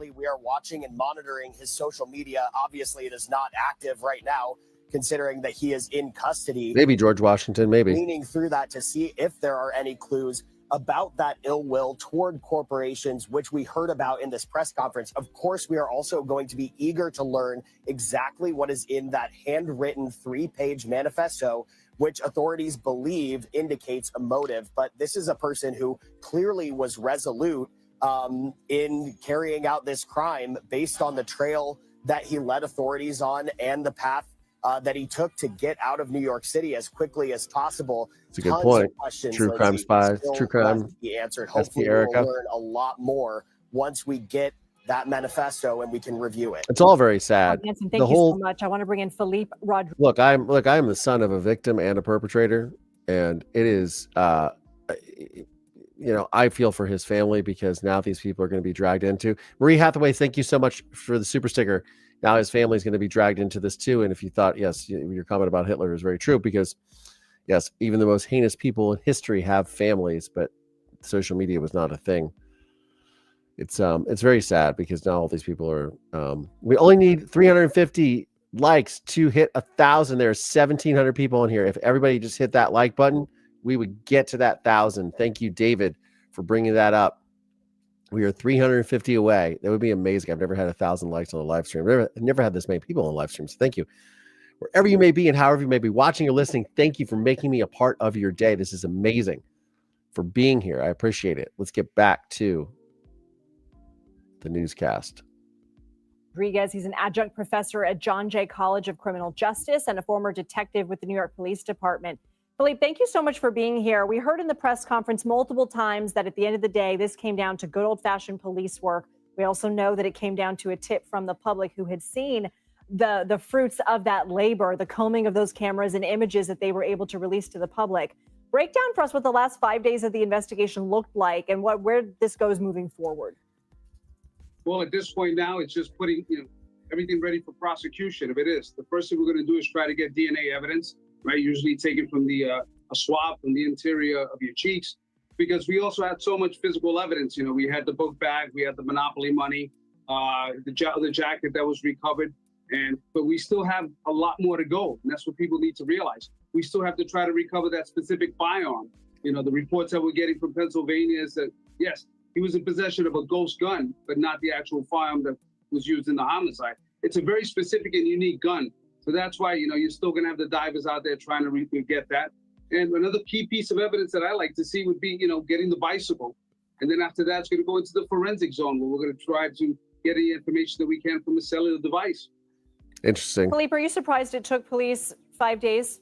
currently we are watching and monitoring his social media. Obviously, it is not active right now, considering that he is in custody. Maybe George Washington, maybe. Leaning through that to see if there are any clues about that ill will toward corporations, which we heard about in this press conference. Of course, we are also going to be eager to learn exactly what is in that handwritten 3-page manifesto, which authorities believe indicates a motive. But this is a person who clearly was resolute in carrying out this crime based on the trail that he led authorities on and the path that he took to get out of New York City as quickly as possible. It's a good point. True crime spies, true crime. Be answered. Hopefully, we'll learn a lot more once we get that manifesto and we can review it. It's all very sad. Nancy, thank you so much. I want to bring in Philippe Rodriguez. Look, I'm the son of a victim and a perpetrator, and it is, I feel for his family because now these people are going to be dragged into. Marie Hathaway, thank you so much for the super sticker. Now his family is going to be dragged into this too. And if you thought, yes, your comment about Hitler is very true, because yes, even the most heinous people in history have families, but social media was not a thing. It's very sad because now all these people are, we only need 350 likes to hit 1,000. There's 1,700 people in here. If everybody just hit that like button, we would get to that 1,000. Thank you, David, for bringing that up. We are 350 away. That would be amazing. I've never had 1,000 likes on a live stream. I've never had this many people on live streams. Thank you. Wherever you may be and however you may be watching or listening, thank you for making me a part of your day. This is amazing for being here. I appreciate it. Let's get back to the newscast. Rodriguez, he's an adjunct professor at John Jay College of Criminal Justice and a former detective with the New York Police Department. Philippe, thank you so much for being here. We heard in the press conference multiple times that at the end of the day, this came down to good old-fashioned police work. We also know that it came down to a tip from the public who had seen the fruits of that labor, the combing of those cameras and images that they were able to release to the public. Break down for us what the last 5 days of the investigation looked like and where this goes moving forward. Well, at this point now, it's just putting everything ready for prosecution. If it is, the first thing we're going to do is try to get DNA evidence. Right, usually taken from a swab from the interior of your cheeks, because we also had so much physical evidence. We had the book bag, we had the Monopoly money, the jacket that was recovered, but we still have a lot more to go, and that's what people need to realize. We still have to try to recover that specific firearm. The reports that we're getting from Pennsylvania is that yes, he was in possession of a ghost gun, but not the actual firearm that was used in the homicide. It's a very specific and unique gun. So that's why, you're still going to have the divers out there trying to get that. And another key piece of evidence that I like to see would be, getting the bicycle. And then after that, it's going to go into the forensic zone where we're going to try to get any information that we can from a cellular device. Interesting. Philippe, are you surprised it took police 5 days?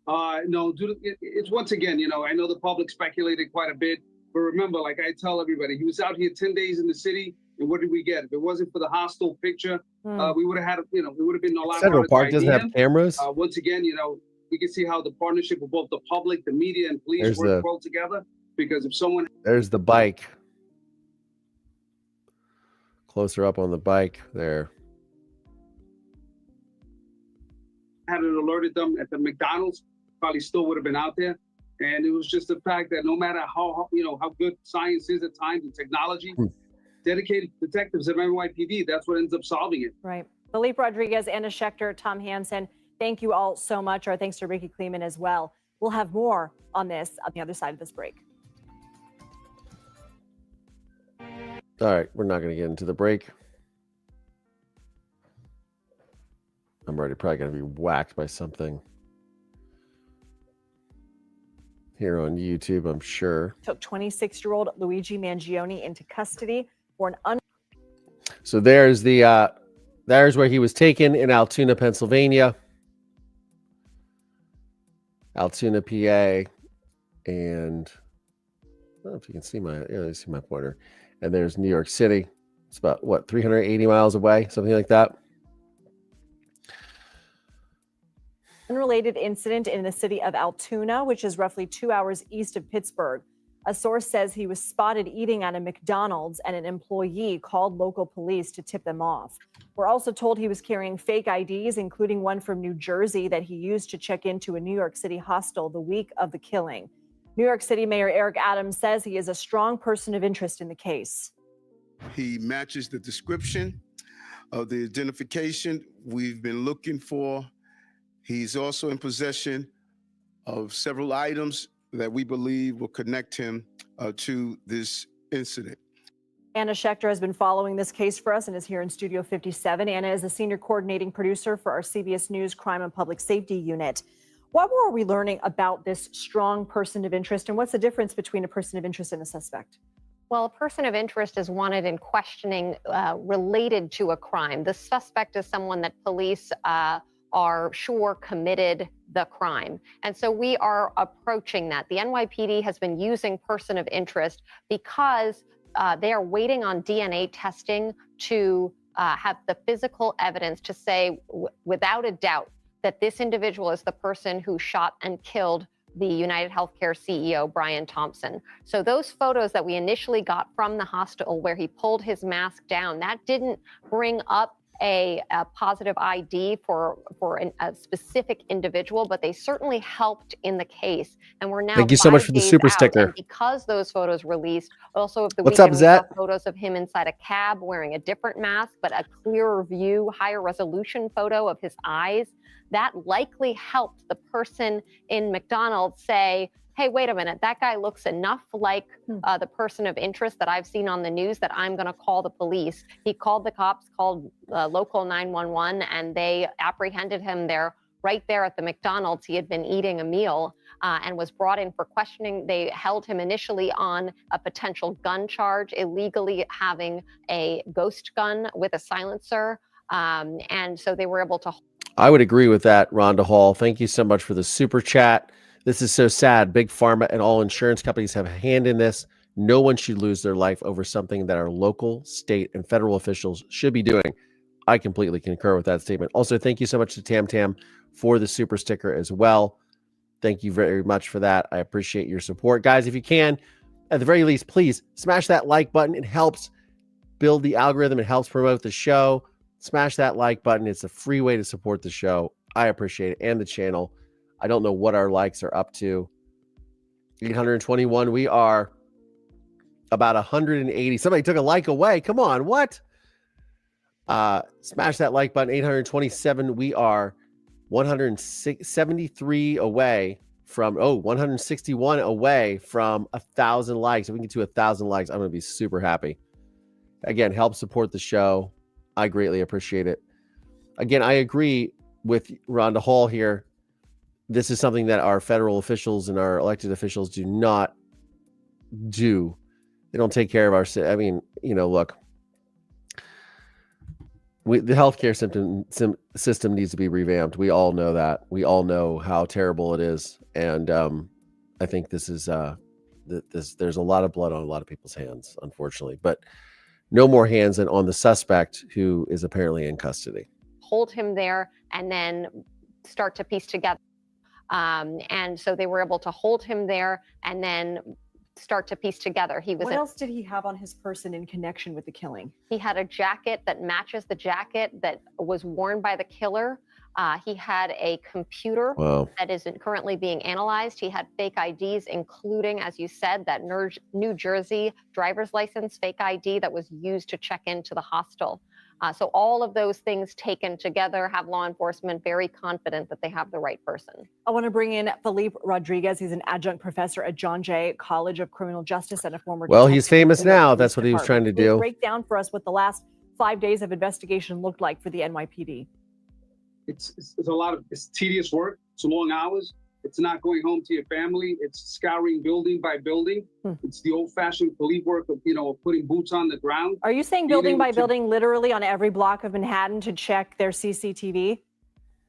No, it's once again, I know the public speculated quite a bit. But remember, like I tell everybody, he was out here 10 days in the city. And what did we get? If it wasn't for the hostile picture, we would have had, we would have been a lot. Central Park doesn't have cameras. Once again, we can see how the partnership of both the public, the media, and police work well together. Because if someone, there's the bike. Closer up on the bike there. had it alerted them at the McDonald's, probably still would have been out there. And it was just the fact that no matter how good science is at times and technology. Dedicated detectives at NYPD, that's what ends up solving it. Right. Philippe Rodriguez, Anna Schechter, Tom Hansen. Thank you all so much. Our thanks to Ricky Kleeman as well. We'll have more on this on the other side of this break. All right, we're not going to get into the break. I'm already probably going to be whacked by something here on YouTube, I'm sure. Took 26-year-old Luigi Mangione into custody for an So there's where he was taken in Altoona, Pennsylvania. Altoona, PA, and I don't know if you can see you see my pointer. And there's New York City. It's about 380 miles away, something like that. unrelated incident in the city of Altoona, which is roughly 2 hours east of Pittsburgh. A source says he was spotted eating at a McDonald's and an employee called local police to tip them off. We're also told he was carrying fake IDs, including one from New Jersey that he used to check into a New York City hostel the week of the killing. New York City Mayor Eric Adams says he is a strong person of interest in the case. He matches the description of the identification we've been looking for. He's also in possession of several items that we believe will connect him to this incident. Anna Schechter has been following this case for us and is here in Studio 57. Anna is the senior coordinating producer for our CBS News Crime and Public Safety Unit. What more are we learning about this strong person of interest, and what's the difference between a person of interest and a suspect? Well, a person of interest is wanted in questioning related to a crime. The suspect is someone that police are sure committed the crime. And so we are approaching that. The NYPD has been using person of interest because they are waiting on DNA testing to have the physical evidence to say without a doubt that this individual is the person who shot and killed the UnitedHealthcare CEO, Brian Thompson. So those photos that we initially got from the hospital where he pulled his mask down, that didn't bring up a positive ID for a specific individual, but they certainly helped in the case. And we're now Thank you so much for the super sticker. And because those photos released, also of the What's up, weekend, we Zach? got photos of him inside a cab wearing a different mask, but a clearer view, higher resolution photo of his eyes. That likely helped the person in McDonald say, hey, wait a minute, that guy looks enough like the person of interest that I've seen on the news that I'm going to call the police. He called the cops, called local 911, and they apprehended him right there at the McDonald's. He had been eating a meal and was brought in for questioning. They held him initially on a potential gun charge, illegally having a ghost gun with a silencer. And so they were able to. I would agree with that, Rhonda Hall. Thank you so much for the super chat. This is so sad. Big Pharma and all insurance companies have a hand in this. No one should lose their life over something that our local, state, and federal officials should be doing. I completely concur with that statement. Also, thank you so much to Tam Tam for the super sticker as well. Thank you very much for that. I appreciate your support. Guys, if you can, at the very least, please smash that like button. It helps build the algorithm. It helps promote the show. Smash that like button. It's a free way to support the show. I appreciate it, and the channel. I don't know what our likes are up to. 821. We are about 180. Somebody took a like away. Come on, what? Smash that like button. 827. We are 173 away from 161 away from 1,000 likes. If we can get to 1,000 likes, I'm going to be super happy. Again, help support the show. I greatly appreciate it. Again, I agree with Rhonda Hall here. This is something that our federal officials and our elected officials do not do. They don't take care of our. I mean, look, the healthcare system needs to be revamped. We all know that. We all know how terrible it is, and I think this is there's a lot of blood on a lot of people's hands, unfortunately, but no more hands than on the suspect who is apparently in custody. Hold him there and then start to piece together. And so they were able to hold him there and then start to piece together. What else did he have on his person in connection with the killing? He had a jacket that matches the jacket that was worn by the killer. He had a computer that isn't currently being analyzed. He had fake IDs, including, as you said, that New Jersey driver's license fake ID that was used to check into the hostel. So all of those things taken together have law enforcement very confident that they have the right person. I want to bring in Felipe Rodriguez. He's an adjunct professor at John Jay College of Criminal Justice and a former Well, he's detective famous in the New York now. Police That's what he was trying to Department. do. Break down for us what the last 5 days of investigation looked like for the NYPD. It's a lot of it's tedious work. It's long hours. It's not going home to your family. It's scouring building by building. It's the old-fashioned police work of putting boots on the ground. Are you saying building by building, literally on every block of Manhattan to check their CCTV?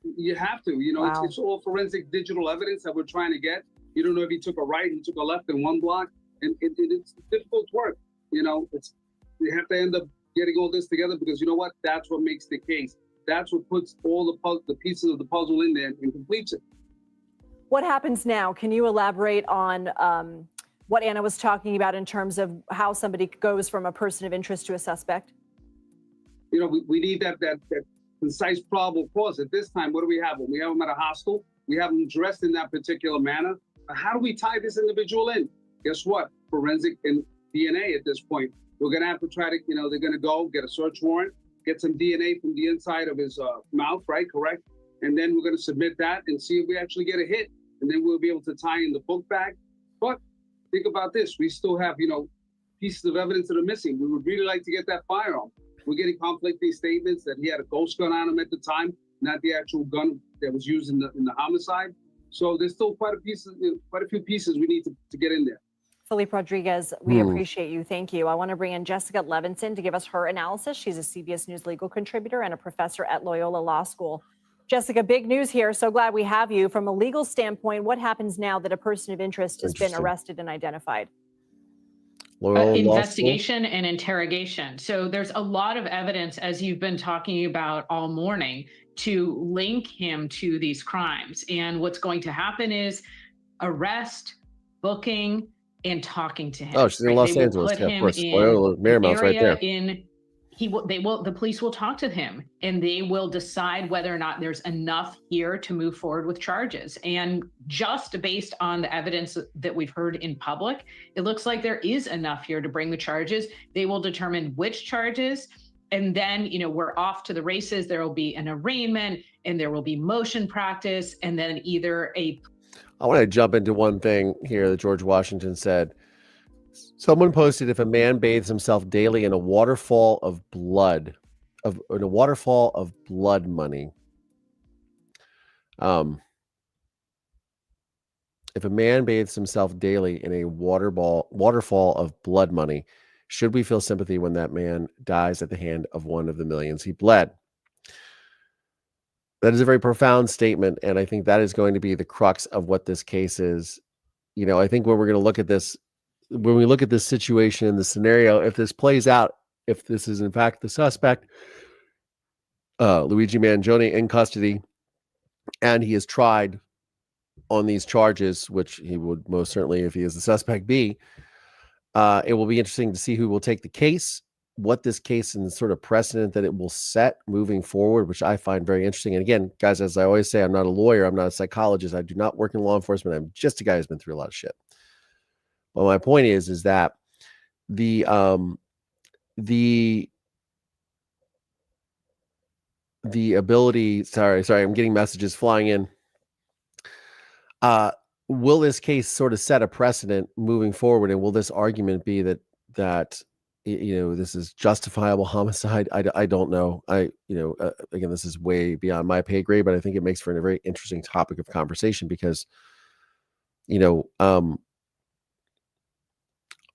You have to. Wow. It's all forensic digital evidence that we're trying to get. You don't know if he took a right, he took a left in one block, and it's difficult work. You have to end up getting all this together because you know what? That's what makes the case. That's what puts all the pieces of the puzzle in there and completes it. What happens now? Can you elaborate on what Anna was talking about in terms of how somebody goes from a person of interest to a suspect? We need that concise probable cause. At this time, what do we have? When we have them at a hostel, we have them dressed in that particular manner. How do we tie this individual in? Guess what? Forensic and DNA at this point. We're going to have to try to, they're going to go get a search warrant, get some DNA from the inside of his mouth, right? Correct. And then we're going to submit that and see if we actually get a hit. And then we'll be able to tie in the book bag. But think about this. We still have, pieces of evidence that are missing. We would really like to get that firearm. We're getting conflicting statements that he had a ghost gun on him at the time, not the actual gun that was used in the homicide. So there's still quite a few pieces we need to get in there. Felipe Rodriguez, we appreciate you. Thank you. I want to bring in Jessica Levinson to give us her analysis. She's a CBS News legal contributor and a professor at Loyola Law School. Jessica, big news here. So glad we have you. From a legal standpoint, what happens now that a person of interest has been arrested and identified? Investigation and interrogation. So there's a lot of evidence, as you've been talking about all morning, to link him to these crimes. And what's going to happen is arrest, booking, and talking to him. Oh, she's in Los Angeles. Yeah, of course. Marymount's right there. The police will talk to him and they will decide whether or not there's enough here to move forward with charges. And just based on the evidence that we've heard in public, it looks like there is enough here to bring the charges. They will determine which charges. And then, we're off to the races. There will be an arraignment and there will be motion practice and then I want to jump into one thing here that George Washington said. Someone posted, if a man bathes himself daily in a waterfall of blood money. If a man bathes himself daily in a waterfall of blood money, should we feel sympathy when that man dies at the hand of one of the millions he bled? That is a very profound statement, and I think that is going to be the crux of what this case is. I think when we're going to look at this, when we look at this situation and the scenario, if this plays out, if this is in fact the suspect, Luigi Mangione in custody, and he is tried on these charges, which he would most certainly, if he is the suspect, be, it will be interesting to see who will take the case, what this case and the sort of precedent that it will set moving forward, which I find very interesting. And again, guys, as I always say, I'm not a lawyer. I'm not a psychologist. I do not work in law enforcement. I'm just a guy who's been through a lot of shit. But my point is that the ability, sorry, I'm getting messages flying in. Will this case sort of set a precedent moving forward? And will this argument be that this is justifiable homicide? I don't know. Again, this is way beyond my pay grade, but I think it makes for a very interesting topic of conversation because,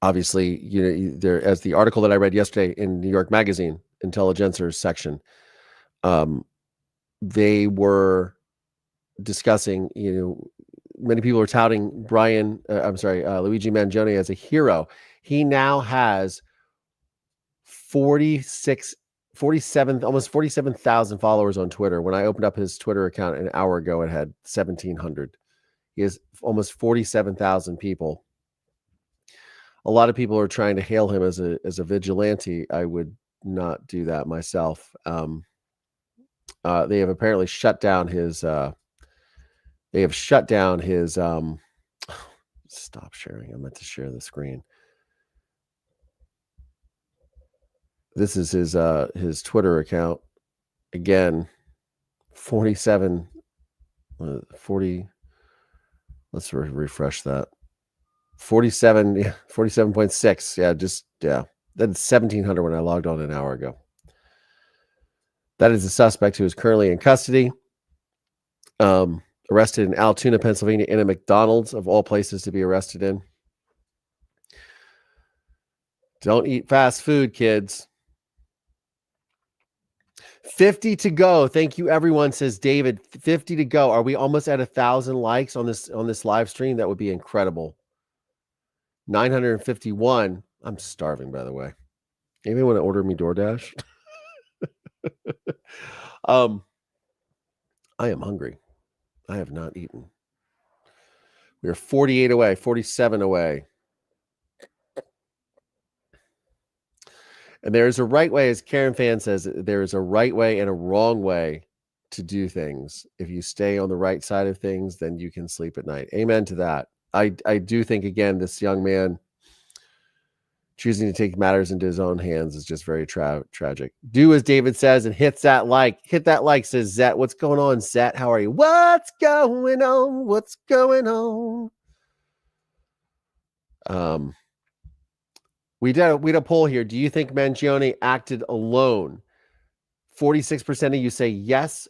obviously, there, as the article that I read yesterday in New York Magazine, Intelligencers section, they were discussing, many people are touting Luigi Mangione as a hero. He now has almost 47,000 followers on Twitter. When I opened up his Twitter account an hour ago, it had 1,700. He has almost 47,000 people. A lot of people are trying to hail him as a vigilante. I would not do that myself. They have apparently shut down his. They have shut down his. Stop sharing. I meant to share the screen. This is his Twitter account. Again, 40. Let's refresh that. 47, yeah, 47.6. Yeah, that's 1700 when I logged on an hour ago. That is the suspect who is currently in custody. Arrested in Altoona, Pennsylvania, in a McDonald's, of all places to be arrested in. Don't eat fast food, kids. 50 to go. Thank you, everyone, says David. 50 to go. Are we almost at 1,000 likes on this live stream? That would be incredible. 951. I'm starving, by the way. Maybe want to order me DoorDash. I am hungry. I have not eaten. We are 48 away, 47 away. And there is a right way, as Karen Fan says, there is a right way and a wrong way to do things. If you stay on the right side of things, then you can sleep at night. Amen to that. I do think, again, this young man choosing to take matters into his own hands is just very tragic. Do as David says and hits that like. Hit that like, says Zet. What's going on, Zet? How are you? What's going on? What's going on? We did a poll here. Do you think Mangione acted alone? 46% of you say yes.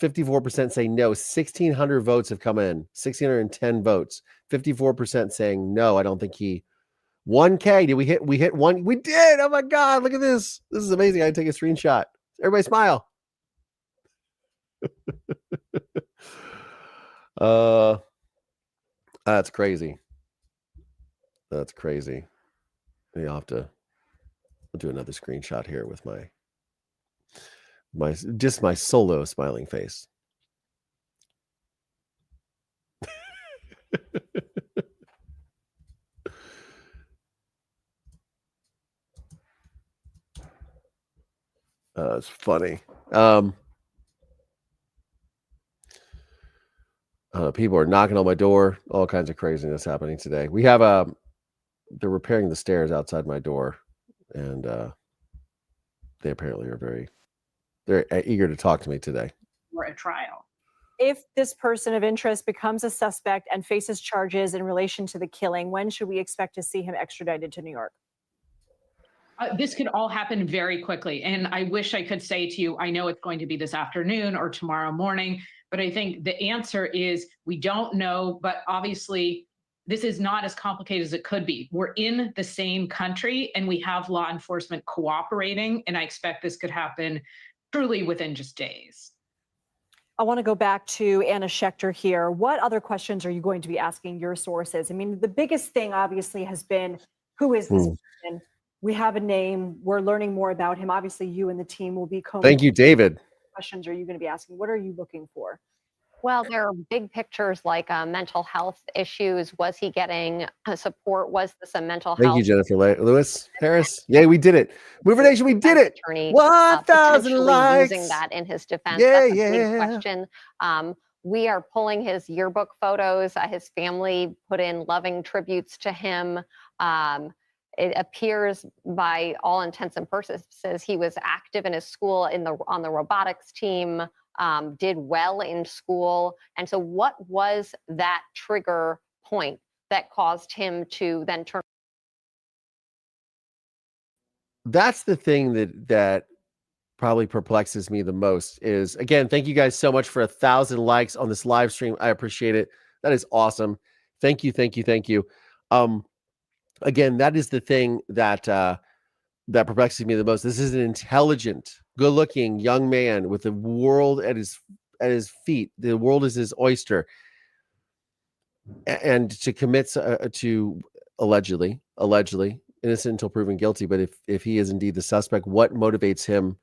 54% say no. 1,600 votes have come in. 1,610 votes. 54% saying no. I don't think he. 1K. Did we hit? We hit one. We did. Oh my God! Look at this. This is amazing. I take a screenshot. Everybody smile. That's crazy. That's crazy. I'll have to do another screenshot here with my solo smiling face. It's funny. People are knocking on my door. All kinds of craziness happening today. We have they're repairing the stairs outside my door, and they apparently are they're eager to talk to me today. Or a trial. If this person of interest becomes a suspect and faces charges in relation to the killing, when should we expect to see him extradited to New York? This could all happen very quickly. And I wish I could say to you, I know it's going to be this afternoon or tomorrow morning, but I think the answer is we don't know. But obviously, this is not as complicated as it could be. We're in the same country and we have law enforcement cooperating. And I expect this could happen truly within just days. I want to go back to Anna Schechter here. What other questions are you going to be asking your sources? I mean, the biggest thing obviously has been, who is this person? We have a name. We're learning more about him. Obviously, you and the team will be combing. Thank you, David. What questions are you going to be asking? What are you looking for? Well, there are big pictures like mental health issues. Was he getting support? Was this a mental health? Thank you, Jennifer Lewis Harris. Yay, we did it. Mover Nation, we did it. 1,000 likes. Using that in his defense. Yeah, That's a big question. We are pulling his yearbook photos. His family put in loving tributes to him. It appears, by all intents and purposes, he was active in his school on the robotics team. Did well in school. And so what was that trigger point that caused him to then turn? That's the thing that probably perplexes me the most is, again, thank you guys so much for 1,000 likes on this live stream. I appreciate it. That is awesome. Thank you. Again, that is the thing that perplexes me the most. This is an intelligent, good-looking young man with the world at his feet. The world is his oyster, and to commit to allegedly innocent until proven guilty. But if he is indeed the suspect, what motivates him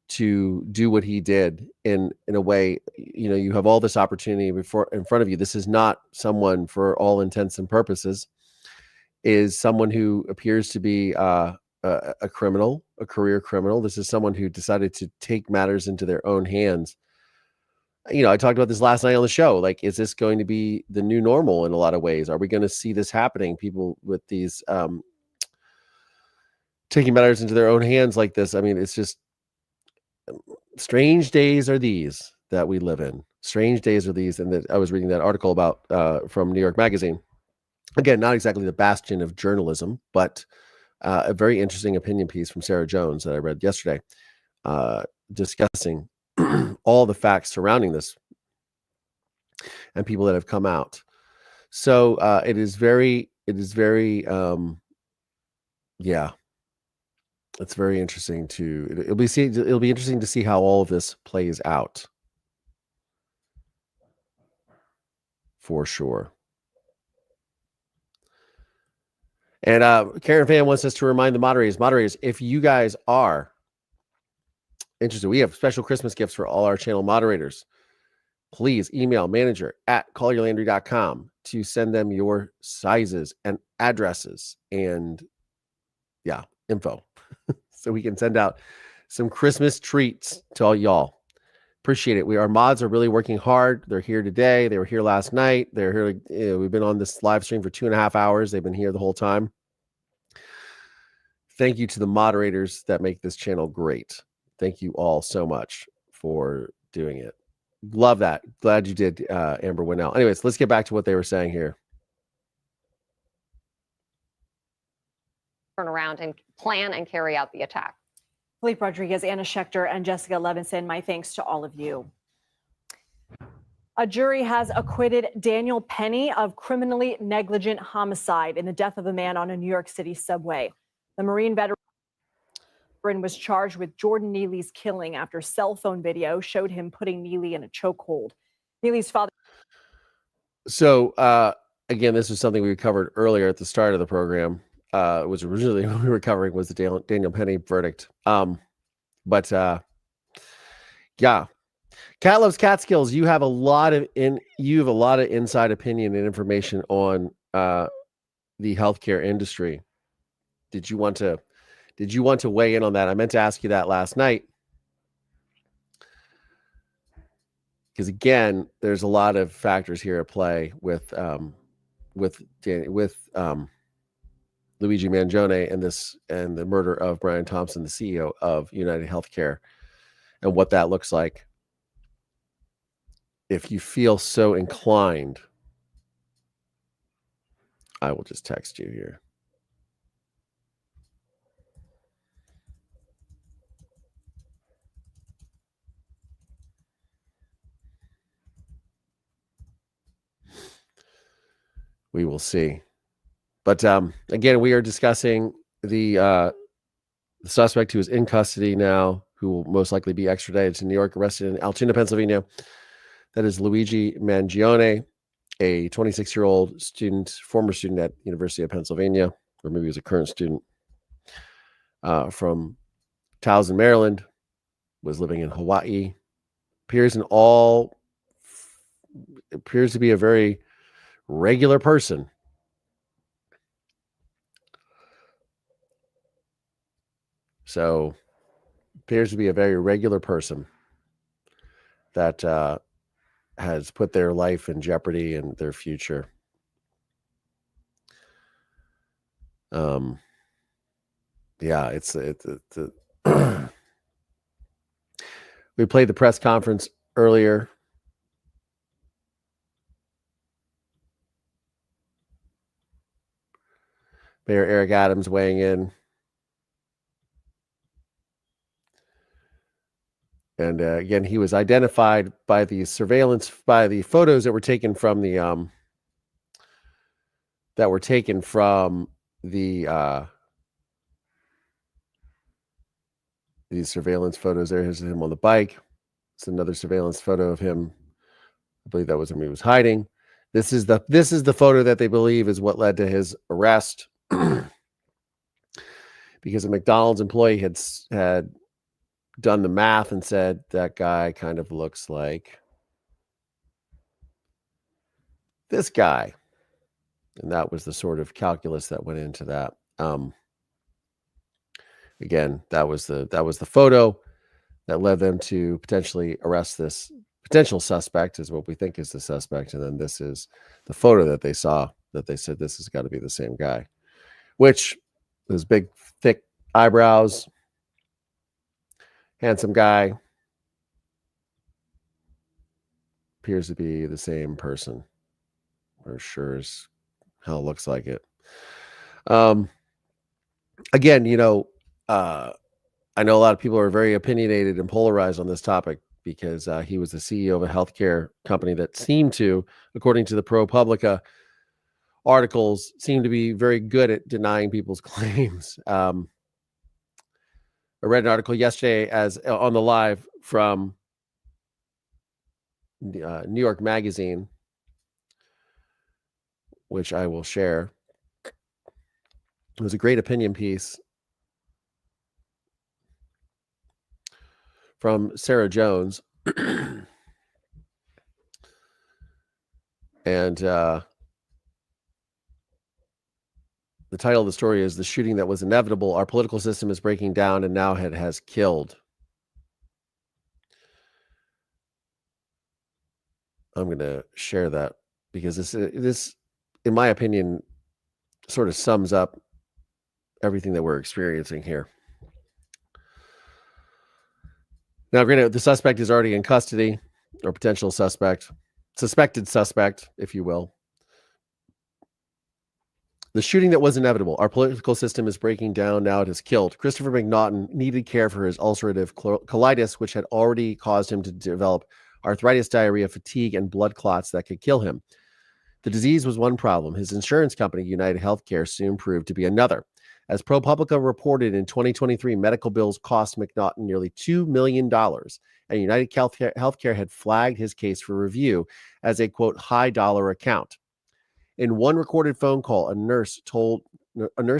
to do what he did in a way? You know, you have all this opportunity in front of you. This is not someone, for all intents and purposes, is someone who appears to be a criminal, a career criminal. This is someone who decided to take matters into their own hands. I talked about this last night on the show. Like, is this going to be the new normal in a lot of ways? Are we going to see this happening? People with these taking matters into their own hands like this. I mean, it's just strange days are these that we live in. Strange days are these. And that I was reading that article about from New York Magazine. Again, not exactly the bastion of journalism, but a very interesting opinion piece from Sarah Jones that I read yesterday, discussing all the facts surrounding this and people that have come out. So it is very, it's very interesting it'll be interesting to see how all of this plays out, for sure. And Karen Fan wants us to remind the moderators, if you guys are interested, we have special Christmas gifts for all our channel moderators. Please email manager@collierlandry.com to send them your sizes and addresses and info so we can send out some Christmas treats to all y'all. Appreciate it. Our mods are really working hard. They're here today. They were here last night. They're here. We've been on this live stream for 2.5 hours. They've been here the whole time. Thank you to the moderators that make this channel great. Thank you all so much for doing it. Love that. Glad you did, Amber Winnell. Anyways, let's get back to what they were saying here. Turn around and plan and carry out the attack. Philippe Rodriguez, Anna Schechter, and Jessica Levinson, my thanks to all of you. A jury has acquitted Daniel Penny of criminally negligent homicide in the death of a man on a New York City subway. The Marine veteran was charged with Jordan Neely's killing after cell phone video showed him putting Neely in a chokehold. Neely's father. So, again, this was something we covered earlier at the start of the program. It was originally what we were covering was the Daniel Penny verdict. But Cat Loves Catskills. You have a lot of inside opinion and information on the healthcare industry. Did you want to weigh in on that? I meant to ask you that last night. Because again, there's a lot of factors here at play with Luigi Mangione and the murder of Brian Thompson, the CEO of UnitedHealthcare, and what that looks like. If you feel so inclined, I will just text you here. We will see. But again, we are discussing the suspect who is in custody now, who will most likely be extradited to New York, arrested in Altoona, Pennsylvania. That is Luigi Mangione, a 26-year-old student, former student at University of Pennsylvania, or maybe he was a current student, from Towson, Maryland, was living in Hawaii. Appears to be a very regular person. So, appears to be a very regular person that has put their life in jeopardy and their future. It's we played the press conference earlier. Mayor Eric Adams weighing in. And again, he was identified by the surveillance, by the photos that were taken from the these surveillance photos. There's him on the bike. It's another surveillance photo of him. I believe that was him. He was hiding. This is the photo that they believe is what led to his arrest, because a McDonald's employee had done the math and said that guy kind of looks like this guy. And that was the sort of calculus that went into that. Again, that was the photo that led them to potentially arrest this potential suspect, is what we think is the suspect. And then this is the photo that they saw that they said this has got to be the same guy, which was big, thick eyebrows, handsome guy, appears to be the same person, or sure as hell looks like it. Again, I know a lot of people are very opinionated and polarized on this topic because he was the CEO of a healthcare company that seemed to, according to the ProPublica articles, seem to be very good at denying people's claims. I read an article yesterday on the live from New York Magazine, which I will share. It was a great opinion piece from Sarah Jones. And the title of the story is "The Shooting That Was Inevitable. Our Political System is Breaking Down and Now It Has Killed." I'm going to share that because this, in my opinion, sort of sums up everything that we're experiencing here. Now, granted, the suspect is already in custody, or potential suspected suspect, if you will. The shooting that was inevitable. Our political system is breaking down. Now it has killed. Christopher McNaughton needed care for his ulcerative colitis, which had already caused him to develop arthritis, diarrhea, fatigue, and blood clots that could kill him. The disease was one problem. His insurance company, UnitedHealthcare, soon proved to be another. As ProPublica reported, in 2023, medical bills cost McNaughton nearly $2 million, and UnitedHealthcare had flagged his case for review as a, quote, high-dollar account. In one recorded phone call, a nurse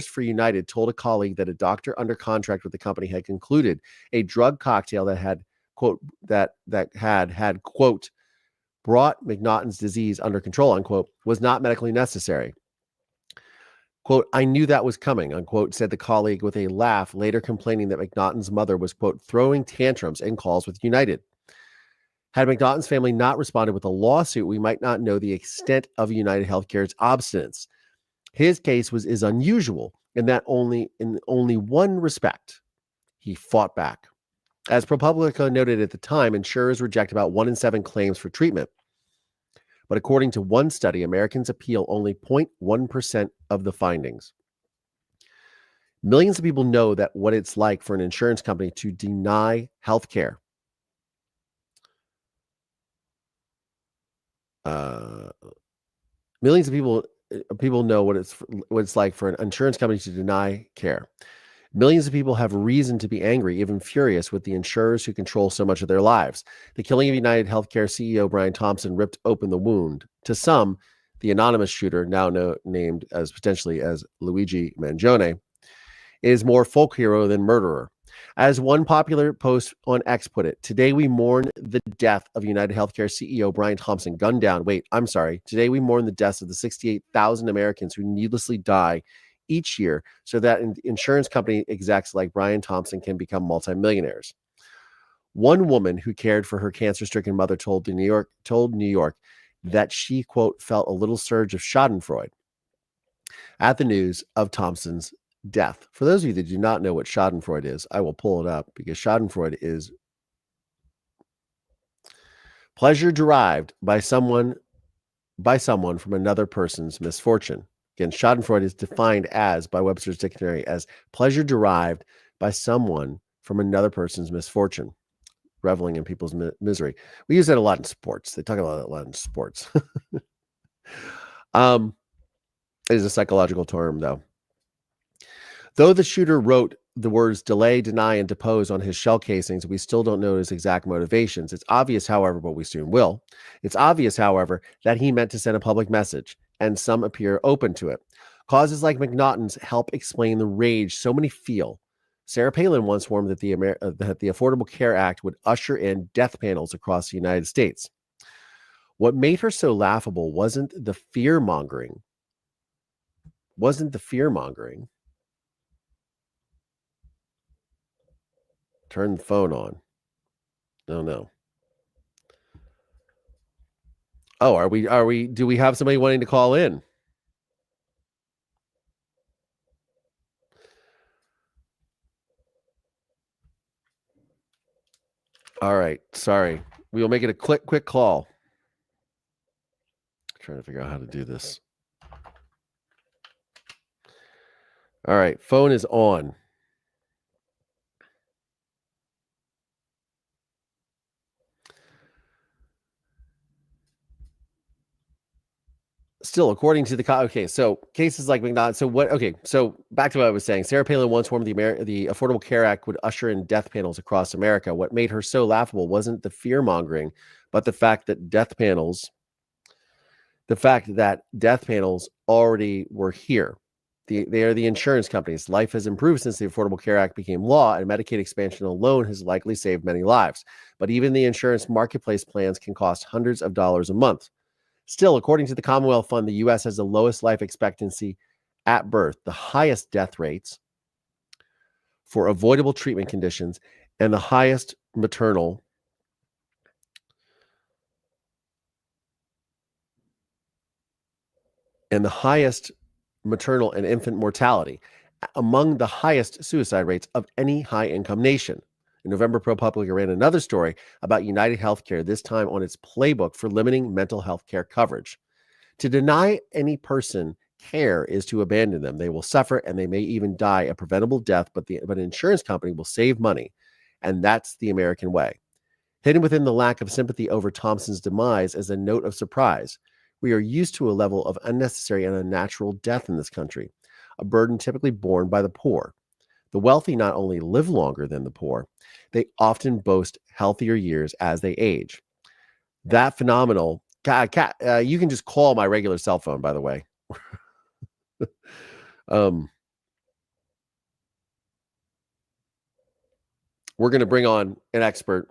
for United told a colleague that a doctor under contract with the company had concluded a drug cocktail that had, quote, had quote, brought McNaughton's disease under control, unquote, was not medically necessary. Quote, I knew that was coming, unquote, said the colleague with a laugh, later complaining that McNaughton's mother was, quote, throwing tantrums in calls with United. Had McNaughton's family not responded with a lawsuit, we might not know the extent of UnitedHealthcare's obstinance. His case is unusual in that only one respect, he fought back. As ProPublica noted at the time, insurers reject about 1 in 7 claims for treatment. But according to one study, Americans appeal only 0.1% of the findings. Millions of people know that what it's like for an insurance company to deny health care. Millions of people know what it's like for an insurance company to deny care. Millions of people have reason to be angry, even furious, with the insurers who control so much of their lives. The killing of UnitedHealthcare CEO Brian Thompson ripped open the wound. To some, the anonymous shooter, now named as potentially as Luigi Mangione, is more folk hero than murderer. As one popular post on X put it, today we mourn the death of UnitedHealthcare CEO Brian Thompson, gunned down. Today we mourn the deaths of the 68,000 Americans who needlessly die each year so that insurance company execs like Brian Thompson can become multimillionaires. One woman who cared for her cancer-stricken mother told New York that she, quote, felt a little surge of schadenfreude at the news of Thompson's death. For those of you that do not know what schadenfreude is, I will pull it up because schadenfreude is pleasure derived by someone from another person's misfortune. Again, schadenfreude is defined as, by Webster's Dictionary, as pleasure derived by someone from another person's misfortune, reveling in people's misery. We use that a lot in sports. They talk about it a lot in sports. It is a psychological term, though. Though the shooter wrote the words delay, deny, and depose on his shell casings, we still don't know his exact motivations. It's obvious, however, but we soon will. It's obvious, however, that he meant to send a public message, and some appear open to it. Causes like McNaughton's help explain the rage so many feel. Sarah Palin once warned that the Affordable Care Act would usher in death panels across the United States. What made her so laughable wasn't the fear-mongering. Turn the phone on. No. Oh, are we do we have somebody wanting to call in? All right. Sorry. We will make it a quick call. Trying to figure out how to do this. All right. Phone is on. Still, according to the so cases like McDonald. So what? Okay, so back to what I was saying. Sarah Palin once warned the Affordable Care Act would usher in death panels across America. What made her so laughable wasn't the fear mongering, but the fact that death panels already were here. They are the insurance companies. Life has improved since the Affordable Care Act became law, and Medicaid expansion alone has likely saved many lives. But even the insurance marketplace plans can cost hundreds of dollars a month. Still, according to the Commonwealth Fund, the U.S. has the lowest life expectancy at birth, the highest death rates for avoidable treatment conditions, and the highest maternal and infant mortality, among the highest suicide rates of any high-income nation. In November, ProPublica ran another story about UnitedHealthcare, this time on its playbook for limiting mental health care coverage. To deny any person care is to abandon them. They will suffer and they may even die a preventable death, but an insurance company will save money. And that's the American way. Hidden within the lack of sympathy over Thompson's demise is a note of surprise. We are used to a level of unnecessary and unnatural death in this country, a burden typically borne by the poor. The wealthy not only live longer than the poor, they often boast healthier years as they age. That phenomenal. Kat, you can just call my regular cell phone, by the way. We're going to bring on an expert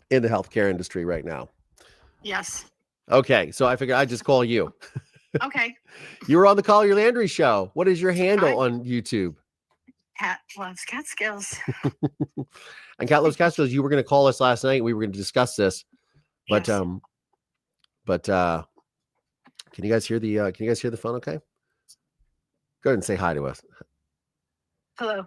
in the healthcare industry right now. Yes. Okay, so I figured I'd just call you. Okay. You were on the Collier Landry show. What is your handle on YouTube? Cat loves Catskills. And Cat loves Catskills. You were going to call us last night. We were going to discuss this, but Yes. Can you guys hear the phone? Okay. Go ahead and say hi to us. Hello.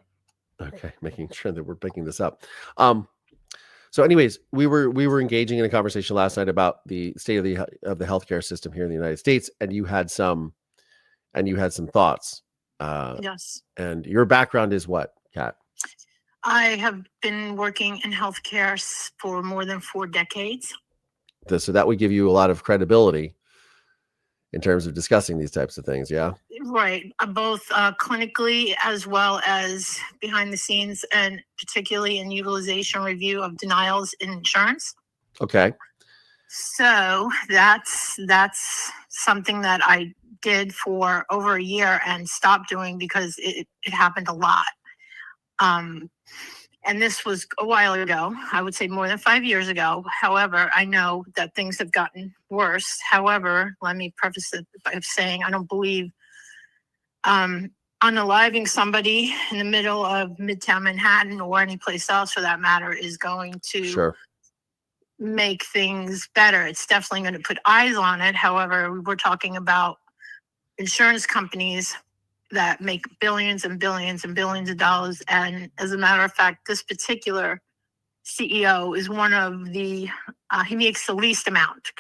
Okay, making sure that we're picking this up. So anyways, we were engaging in a conversation last night about the state of the healthcare system here in the United States, and you had some thoughts. Yes. And your background is what, Kat? I have been working in healthcare for more than 4 decades. So that would give you a lot of credibility in terms of discussing these types of things, yeah? Right. Both clinically as well as behind the scenes, and particularly in utilization review of denials in insurance. Okay. So that's something that I did for over a year and stopped doing because it happened a lot. And this was a while ago, I would say more than 5 years ago. However, I know that things have gotten worse. However, let me preface it by saying I don't believe unaliving somebody in the middle of Midtown Manhattan or any place else for that matter is going to make things better. It's definitely going to put eyes on it. However, we're talking about insurance companies that make billions and billions and billions of dollars. And as a matter of fact, this particular CEO is one of the, he makes the least amount.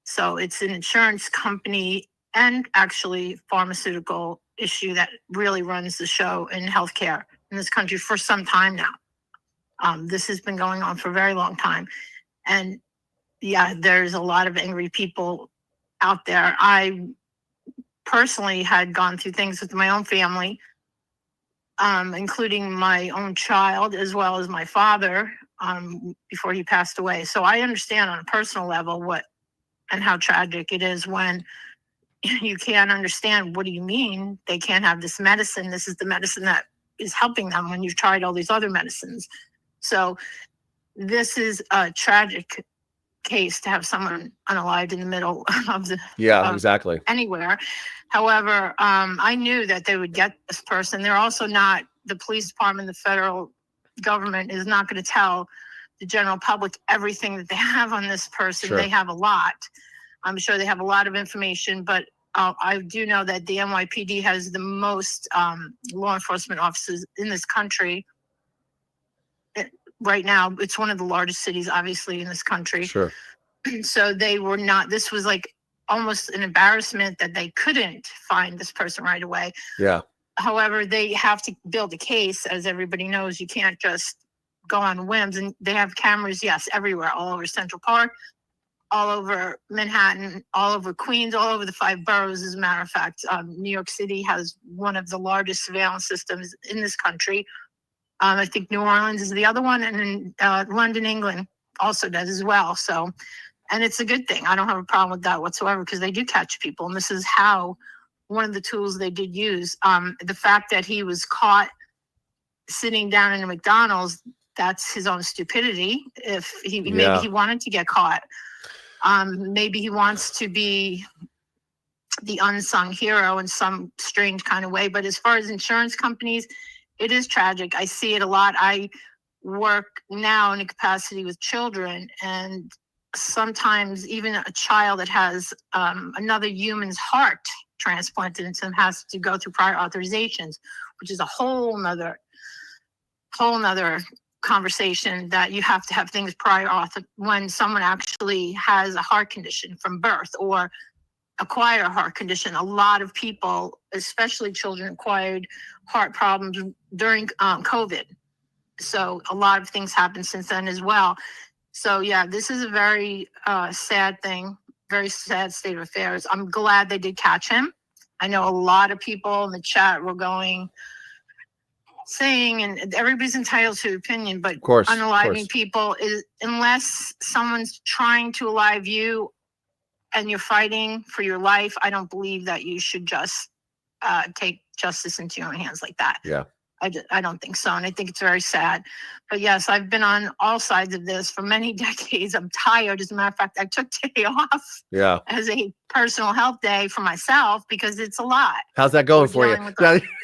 So it's an insurance company and actually pharmaceutical issue that really runs the show in healthcare in this country for some time now. This has been going on for a very long time. And yeah, there's a lot of angry people out there. I personally had gone through things with my own family, including my own child as well as my father before he passed away. So I understand on a personal level what and how tragic it is when you can't understand, what do you mean they can't have this medicine? This is the medicine that is helping them when you've tried all these other medicines. So this is a tragic case to have someone unalived in the middle of the exactly anywhere. However, I knew that they would get this person. They're also not the police department, the federal government is not going to tell the general public everything that they have on this person. Sure. They have a lot. I'm sure they have a lot of information, but I do know that the NYPD has the most law enforcement officers in this country. Right now, it's one of the largest cities, obviously, in this country. Sure. So they were not, this was like almost an embarrassment that they couldn't find this person right away. Yeah. However, they have to build a case. As everybody knows, you can't just go on whims. And they have cameras, yes, everywhere, all over Central Park, all over Manhattan, all over Queens, all over the 5 boroughs. As a matter of fact, New York City has one of the largest surveillance systems in this country. I think New Orleans is the other one, and then London, England also does as well. So, and it's a good thing. I don't have a problem with that whatsoever, because they do catch people. And this is how one of the tools they did use. The fact that he was caught sitting down in a McDonald's, that's his own stupidity. If he maybe he wanted to get caught. Maybe he wants to be the unsung hero in some strange kind of way. But as far as insurance companies, it is tragic. I see it a lot. I work now in a capacity with children, and sometimes even a child that has another human's heart transplanted into them has to go through prior authorizations, which is a whole nother conversation, that you have to have things prior author when someone actually has a heart condition from birth or acquire a heart condition. A lot of people, especially children, acquired heart problems during COVID. So a lot of things happened since then as well. So yeah, this is a very sad thing, very sad state of affairs. I'm glad they did catch him. I know a lot of people in the chat were saying, and everybody's entitled to opinion, but unaliving people is, unless someone's trying to alive you and you're fighting for your life, I don't believe that you should just take justice into your own hands like that. Yeah. I don't think so. And I think it's very sad. But yes, I've been on all sides of this for many decades. I'm tired. As a matter of fact, I took today off as a personal health day for myself because it's a lot. How's that going for you?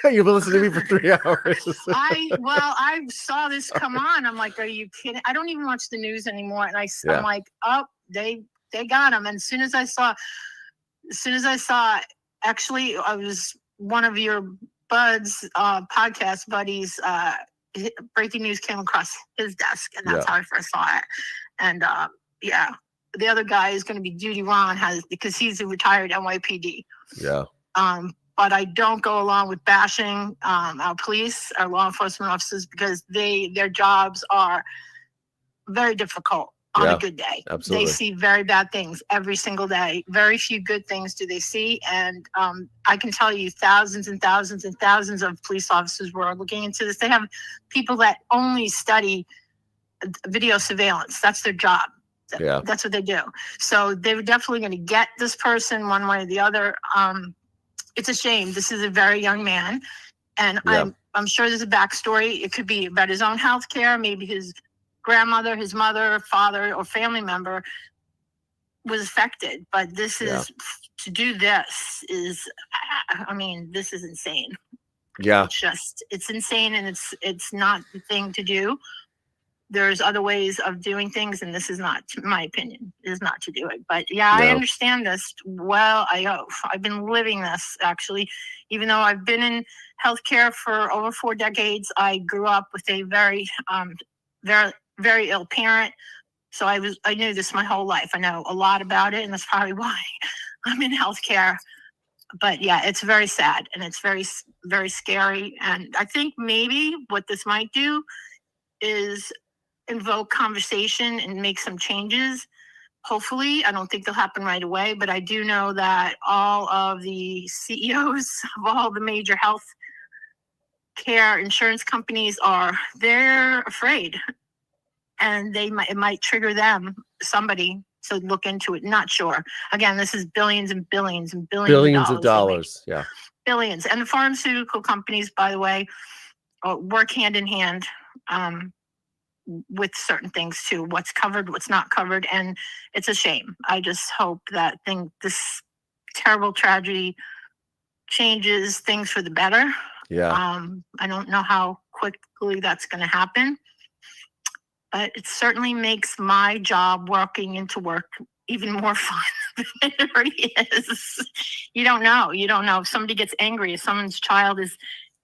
You've been listening to me for 3 hours. I saw this come on. I'm like, are you kidding? I don't even watch the news anymore. And I'm like, oh, they got him. And as soon as I saw, actually, I was one of your Bud's podcast buddies, breaking news came across his desk, and that's how I first saw it. And the other guy is going to be Duty Ron, because he's a retired NYPD. Yeah. But I don't go along with bashing our police, our law enforcement officers, because their jobs are very difficult. On a good day. Absolutely. They see very bad things every single day. Very few good things do they see. And I can tell you thousands and thousands and thousands of police officers were looking into this. They have people that only study video surveillance. That's their job. That's what they do. So they were definitely going to get this person one way or the other. It's a shame. This is a very young man. And I'm sure there's a backstory. It could be about his own health care, maybe his grandmother, his mother, father, or family member was affected. But this is, to do this is, I mean, this is insane. Yeah. It's insane, and it's not the thing to do. There's other ways of doing things, and this is not, in my opinion, is not to do it. But I understand this well. I've been living this, actually. Even though I've been in healthcare for over 4 decades, I grew up with a very, very ill parent. So I knew this my whole life. I know a lot about it, and that's probably why I'm in healthcare. But yeah, it's very sad, and it's very, very scary. And I think maybe what this might do is invoke conversation and make some changes. Hopefully, I don't think they'll happen right away, but I do know that all of the CEOs of all the major health care insurance companies they're afraid. And it might trigger somebody to look into it. Not sure. Again, this is billions and billions and billions of dollars. Yeah. Billions. And the pharmaceutical companies, by the way, work hand in hand with certain things too. What's covered, what's not covered. And it's a shame. I just hope that this terrible tragedy changes things for the better. Yeah. I don't know how quickly that's going to happen, but it certainly makes my job walking into work even more fun than it already is. You don't know. You don't know if somebody gets angry, if someone's child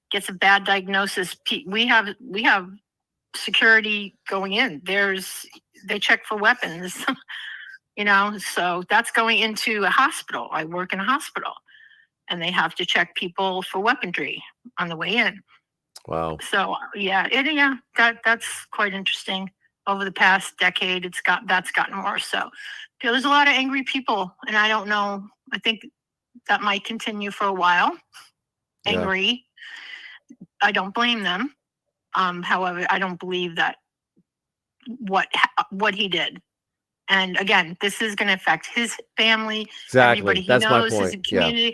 gets a bad diagnosis. We have security going in. They check for weapons, so that's going into a hospital. I work in a hospital, and they have to check people for weaponry on the way in. Wow. So that's quite interesting. Over the past decade, that's gotten worse. So there's a lot of angry people, and I don't know. I think that might continue for a while. Angry. I don't blame them. However, I don't believe that what he did. And again, this is going to affect his family, everybody he knows, his community.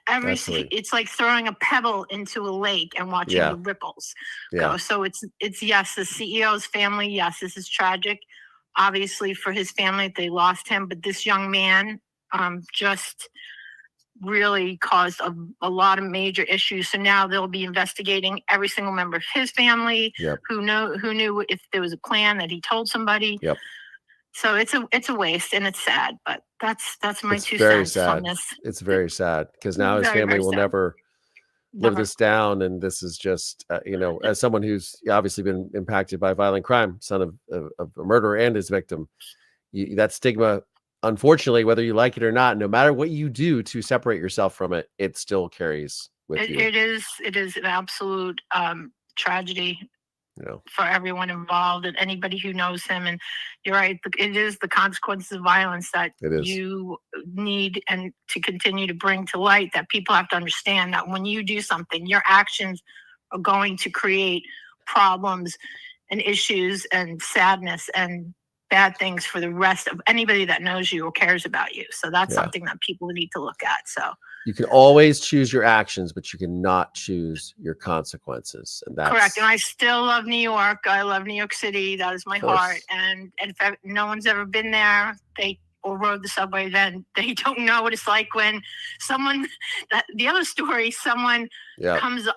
It's like throwing a pebble into a lake and watching the ripples go. So it's yes, the CEO's family. Yes, this is tragic, obviously, for his family. They lost him, but this young man just really caused a lot of major issues. So now they'll be investigating every single member of his family who knew if there was a plan, that he told somebody. So it's a waste, and it's sad, but that's my 2 cents on this. It's very sad because now his family will never live this down. And this is just, as someone who's obviously been impacted by violent crime, son of a murderer and his victim, that stigma, unfortunately, whether you like it or not, no matter what you do to separate yourself from it, it still carries with you. It is an absolute tragedy. For everyone involved and anybody who knows him. And you're right, it is the consequences of violence that you need and to continue to bring to light, that people have to understand that when you do something, your actions are going to create problems and issues and sadness and bad things for the rest of anybody that knows you or cares about you. So that's something that people need to look at. So you can always choose your actions, but you cannot choose your consequences. And that's correct. And I still love New York. I love New York City. That is my heart. And if no one's ever been there, or rode the subway, then they don't know what it's like when the other story, someone comes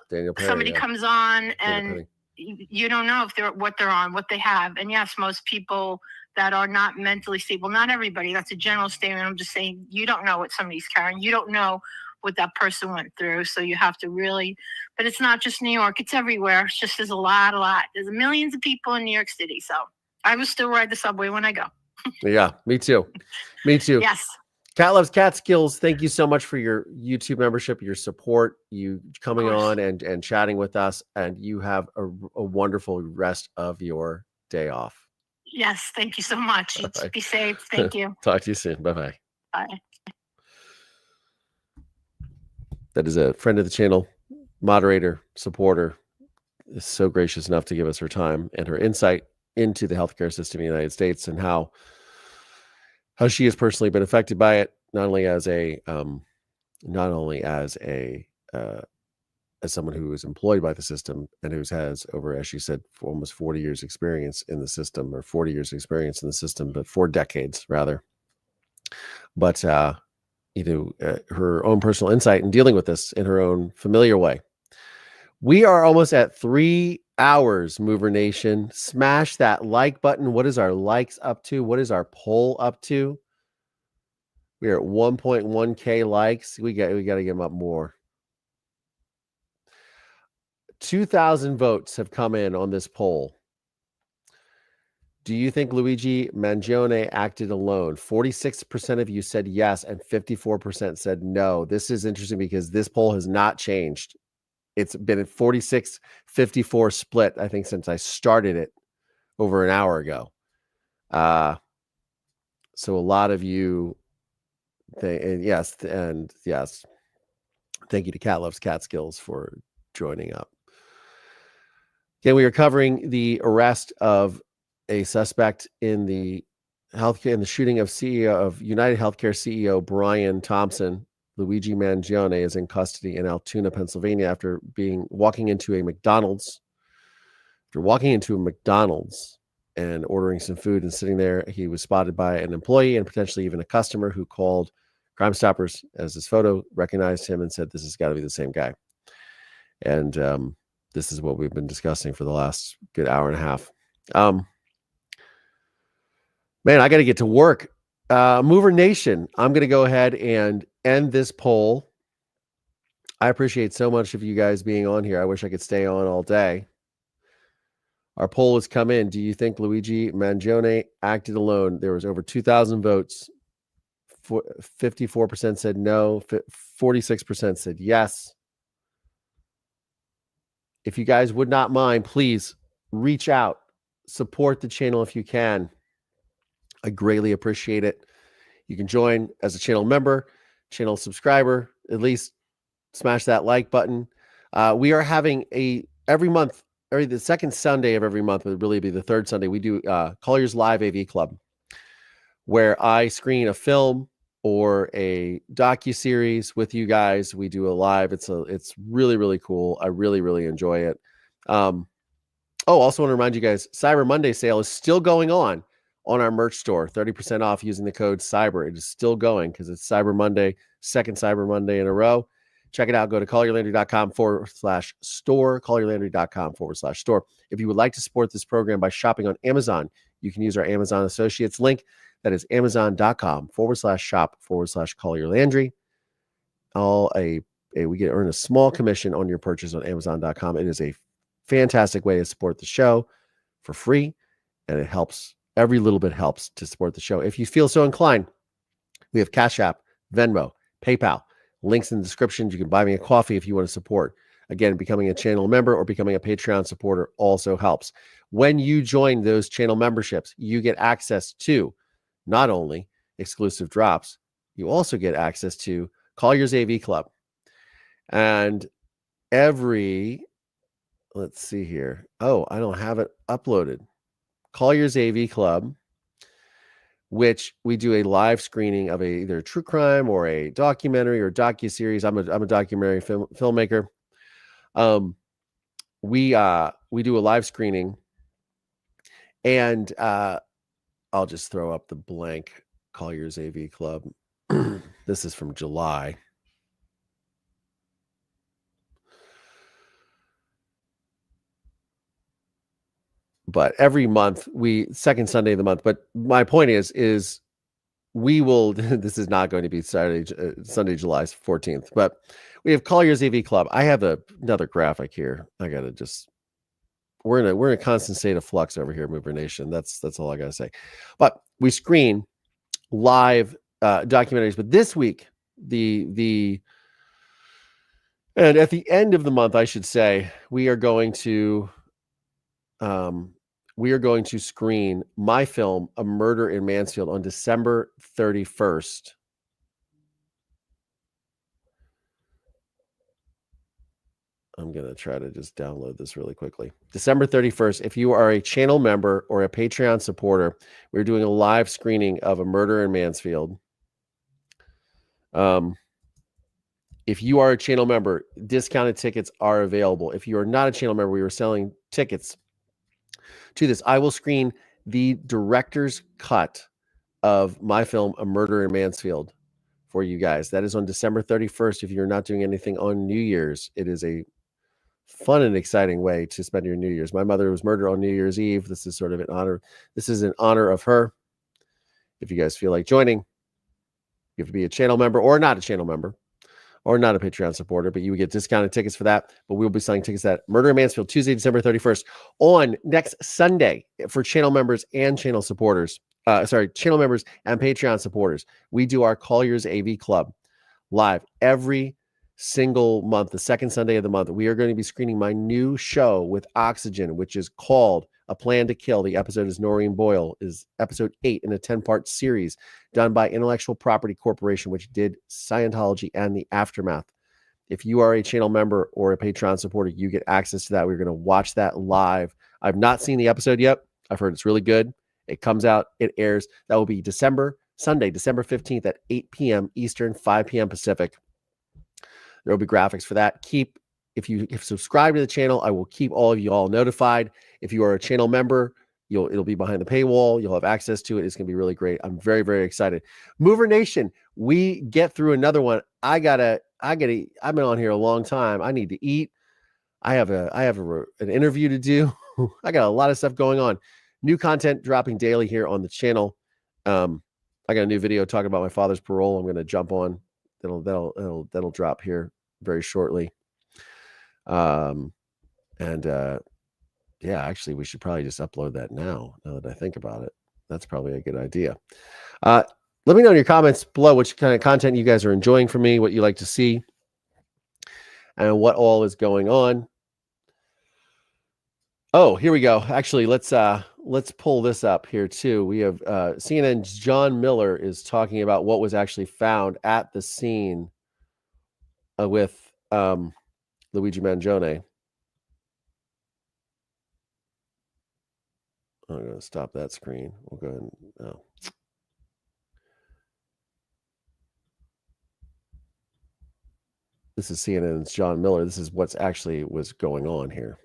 on and you don't know what they're on, what they have. And yes, most people that are not mentally stable, not everybody, that's a general statement. I'm just saying, you don't know what somebody's carrying. You don't know what that person went through. So you have to really, but it's not just New York, it's everywhere. It's just, there's a lot. There's millions of people in New York City. So I will still ride the subway when I go. Yeah, me too. Yes. Cat Loves Catskills, thank you so much for your YouTube membership, your support, you coming on and chatting with us, and you have a wonderful rest of your day off. Yes, thank you so much. Be safe. Thank you. Talk to you soon. Bye-bye. Bye. That is a friend of the channel, moderator, supporter, is so gracious enough to give us her time and her insight into the healthcare system in the United States and how she has personally been affected by it, not only as someone who is employed by the system and who has over, as she said, for almost 40 years experience in the system, or 40 years experience in the system, but 4 decades rather. But her own personal insight in dealing with this in her own familiar way. We are almost at 3 hours, Mover Nation. Smash that like button. What is our likes up to? What is our poll up to? We are at 1.1K likes. We got to get them up more. 2,000 votes have come in on this poll. Do you think Luigi Mangione acted alone? 46% of you said yes, and 54% said no. This is interesting because this poll has not changed. It's been a 46-54 split, I think, since I started it over an hour ago. So a lot of you, yes. Thank you to Cat Loves Catskills for joining up. Again, we are covering the arrest of a suspect in the shooting of UnitedHealthcare CEO Brian Thompson. Luigi Mangione is in custody in Altoona, Pennsylvania, after walking into a McDonald's. After walking into a McDonald's and ordering some food and sitting there, he was spotted by an employee and potentially even a customer who called Crime Stoppers, as his photo recognized him and said, "This has got to be the same guy." And this is what we've been discussing for the last good hour and a half. Man, I got to get to work. Mover Nation, I'm going to go ahead and end this poll. I appreciate so much of you guys being on here. I wish I could stay on all day. Our poll has come in. Do you think Luigi Mangione acted alone? There was over 2,000 votes. 54% said no. 46% said yes. If you guys would not mind, please reach out. Support the channel if you can. I greatly appreciate it. You can join as a channel member, channel subscriber, at least smash that like button. We are having every month, or the second Sunday of every month, would really be the third Sunday, we do Collier's Live AV Club, where I screen a film or a docuseries with you guys. We do a live. It's really, really cool. I really, really enjoy it. Also want to remind you guys, Cyber Monday sale is still going on our merch store. 30% off using the code CYBER. It is still going because it's Cyber Monday, second Cyber Monday in a row. Check it out. Go to collierlandry.com/store, collierlandry.com/store. If you would like to support this program by shopping on Amazon, you can use our Amazon Associates link. That is amazon.com/shop/collierlandry. We earn a small commission on your purchase on amazon.com. It is a fantastic way to support the show for free, and it helps. Every little bit helps to support the show. If you feel so inclined, we have Cash App, Venmo, PayPal, links in the description. You can buy me a coffee if you want to support. Again, becoming a channel member or becoming a Patreon supporter also helps. When you join those channel memberships, you get access to not only exclusive drops, you also get access to Collier's AV Club. And let's see here. Oh, I don't have it uploaded. Collier's AV Club, which we do a live screening of either a true crime or a documentary or docuseries. I'm a documentary filmmaker. We do a live screening, and I'll just throw up the blank Collier's AV Club. This is from July. But every month, second Sunday of the month. But my point is we will, this is not going to be Sunday, July 14th, but we have Collier's AV Club. I have another graphic here. I got to we're in a constant state of flux over here, Mover Nation. That's all I got to say. But we screen live documentaries. But this week, and at the end of the month, I should say, we are going to screen my film, A Murder in Mansfield, on December 31st. I'm going to try to just download this really quickly. December 31st. If you are a channel member or a Patreon supporter, we're doing a live screening of A Murder in Mansfield. If you are a channel member, discounted tickets are available. If you are not a channel member, we are selling tickets to this. I will screen the director's cut of my film, A Murder in Mansfield, for you guys. That is on December 31st. If you're not doing anything on New Year's, it is a fun and exciting way to spend your New Year's. My mother was murdered on New Year's Eve. This is sort of an honor. This is in honor of her. If you guys feel like joining, you have to be a channel member or not a channel member or not a Patreon supporter, but you would get discounted tickets for that. But we'll be selling tickets at Murder in Mansfield, Tuesday, December 31st, on next Sunday for channel members and channel supporters. Channel members and Patreon supporters. We do our Collier's AV Club live every single month, the second Sunday of the month. We are going to be screening my new show with Oxygen, which is called A Plan to Kill. The episode is Noreen Boyle, is episode 8 in a 10-part series done by Intellectual Property Corporation, which did Scientology and the Aftermath. If you are a channel member or a Patreon supporter, you get access to that. We're going to watch that live. I've not seen the episode yet. I've heard it's really good. It comes out, it airs. That will be Sunday, December 15th at 8 p.m. Eastern, 5 p.m. Pacific. There will be graphics for that. If you subscribe to the channel, I will keep all of you all notified. If you are a channel member, it'll be behind the paywall. You'll have access to it. It's going to be really great. I'm very, very excited. Mover Nation, we get through another one. I've been on here a long time. I need to eat. I have an interview to do. I got a lot of stuff going on. New content dropping daily here on the channel. I got a new video talking about my father's parole. I'm going to jump on. That'll drop here very shortly. Yeah, actually, we should probably just upload that now that I think about it. That's probably a good idea. Let me know in your comments below what kind of content you guys are enjoying from me, what you like to see, and what all is going on. Oh, here we go. Actually, let's pull this up here too. We have CNN's John Miller is talking about what was actually found at the scene with Luigi Mangione. I'm going to stop that screen. We'll go ahead and This is CNN's John Miller. This is what's actually was going on here.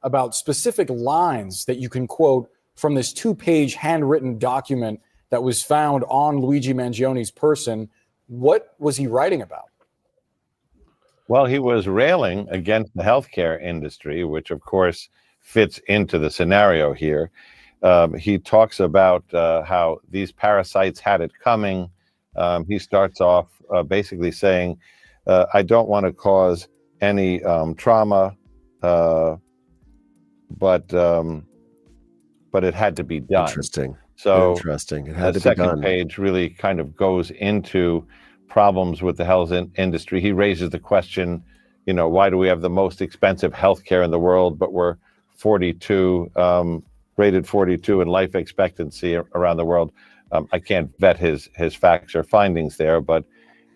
About specific lines that you can quote from this 2-page handwritten document that was found on Luigi Mangione's person. What was he writing about? Well, he was railing against the healthcare industry, which of course fits into the scenario here. He talks about how these parasites had it coming. He starts off basically saying, I don't want to cause any trauma, but it had to be done. Interesting. So interesting. It had to be second done. page really kind of goes into problems with the health industry. He raises the question, why do we have the most expensive healthcare in the world, but we're 42, rated 42 in life expectancy around the world? I can't vet his facts or findings there, but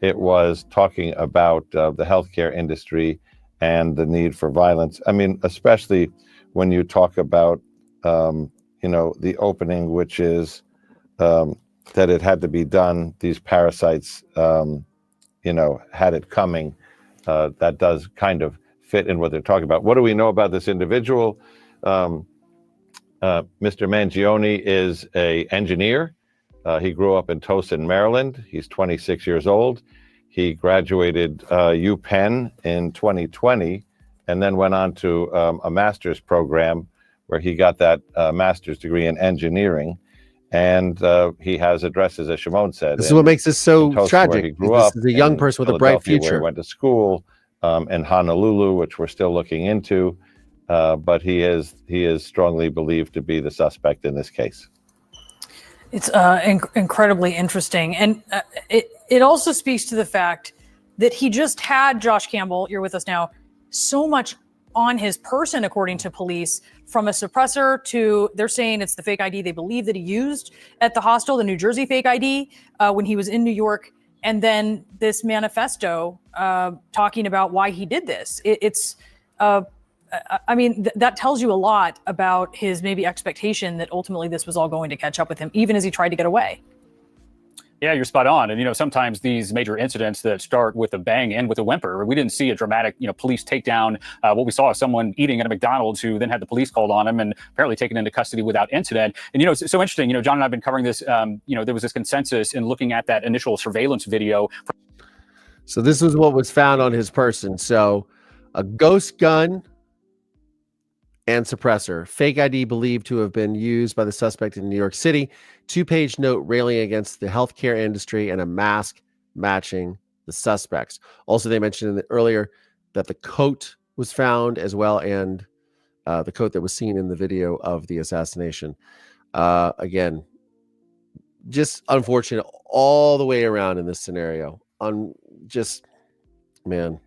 it was talking about the healthcare industry and the need for violence. I mean, especially when you talk about, the opening, which is that it had to be done. These parasites, had it coming. That does kind of fit in what they're talking about. What do we know about this individual? Mr. Mangione is an engineer. He grew up in Towson, Maryland. He's 26 years old. He graduated UPenn in 2020 and then went on to a master's program where he got that master's degree in engineering. And he has addresses, as Shimon said. This is what makes this so Towson, tragic. He grew This up is a young in person with a bright Philadelphia, where future. he went to school in Honolulu, which we're still looking into. But he is strongly believed to be the suspect in this case. It's incredibly interesting. And it also speaks to the fact that he just had Josh Campbell, you're with us now, so much on his person, according to police, from a suppressor to, they're saying it's the fake ID they believe that he used at the hostel, the New Jersey fake ID, when he was in New York. And then this manifesto talking about why he did this. That tells you a lot about his maybe expectation that ultimately this was all going to catch up with him, even as he tried to get away. Yeah, you're spot on. And, sometimes these major incidents that start with a bang end with a whimper. We didn't see a dramatic, police takedown. What we saw is someone eating at a McDonald's who then had the police called on him and apparently taken into custody without incident. And, it's so interesting. John and I have been covering this. There was this consensus in looking at that initial surveillance video. So this was what was found on his person. So a ghost gun and suppressor. Fake ID believed to have been used by the suspect in New York City. 2-page note railing against the healthcare industry and a mask matching the suspects. Also, they mentioned earlier that the coat was found as well, and the coat that was seen in the video of the assassination. Again, just unfortunate all the way around in this scenario. Man.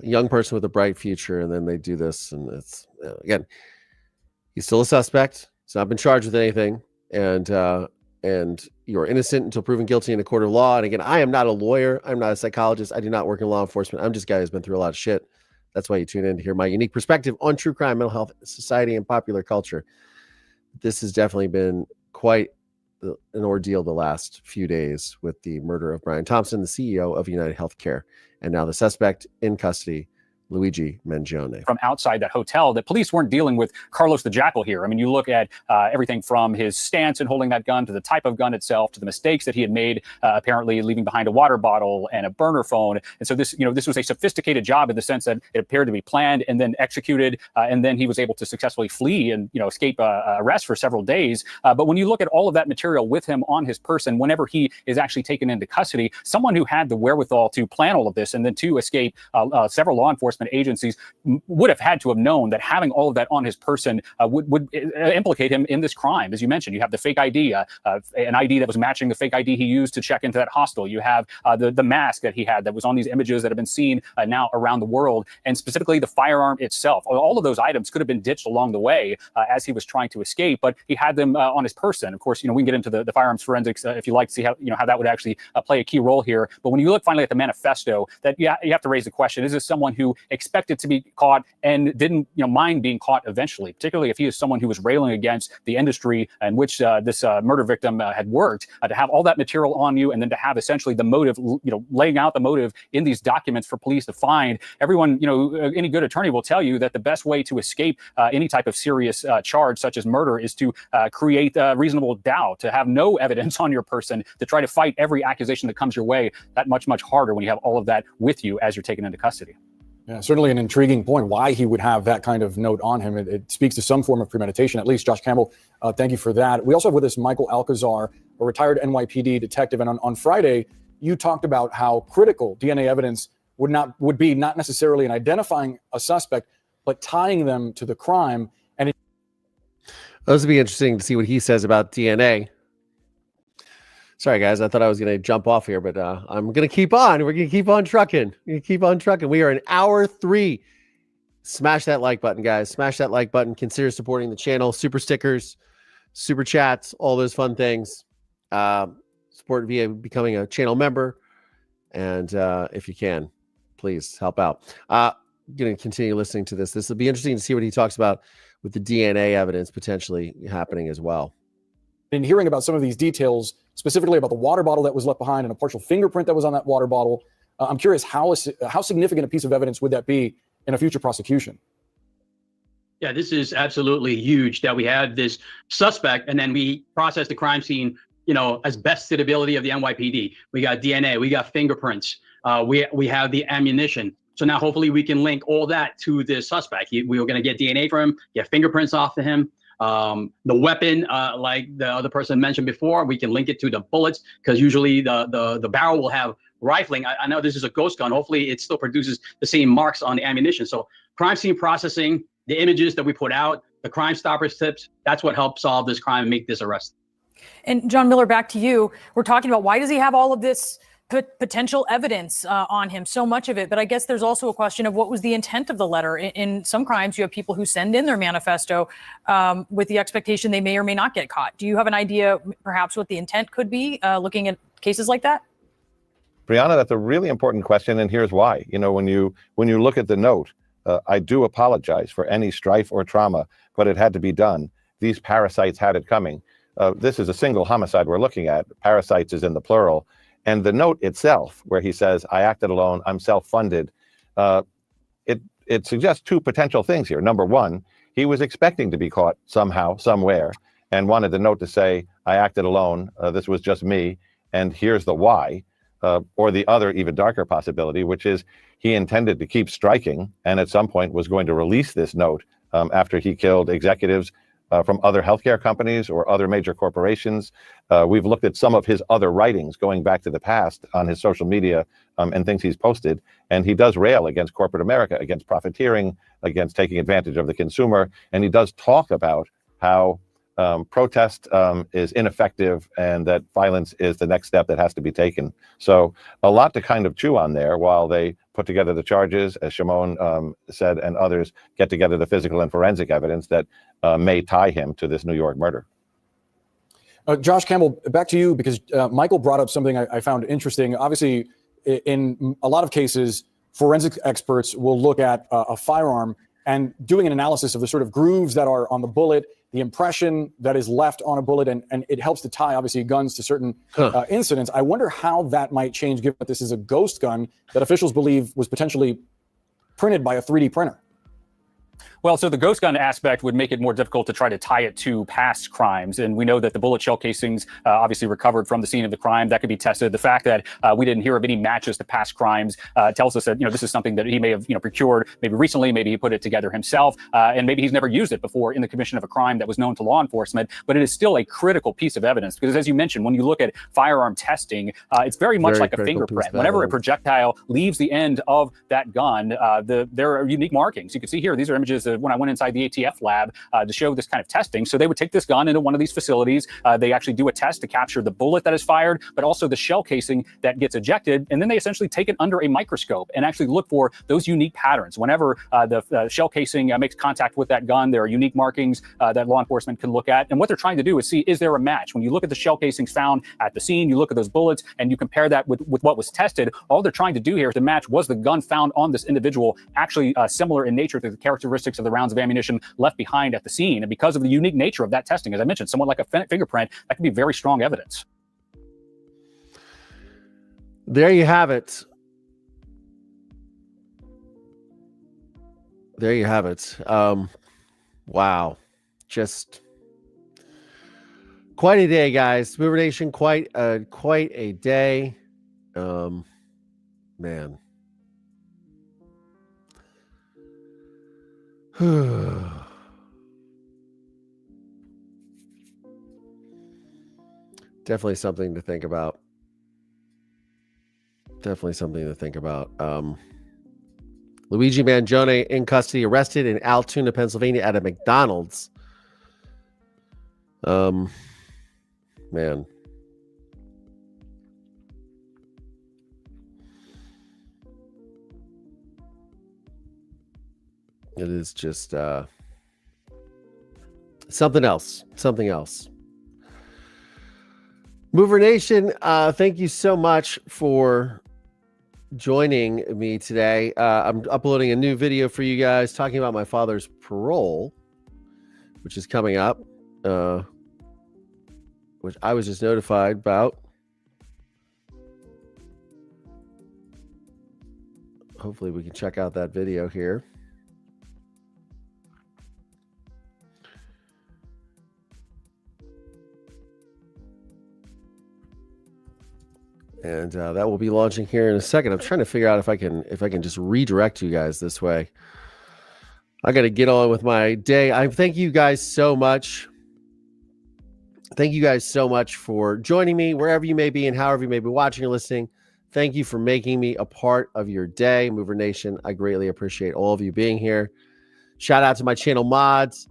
Young person with a bright future, and then they do this, and it's again, he's still a suspect. He's not been charged with anything, and you're innocent until proven guilty in a court of law. And again, I am not a lawyer. I'm not a psychologist. I do not work in law enforcement. I'm just a guy who's been through a lot of shit. That's why you tune in to hear my unique perspective on true crime, mental health, society, and popular culture. This has definitely been quite an ordeal the last few days with the murder of Brian Thompson, the CEO of UnitedHealthcare, and now the suspect in custody Luigi Mangione. From outside that hotel, that police weren't dealing with Carlos the Jackal here. I mean, you look at everything from his stance in holding that gun to the type of gun itself to the mistakes that he had made, apparently leaving behind a water bottle and a burner phone. And so this was a sophisticated job in the sense that it appeared to be planned and then executed, and then he was able to successfully flee and escape arrest for several days. But when you look at all of that material with him on his person, whenever he is actually taken into custody, someone who had the wherewithal to plan all of this and then to escape several law enforcement agencies would have had to have known that having all of that on his person would implicate him in this crime. As you mentioned, you have the fake ID, an ID that was matching the fake ID he used to check into that hostel. You have the mask that he had that was on these images that have been seen now around the world, and specifically the firearm itself. All of those items could have been ditched along the way as he was trying to escape, but he had them on his person. Of course, we can get into the firearms forensics if you like to see how that would actually play a key role here. But when you look finally at the manifesto, that you have to raise the question: is this someone who expected to be caught and didn't mind being caught eventually, particularly if he is someone who was railing against the industry in which this murder victim had worked, to have all that material on you and then to have essentially the motive, laying out the motive in these documents for police to find. Everyone, any good attorney will tell you that the best way to escape any type of serious charge such as murder is to create reasonable doubt, to have no evidence on your person, to try to fight every accusation that comes your way. That much harder when you have all of that with you as you're taken into custody. Yeah, certainly an intriguing point why he would have that kind of note on him. It speaks to some form of premeditation, at least. Josh Campbell, thank you for that. We also have with us Michael Alcazar, a retired NYPD detective. And on Friday, you talked about how critical DNA evidence would be not necessarily in identifying a suspect, but tying them to the crime. And Those would be interesting to see what he says about DNA. Sorry, guys. I thought I was going to jump off here, but I'm going to keep on. We're going to keep on trucking. We are in hour 3. Smash that like button, guys. Smash that like button. Consider supporting the channel. Super stickers, super chats, all those fun things. Support via becoming a channel member. And if you can, please help out. I'm going to continue listening to this. This will be interesting to see what he talks about with the DNA evidence potentially happening as well. In hearing about some of these details, specifically about the water bottle that was left behind and a partial fingerprint that was on that water bottle, I'm curious how significant a piece of evidence would that be in a future prosecution? Yeah, this is absolutely huge that we have this suspect and then we process the crime scene, as best to the ability of the NYPD. We got DNA, we got fingerprints, we have the ammunition. So now hopefully we can link all that to the suspect. We were going to get DNA from him, get fingerprints off of him. The weapon, like the other person mentioned before, we can link it to the bullets because usually the barrel will have rifling. I know this is a ghost gun. Hopefully it still produces the same marks on the ammunition. So crime scene processing, the images that we put out, the Crime Stoppers tips, that's what helped solve this crime and make this arrest. And John Miller, back to you. We're talking about why does he have all of this potential evidence on him, so much of it. But I guess there's also a question of what was the intent of the letter. In some crimes, you have people who send in their manifesto with the expectation they may or may not get caught. Do you have an idea perhaps what the intent could be looking at cases like that? Brianna, that's a really important question, and here's why. When you look at the note, I do apologize for any strife or trauma, but it had to be done. These parasites had it coming. This is a single homicide we're looking at. Parasites is in the plural. And the note itself, where he says, I acted alone, I'm self-funded, it suggests two potential things here. Number one, he was expecting to be caught somehow, somewhere, and wanted the note to say, I acted alone, this was just me, and here's the why. Or the other, even darker possibility, which is he intended to keep striking and at some point was going to release this note after he killed executives from other healthcare companies or other major corporations. We've looked at some of his other writings going back to the past on his social media and things he's posted. And he does rail against corporate America, against profiteering, against taking advantage of the consumer. And he does talk about how protest is ineffective and that violence is the next step that has to be taken. So a lot to kind of chew on there while they put together the charges, as Shimon said, and others get together the physical and forensic evidence that may tie him to this New York murder. Josh Campbell, back to you, because Michael brought up something I found interesting. Obviously, in a lot of cases, forensic experts will look at a firearm and doing an analysis of the sort of grooves that are on the bullet, the impression that is left on a bullet, and it helps to tie, obviously, guns to certain incidents. I wonder how that might change, given that this is a ghost gun that officials believe was potentially printed by a 3D printer? Well, so the ghost gun aspect would make it more difficult to try to tie it to past crimes. And we know that the bullet shell casings obviously recovered from the scene of the crime. That could be tested. The fact that we didn't hear of any matches to past crimes tells us that, this is something that he may have, procured maybe recently. Maybe he put it together himself, and maybe he's never used it before in the commission of a crime that was known to law enforcement. But it is still a critical piece of evidence because, as you mentioned, when you look at firearm testing, it's very much like a fingerprint. Whenever a projectile leaves the end of that gun, there are unique markings. You can see here, these are images of when I went inside the ATF lab to show this kind of testing. So they would take this gun into one of these facilities. They actually do a test to capture the bullet that is fired, but also the shell casing that gets ejected. And then they essentially take it under a microscope and actually look for those unique patterns. Whenever the shell casing makes contact with that gun, there are unique markings that law enforcement can look at. And what they're trying to do is see, is there a match? When you look at the shell casings found at the scene, you look at those bullets and you compare that with what was tested, all they're trying to do here is to match, was the gun found on this individual actually similar in nature to the characteristics of the rounds of ammunition left behind at the scene. And because of the unique nature of that testing, as I mentioned, somewhat like a fingerprint, that can be very strong evidence. There you have it. There you have it. Wow. Just quite a day, guys. Mover Nation, quite a day. Man. Definitely something to think about. Luigi Mangione in custody, arrested in Altoona, Pennsylvania at a McDonald's. Man. It is just something else. Mover Nation, thank you so much for joining me today. I'm uploading a new video for you guys talking about my father's parole, which is coming up, which I was just notified about. Hopefully we can check out that video here. And that will be launching here in a second. I'm trying to figure out if I can just redirect you guys this way. I got to get on with my day. I thank you guys so much. Thank you guys so much for joining me wherever you may be and however you may be watching or listening. Thank you for making me a part of your day, Mover Nation. I greatly appreciate all of you being here. Shout out to my channel mods,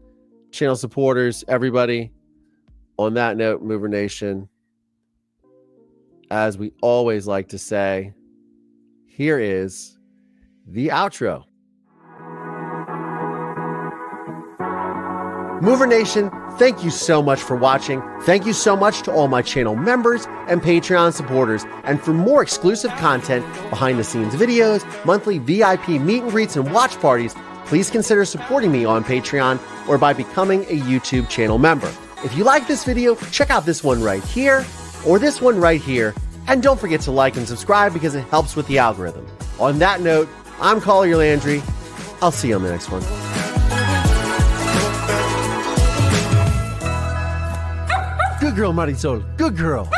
channel supporters, everybody. On that note, Mover Nation, as we always like to say, here is the outro. Mover Nation, thank you so much for watching. Thank you so much to all my channel members and Patreon supporters. And for more exclusive content, behind the scenes videos, monthly VIP meet and greets, and watch parties, please consider supporting me on Patreon or by becoming a YouTube channel member. If you like this video, check out this one right here or this one right here. And don't forget to like and subscribe because it helps with the algorithm. On that note, I'm Collier Landry. I'll see you on the next one. Good girl, Marisol. Good girl.